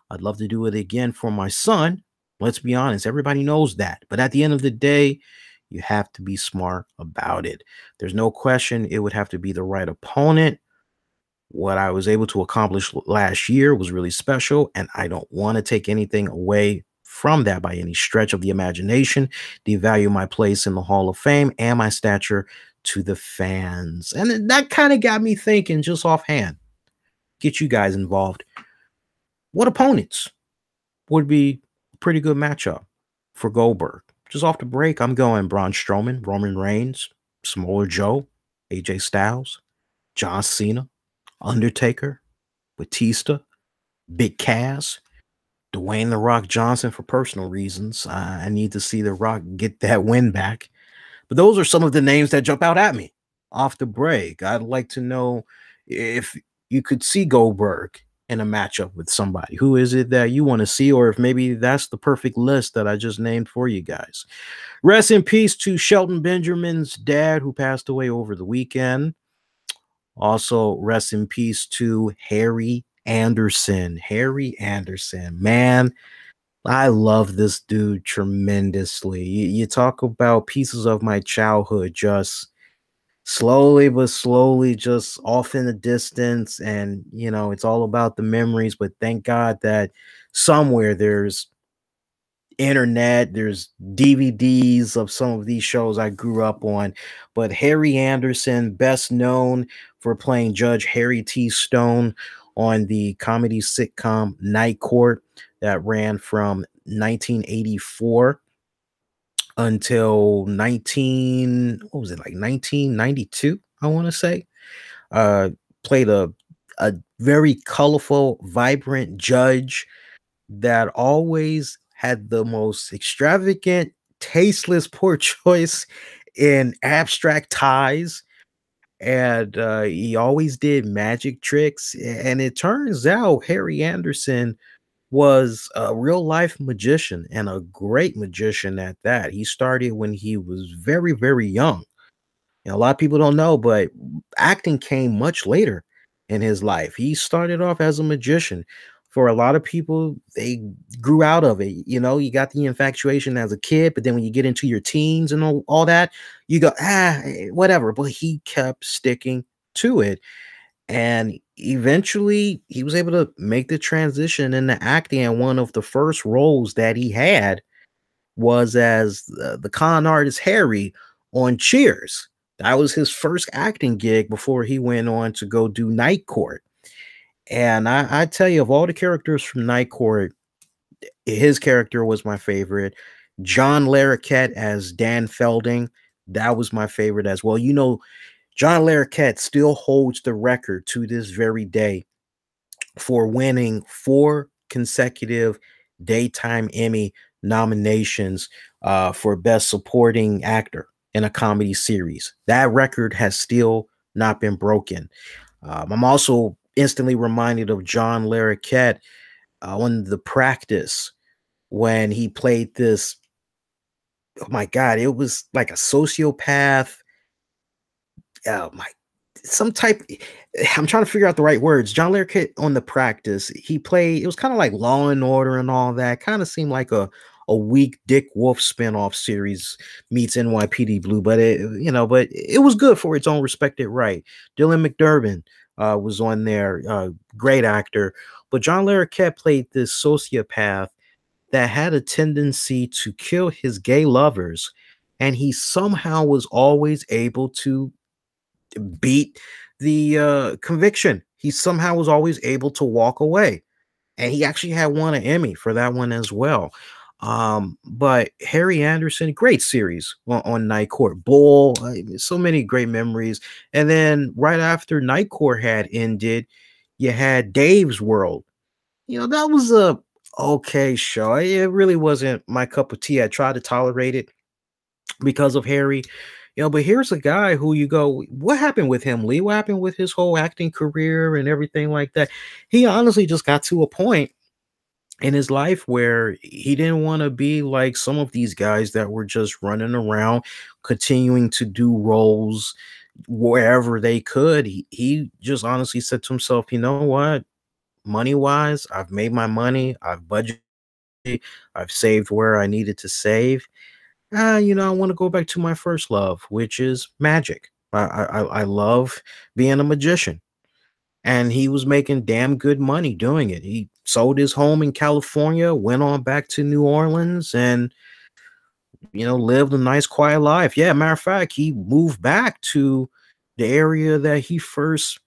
I'd love to do it again for my son. Let's be honest. Everybody knows that. But at the end of the day, you have to be smart about it. There's no question it would have to be the right opponent. What I was able to accomplish last year was really special, and I don't want to take anything away from that by any stretch of the imagination. Devalue my place in the Hall of Fame and my stature to the fans. And that kind of got me thinking just offhand. Get you guys involved. What opponents would be a pretty good matchup for Goldberg? Just off the break, I'm going Braun Strowman, Roman Reigns, Samoa Joe, AJ Styles, John Cena, Undertaker, Batista, Big Cass, Dwayne The Rock Johnson for personal reasons. I need to see The Rock get that win back. But those are some of the names that jump out at me off the break. I'd like to know if you could see Goldberg in a matchup with somebody. Who is it that you want to see? Or if maybe that's the perfect list that I just named for you guys. Rest in peace to Shelton Benjamin's dad, who passed away over the weekend. Also, rest in peace to Harry Anderson. Harry Anderson, man, I love this dude tremendously. You talk about pieces of my childhood just slowly but slowly just off in the distance. And, it's all about the memories. But thank God that somewhere there's internet, there's DVDs of some of these shows I grew up on. But Harry Anderson, best known for playing Judge Harry T. Stone on the comedy sitcom Night Court that ran from 1984 until 1992, I want to say. Played a very colorful, vibrant judge that always had the most extravagant, tasteless poor choice in abstract ties. And he always did magic tricks. And it turns out Harry Anderson was a real life magician and a great magician at that. He started when he was very, very young. A lot of people don't know, but acting came much later in his life. He started off as a magician. For a lot of people, they grew out of it. You got the infatuation as a kid, but then when you get into your teens and all that, you go, whatever. But he kept sticking to it. And eventually, he was able to make the transition into acting. And one of the first roles that he had was as the con artist Harry on Cheers. That was his first acting gig before he went on to go do Night Court. And I tell you, of all the characters from Night Court, his character was my favorite. John Larroquette as Dan Felding, that was my favorite as well. You know, John Larroquette still holds the record to this very day for winning 4 consecutive Daytime Emmy nominations for Best Supporting Actor in a Comedy Series. That record has still not been broken. I'm also instantly reminded of John Larroquette on The Practice when he played this. Oh my God, it was like a sociopath. Oh my, some type. I'm trying to figure out the right words. John Larroquette on The Practice, he played. It was kind of like Law and Order and all that. Kind of seemed like a weak Dick Wolf spinoff series meets NYPD Blue, but but it was good for its own respected right. Dylan McDermott was on there, great actor, but John Larroquette played this sociopath that had a tendency to kill his gay lovers, and he somehow was always able to beat the conviction. He somehow was always able to walk away, and he actually had won an Emmy for that one as well. But Harry Anderson, great series on Night Court. Bull, so many great memories. And then right after Night Court had ended, you had Dave's World. You know, that was a okay show. It really wasn't my cup of tea. I tried to tolerate it because of Harry. But here's a guy who you go, what happened with him, Lee? What happened with his whole acting career and everything like that? He honestly just got to a point in his life where he didn't want to be like some of these guys that were just running around continuing to do roles wherever they could. He just honestly said to himself, you know what? Money wise, I've made my money, I've budgeted, I've saved where I needed to save. I want to go back to my first love, which is magic. I love being a magician. And he was making damn good money doing it. He sold his home in California, went on back to New Orleans, and lived a nice quiet life. Yeah, matter of fact, he moved back to the area that he first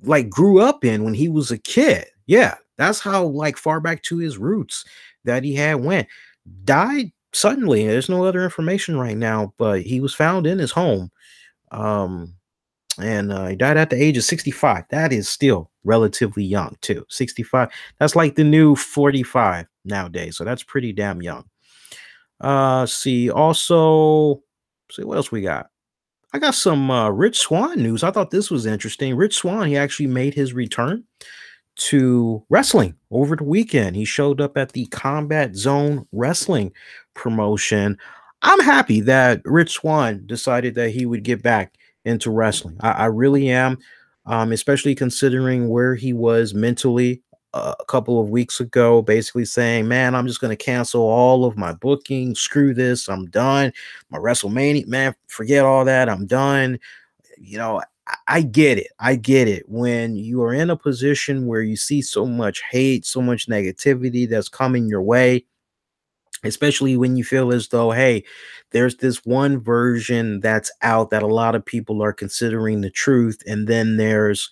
like grew up in when he was a kid. Yeah, that's how like far back to his roots that he had went. Died suddenly. There's no other information right now, but he was found in his home. And he died at the age of 65. That is still relatively young, too. 65. That's like the new 45 nowadays. So that's pretty damn young. See what else we got. I got some Rich Swann news. I thought this was interesting. Rich Swann, he actually made his return to wrestling over the weekend. He showed up at the Combat Zone Wrestling promotion. I'm happy that Rich Swann decided that he would get back into wrestling. I really am, especially considering where he was mentally a couple of weeks ago, basically saying, man, I'm just going to cancel all of my bookings. Screw this. I'm done. My WrestleMania, man, forget all that. I'm done. I get it. I get it. When you are in a position where you see so much hate, so much negativity that's coming your way, especially when you feel as though, hey, there's this one version that's out that a lot of people are considering the truth. And then there's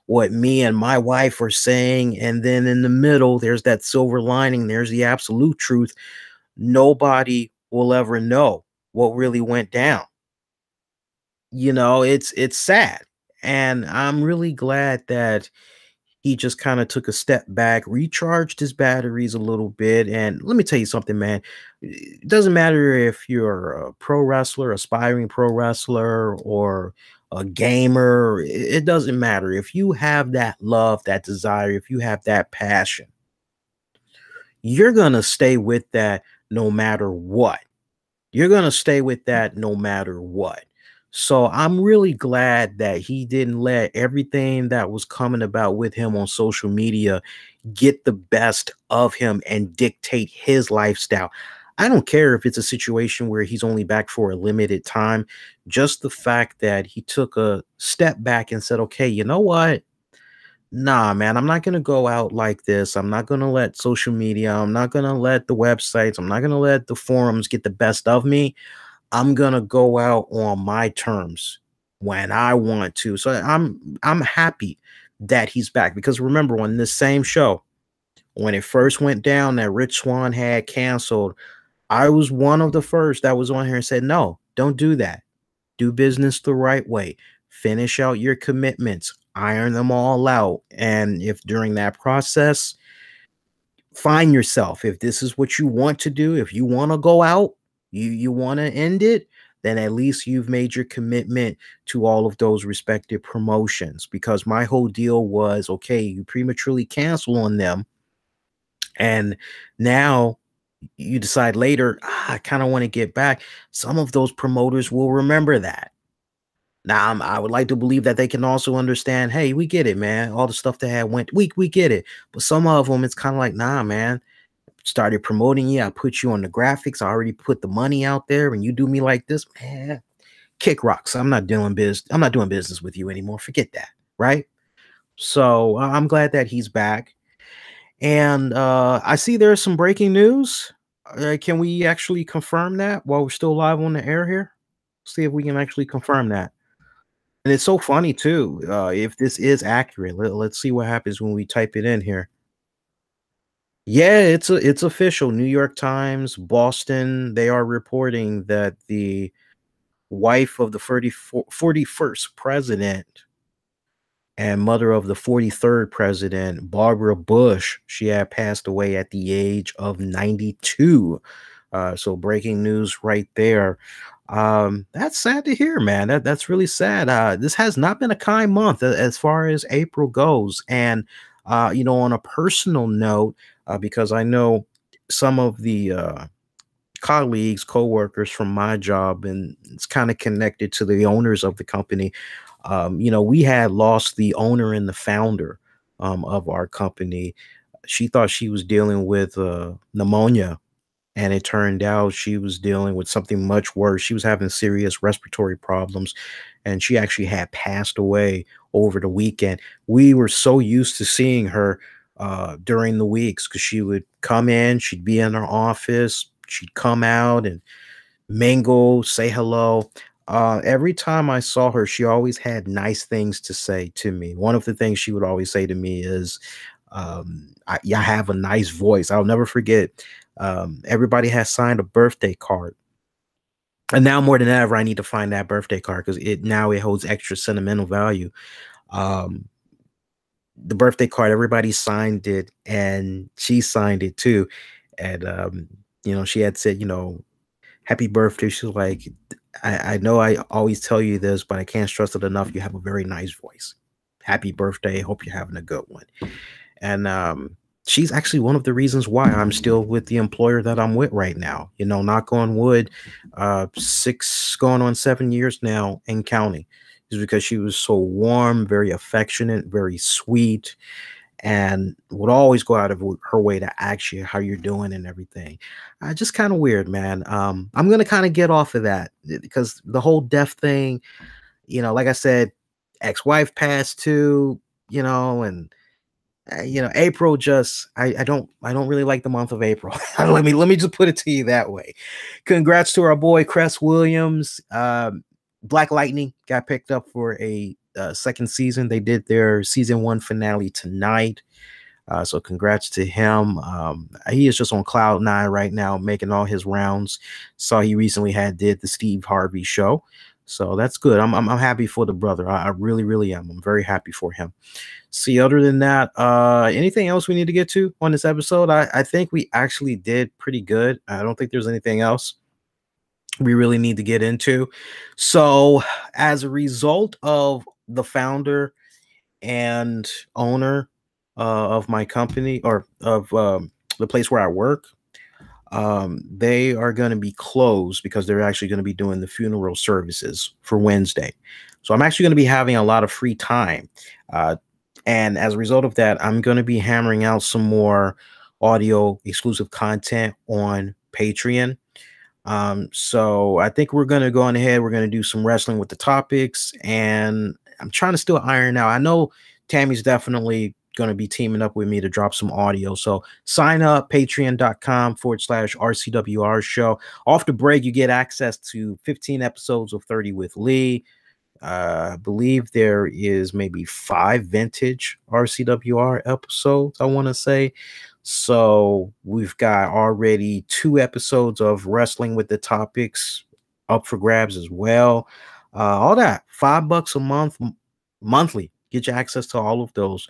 what me and my wife are saying. And then in the middle, there's that silver lining. There's the absolute truth. Nobody will ever know what really went down. It's sad. And I'm really glad that he just kind of took a step back, recharged his batteries a little bit. And let me tell you something, man. It doesn't matter if you're a pro wrestler, aspiring pro wrestler, or a gamer. It doesn't matter. If you have that love, that desire, if you have that passion, you're going to stay with that no matter what. You're going to stay with that no matter what. So I'm really glad that he didn't let everything that was coming about with him on social media get the best of him and dictate his lifestyle. I don't care if it's a situation where he's only back for a limited time. Just the fact that he took a step back and said, okay, you know what? Nah, man, I'm not going to go out like this. I'm not going to let social media, I'm not going to let the websites, I'm not going to let the forums get the best of me. I'm gonna go out on my terms when I want to. So I'm happy that he's back, because remember, on this same show, when it first went down that Rich Swann had canceled, I was one of the first that was on here and said, no, don't do that. Do business the right way. Finish out your commitments, iron them all out. And if during that process, find yourself, if this is what you want to do, if you want to go out, you want to end it, then at least you've made your commitment to all of those respective promotions. Because my whole deal was, okay, you prematurely cancel on them, and now you decide later, I kind of want to get back. Some of those promoters will remember that. Now, I would like to believe that they can also understand, hey, we get it, man. All the stuff that had went, we get it. But some of them, it's kind of like, nah, man. Started promoting you. I put you on the graphics. I already put the money out there, and you do me like this, man. Kick rocks. I'm not doing business with you anymore. Forget that, right? So I'm glad that he's back. And I see there's some breaking news. Can we actually confirm that while we're still live on the air here? See if we can actually confirm that. And it's so funny too. If this is accurate, let's see what happens when we type it in here. Yeah, it's official. New York Times, Boston, they are reporting that the wife of the 41st president and mother of the 43rd president, Barbara Bush, she had passed away at the age of 92. So breaking news right there. That's sad to hear, man. That's really sad. This has not been a kind month as far as April goes. And on a personal note, because I know some of the colleagues, co-workers from my job, and it's kind of connected to the owners of the company. We had lost the owner and the founder of our company. She thought she was dealing with pneumonia, and it turned out she was dealing with something much worse. She was having serious respiratory problems, and she actually had passed away over the weekend. We were so used to seeing her during the weeks, because she would come in, she'd be in her office, she'd come out and mingle, say hello. Every time I saw her, she always had nice things to say to me. One of the things she would always say to me is, I have a nice voice. I'll never forget. Everybody has signed a birthday card. And now more than ever, I need to find that birthday card, because it holds extra sentimental value. The birthday card, everybody signed it, and she signed it too. And she had said, happy birthday. She was like, I know I always tell you this, but I can't stress it enough. You have a very nice voice. Happy birthday. Hope you're having a good one. And she's actually one of the reasons why I'm still with the employer that I'm with right now. Knock on wood, 6 going on 7 years now and counting. Is because she was so warm, very affectionate, very sweet, and would always go out of her way to ask you how you're doing and everything. Just kind of weird, man. I'm going to kind of get off of that, because the whole death thing, like I said, ex-wife passed too, and April just, I don't really like the month of April. let me just put it to you that way. Congrats to our boy Cress Williams. Black Lightning got picked up for a second season. They did their season 1 finale tonight. So congrats to him. He is just on cloud 9 right now, making all his rounds. Saw he recently did the Steve Harvey show. So that's good. I'm happy for the brother. I really, really am. I'm very happy for him. See, other than that, anything else we need to get to on this episode? I think we actually did pretty good. I don't think there's anything else we really need to get into. So as a result of the founder and owner of my company, or of the place where I work, they are going to be closed, because they're actually going to be doing the funeral services for Wednesday. So I'm actually going to be having a lot of free time. And as a result of that, I'm going to be hammering out some more audio exclusive content on Patreon. So I think we're going to go on ahead. We're going to do some wrestling with the topics, and I'm trying to still iron out. I know Tammy's definitely going to be teaming up with me to drop some audio. So sign up, patreon.com/RCWR Show. Off the break, you get access to 15 episodes of 30 with Lee. I believe there is maybe 5 vintage RCWR episodes, I want to say. So we've got already 2 episodes of Wrestling with the Topics up for grabs as well. All that, $5 a month, monthly. Get you access to all of those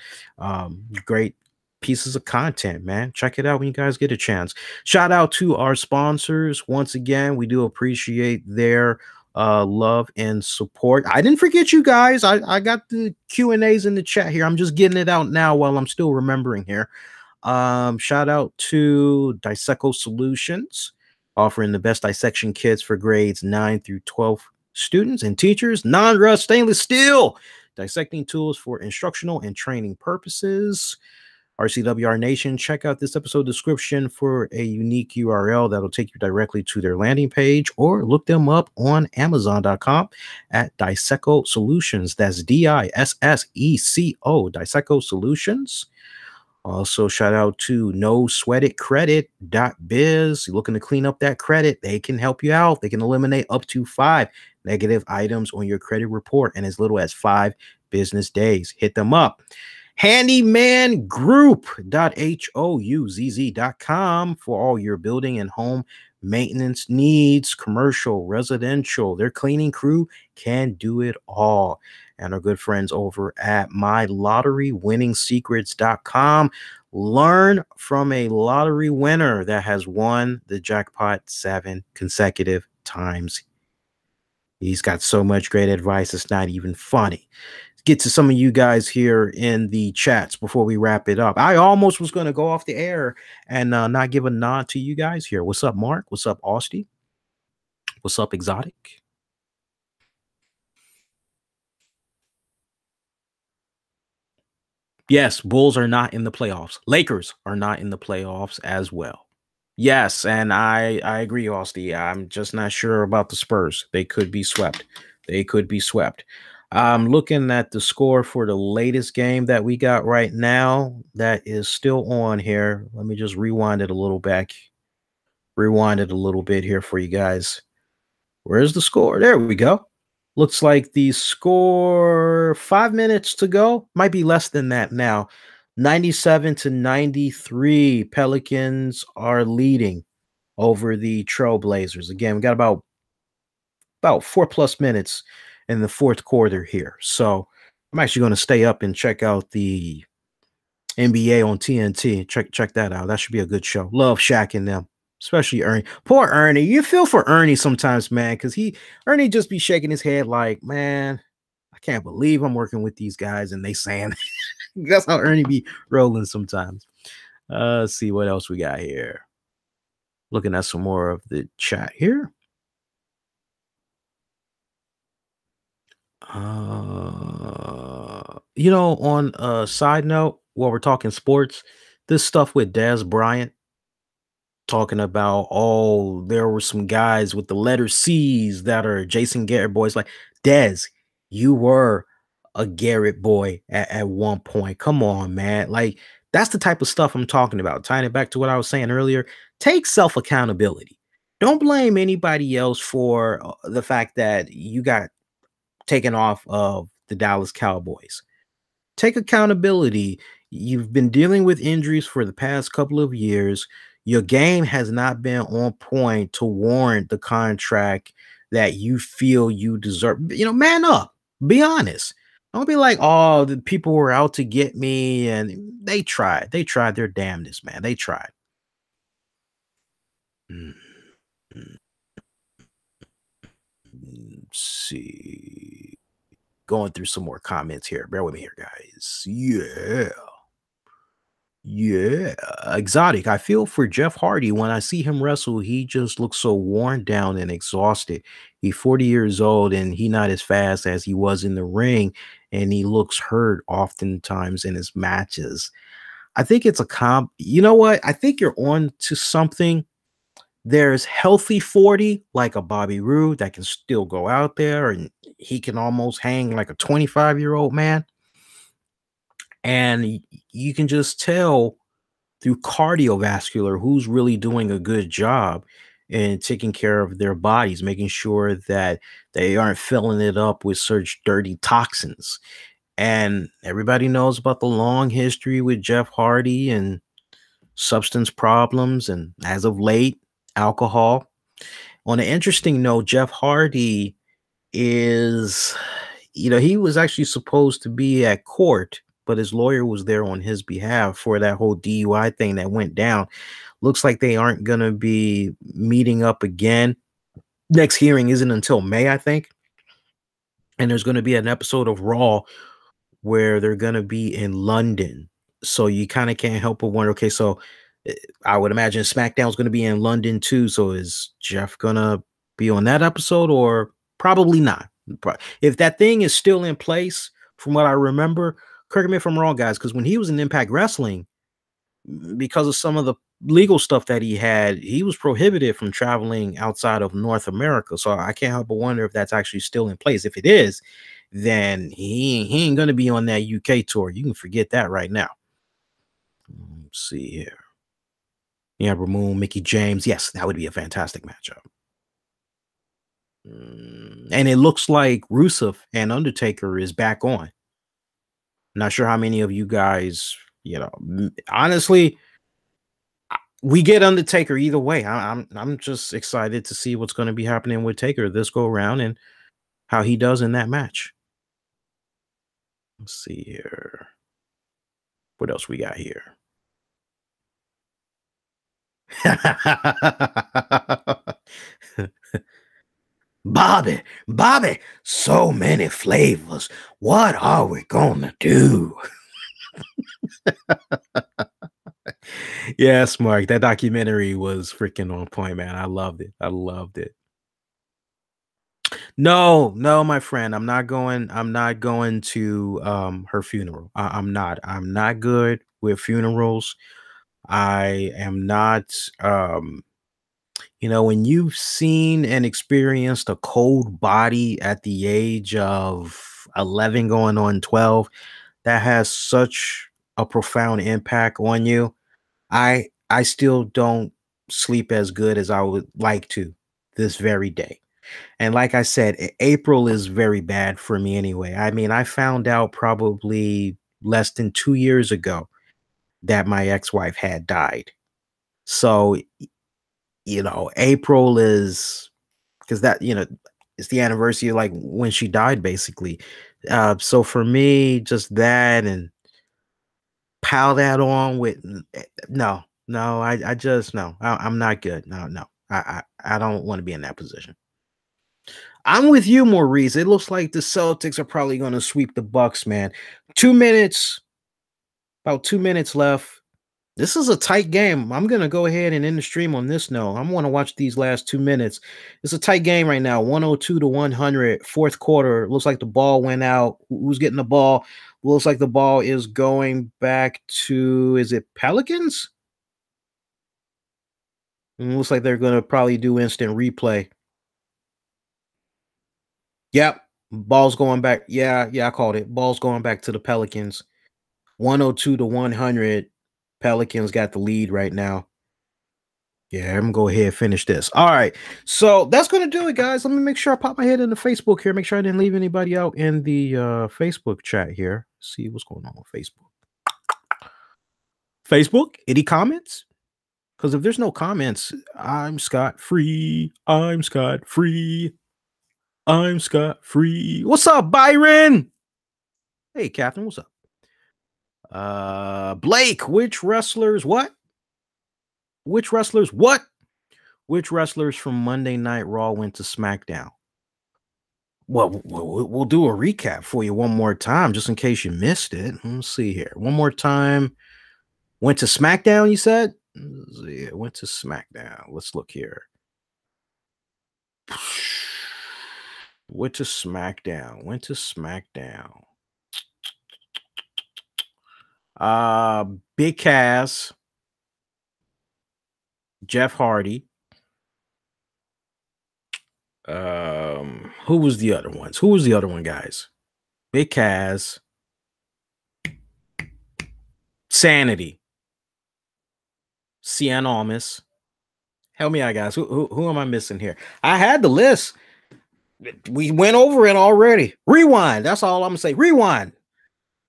great pieces of content, man. Check it out when you guys get a chance. Shout out to our sponsors. Once again, we do appreciate their love and support. I didn't forget you guys. I got the Q&As in the chat here. I'm just getting it out now while I'm still remembering here. Shout out to Disseco Solutions, offering the best dissection kits for grades 9 through 12 students and teachers. Non-rust stainless steel dissecting tools for instructional and training purposes. RCWR Nation, check out this episode description for a unique URL that'll take you directly to their landing page, or look them up on Amazon.com at Disseco Solutions. That's DISSECO, Disseco Solutions. Also, shout out to No Sweat It Credit.biz. You're looking to clean up that credit, they can help you out. They can eliminate up to 5 negative items on your credit report in as little as 5 business days. Hit them up. HandymanGroup.HOUZZ.com for all your building and home maintenance needs, commercial, residential. Their cleaning crew can do it all. And our good friends over at MyLotteryWinningsecrets.com. Learn from a lottery winner that has won the jackpot 7 consecutive times. He's got so much great advice, it's not even funny. Get to some of you guys here in the chats before we wrap it up. I almost was going to go off the air and not give a nod to you guys here. What's up, Mark? What's up, Austin? What's up, Exotic? Yes, Bulls are not in the playoffs. Lakers are not in the playoffs as well. Yes, and I agree, Austin. I'm just not sure about the Spurs. They could be swept. They could be swept. I'm looking at the score for the latest game that we got right now that is still on here. Let me just rewind it a little back. Rewind it a little bit here for you guys. Where's the score? There we go. Looks like the score, 5 minutes to go. Might be less than that now. 97-93. Pelicans are leading over the Trailblazers. Again, we got about 4+ minutes in the fourth quarter here. So I'm actually going to stay up and check out the NBA on TNT. Check that out. That should be a good show. Love Shaq and them, especially Ernie. Poor Ernie. You feel for Ernie sometimes, man, because Ernie just be shaking his head like, man, I can't believe I'm working with these guys and they saying that's how Ernie be rolling sometimes. Let's see what else we got here. Looking at some more of the chat here. On a side note, while we're talking sports, this stuff with Dez Bryant talking about, there were some guys with the letter C's that are Jason Garrett boys. Like, Dez, you were a Garrett boy at one point. Come on, man. Like, that's the type of stuff I'm talking about. Tying it back to what I was saying earlier, take self-accountability. Don't blame anybody else for the fact that you got taken off of the Dallas Cowboys. Take accountability. You've been dealing with injuries for the past couple of years. Your game has not been on point to warrant the contract that you feel you deserve. Man up. Be honest. Don't be like, oh, the people were out to get me, and they tried. They tried their damnedest, man. They tried. Let's see. Going through some more comments here. Bear with me here, guys. Yeah. Exotic. I feel for Jeff Hardy. When I see him wrestle, he just looks so worn down and exhausted. He's 40 years old and he's not as fast as he was in the ring, and he looks hurt oftentimes in his matches. I think it's a comp. You know what? I think you're on to something. There's healthy 40, like a Bobby Roode, that can still go out there and he can almost hang like a 25-year-old man. And you can just tell through cardiovascular who's really doing a good job in taking care of their bodies, making sure that they aren't filling it up with such dirty toxins. And everybody knows about the long history with Jeff Hardy and substance problems, and as of late, alcohol. On an interesting note, Jeff Hardy is, he was actually supposed to be at court, but his lawyer was there on his behalf for that whole DUI thing that went down. Looks like they aren't going to be meeting up again. Next hearing isn't until May, I think. And there's going to be an episode of Raw where they're going to be in London. So you kind of can't help but wonder, okay, so I would imagine SmackDown's going to be in London too. So is Jeff going to be on that episode, or probably not? If that thing is still in place, from what I remember, correct me if I'm wrong, guys, because when he was in Impact Wrestling, because of some of the legal stuff that he had, he was prohibited from traveling outside of North America. So I can't help but wonder if that's actually still in place. If it is, then he ain't going to be on that UK tour. You can forget that right now. Let's see here. Yeah, Ramon, Mickey James. Yes, that would be a fantastic matchup. And it looks like Rusev and Undertaker is back on. Not sure how many of you guys, honestly, we get Undertaker either way. I'm just excited to see what's going to be happening with Taker this go around and how he does in that match. Let's see here. What else we got here? Bobby, so many flavors. What are we gonna do? Yes, Mark, that documentary was freaking on point, man. I loved it. No, my friend, I'm not going to her funeral. I'm not good with funerals. I am not when you've seen and experienced a cold body at the age of 11 going on 12, that has such a profound impact on you. I still don't sleep as good as I would like to this very day. And like I said, April is very bad for me anyway. I mean, I found out probably less than 2 years ago that my ex-wife had died. So, April is, because that, it's the anniversary of like when she died, basically. So for me, just that and pile that on with no, I just no, I'm not good. No, I don't want to be in that position. I'm with you, Maurice. It looks like the Celtics are probably going to sweep the Bucks, man. 2 minutes, about 2 minutes left. This is a tight game. I'm going to go ahead and end the stream on this note. I want to watch these last 2 minutes. It's a tight game right now, 102 to 100. Fourth quarter. Looks like the ball went out. Who's getting the ball? Looks like the ball is going back to, is it Pelicans? Looks like they're going to probably do instant replay. Yep. Ball's going back. Yeah, I called it. Ball's going back to the Pelicans. 102 to 100. Pelicans got the lead right now. Yeah, I'm gonna go ahead and finish this. All right. So that's gonna do it, guys. Let me make sure I pop my head into Facebook here. Make sure I didn't leave anybody out in the Facebook chat here. See what's going on Facebook. Facebook, any comments? Because if there's no comments, I'm scot free. What's up, Byron? Hey, Catherine, what's up? Blake, which wrestlers from Monday Night Raw went to SmackDown? Well, we'll do a recap for you one more time, just in case you missed it. Let's see here. One more time. Went to SmackDown, you said? Yeah, went to SmackDown. Let's look here. Went to SmackDown. Big Cass, Jeff Hardy. Who was the other ones? Who was the other one, guys? Big Cass, Sanity. Cien Almas. Help me out, guys. Who am I missing here? I had the list. We went over it already. Rewind. That's all I'm gonna say. Rewind.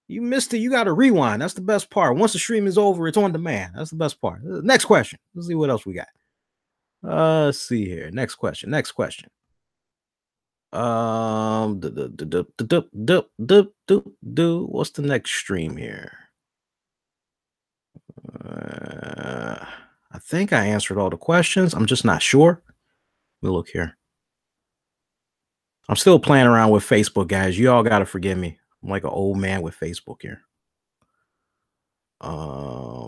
You missed it. You got to rewind. That's the best part. Once the stream is over, it's on demand. That's the best part. Next question. Let's see what else we got. Let's see here. Next question. Next question. What's the next stream here? I think I answered all the questions. I'm just not sure. Let me look here. I'm still playing around with Facebook, guys. You all got to forgive me. I'm like an old man with Facebook here.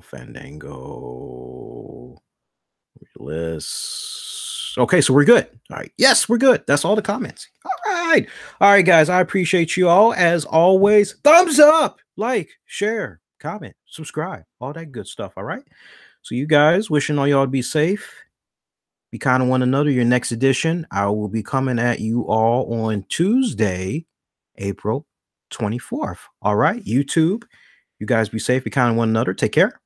Fandango. List. Okay, so we're good. All right. Yes, we're good. That's all the comments. All right. All right, guys. I appreciate you all. As always, thumbs up, like, share, comment, subscribe, all that good stuff. All right. So you guys, wishing all y'all to be safe. Be kind to one another. Your next edition, I will be coming at you all on Tuesday, April 24th. All right. YouTube. You guys be safe. Be kind to one another. Take care.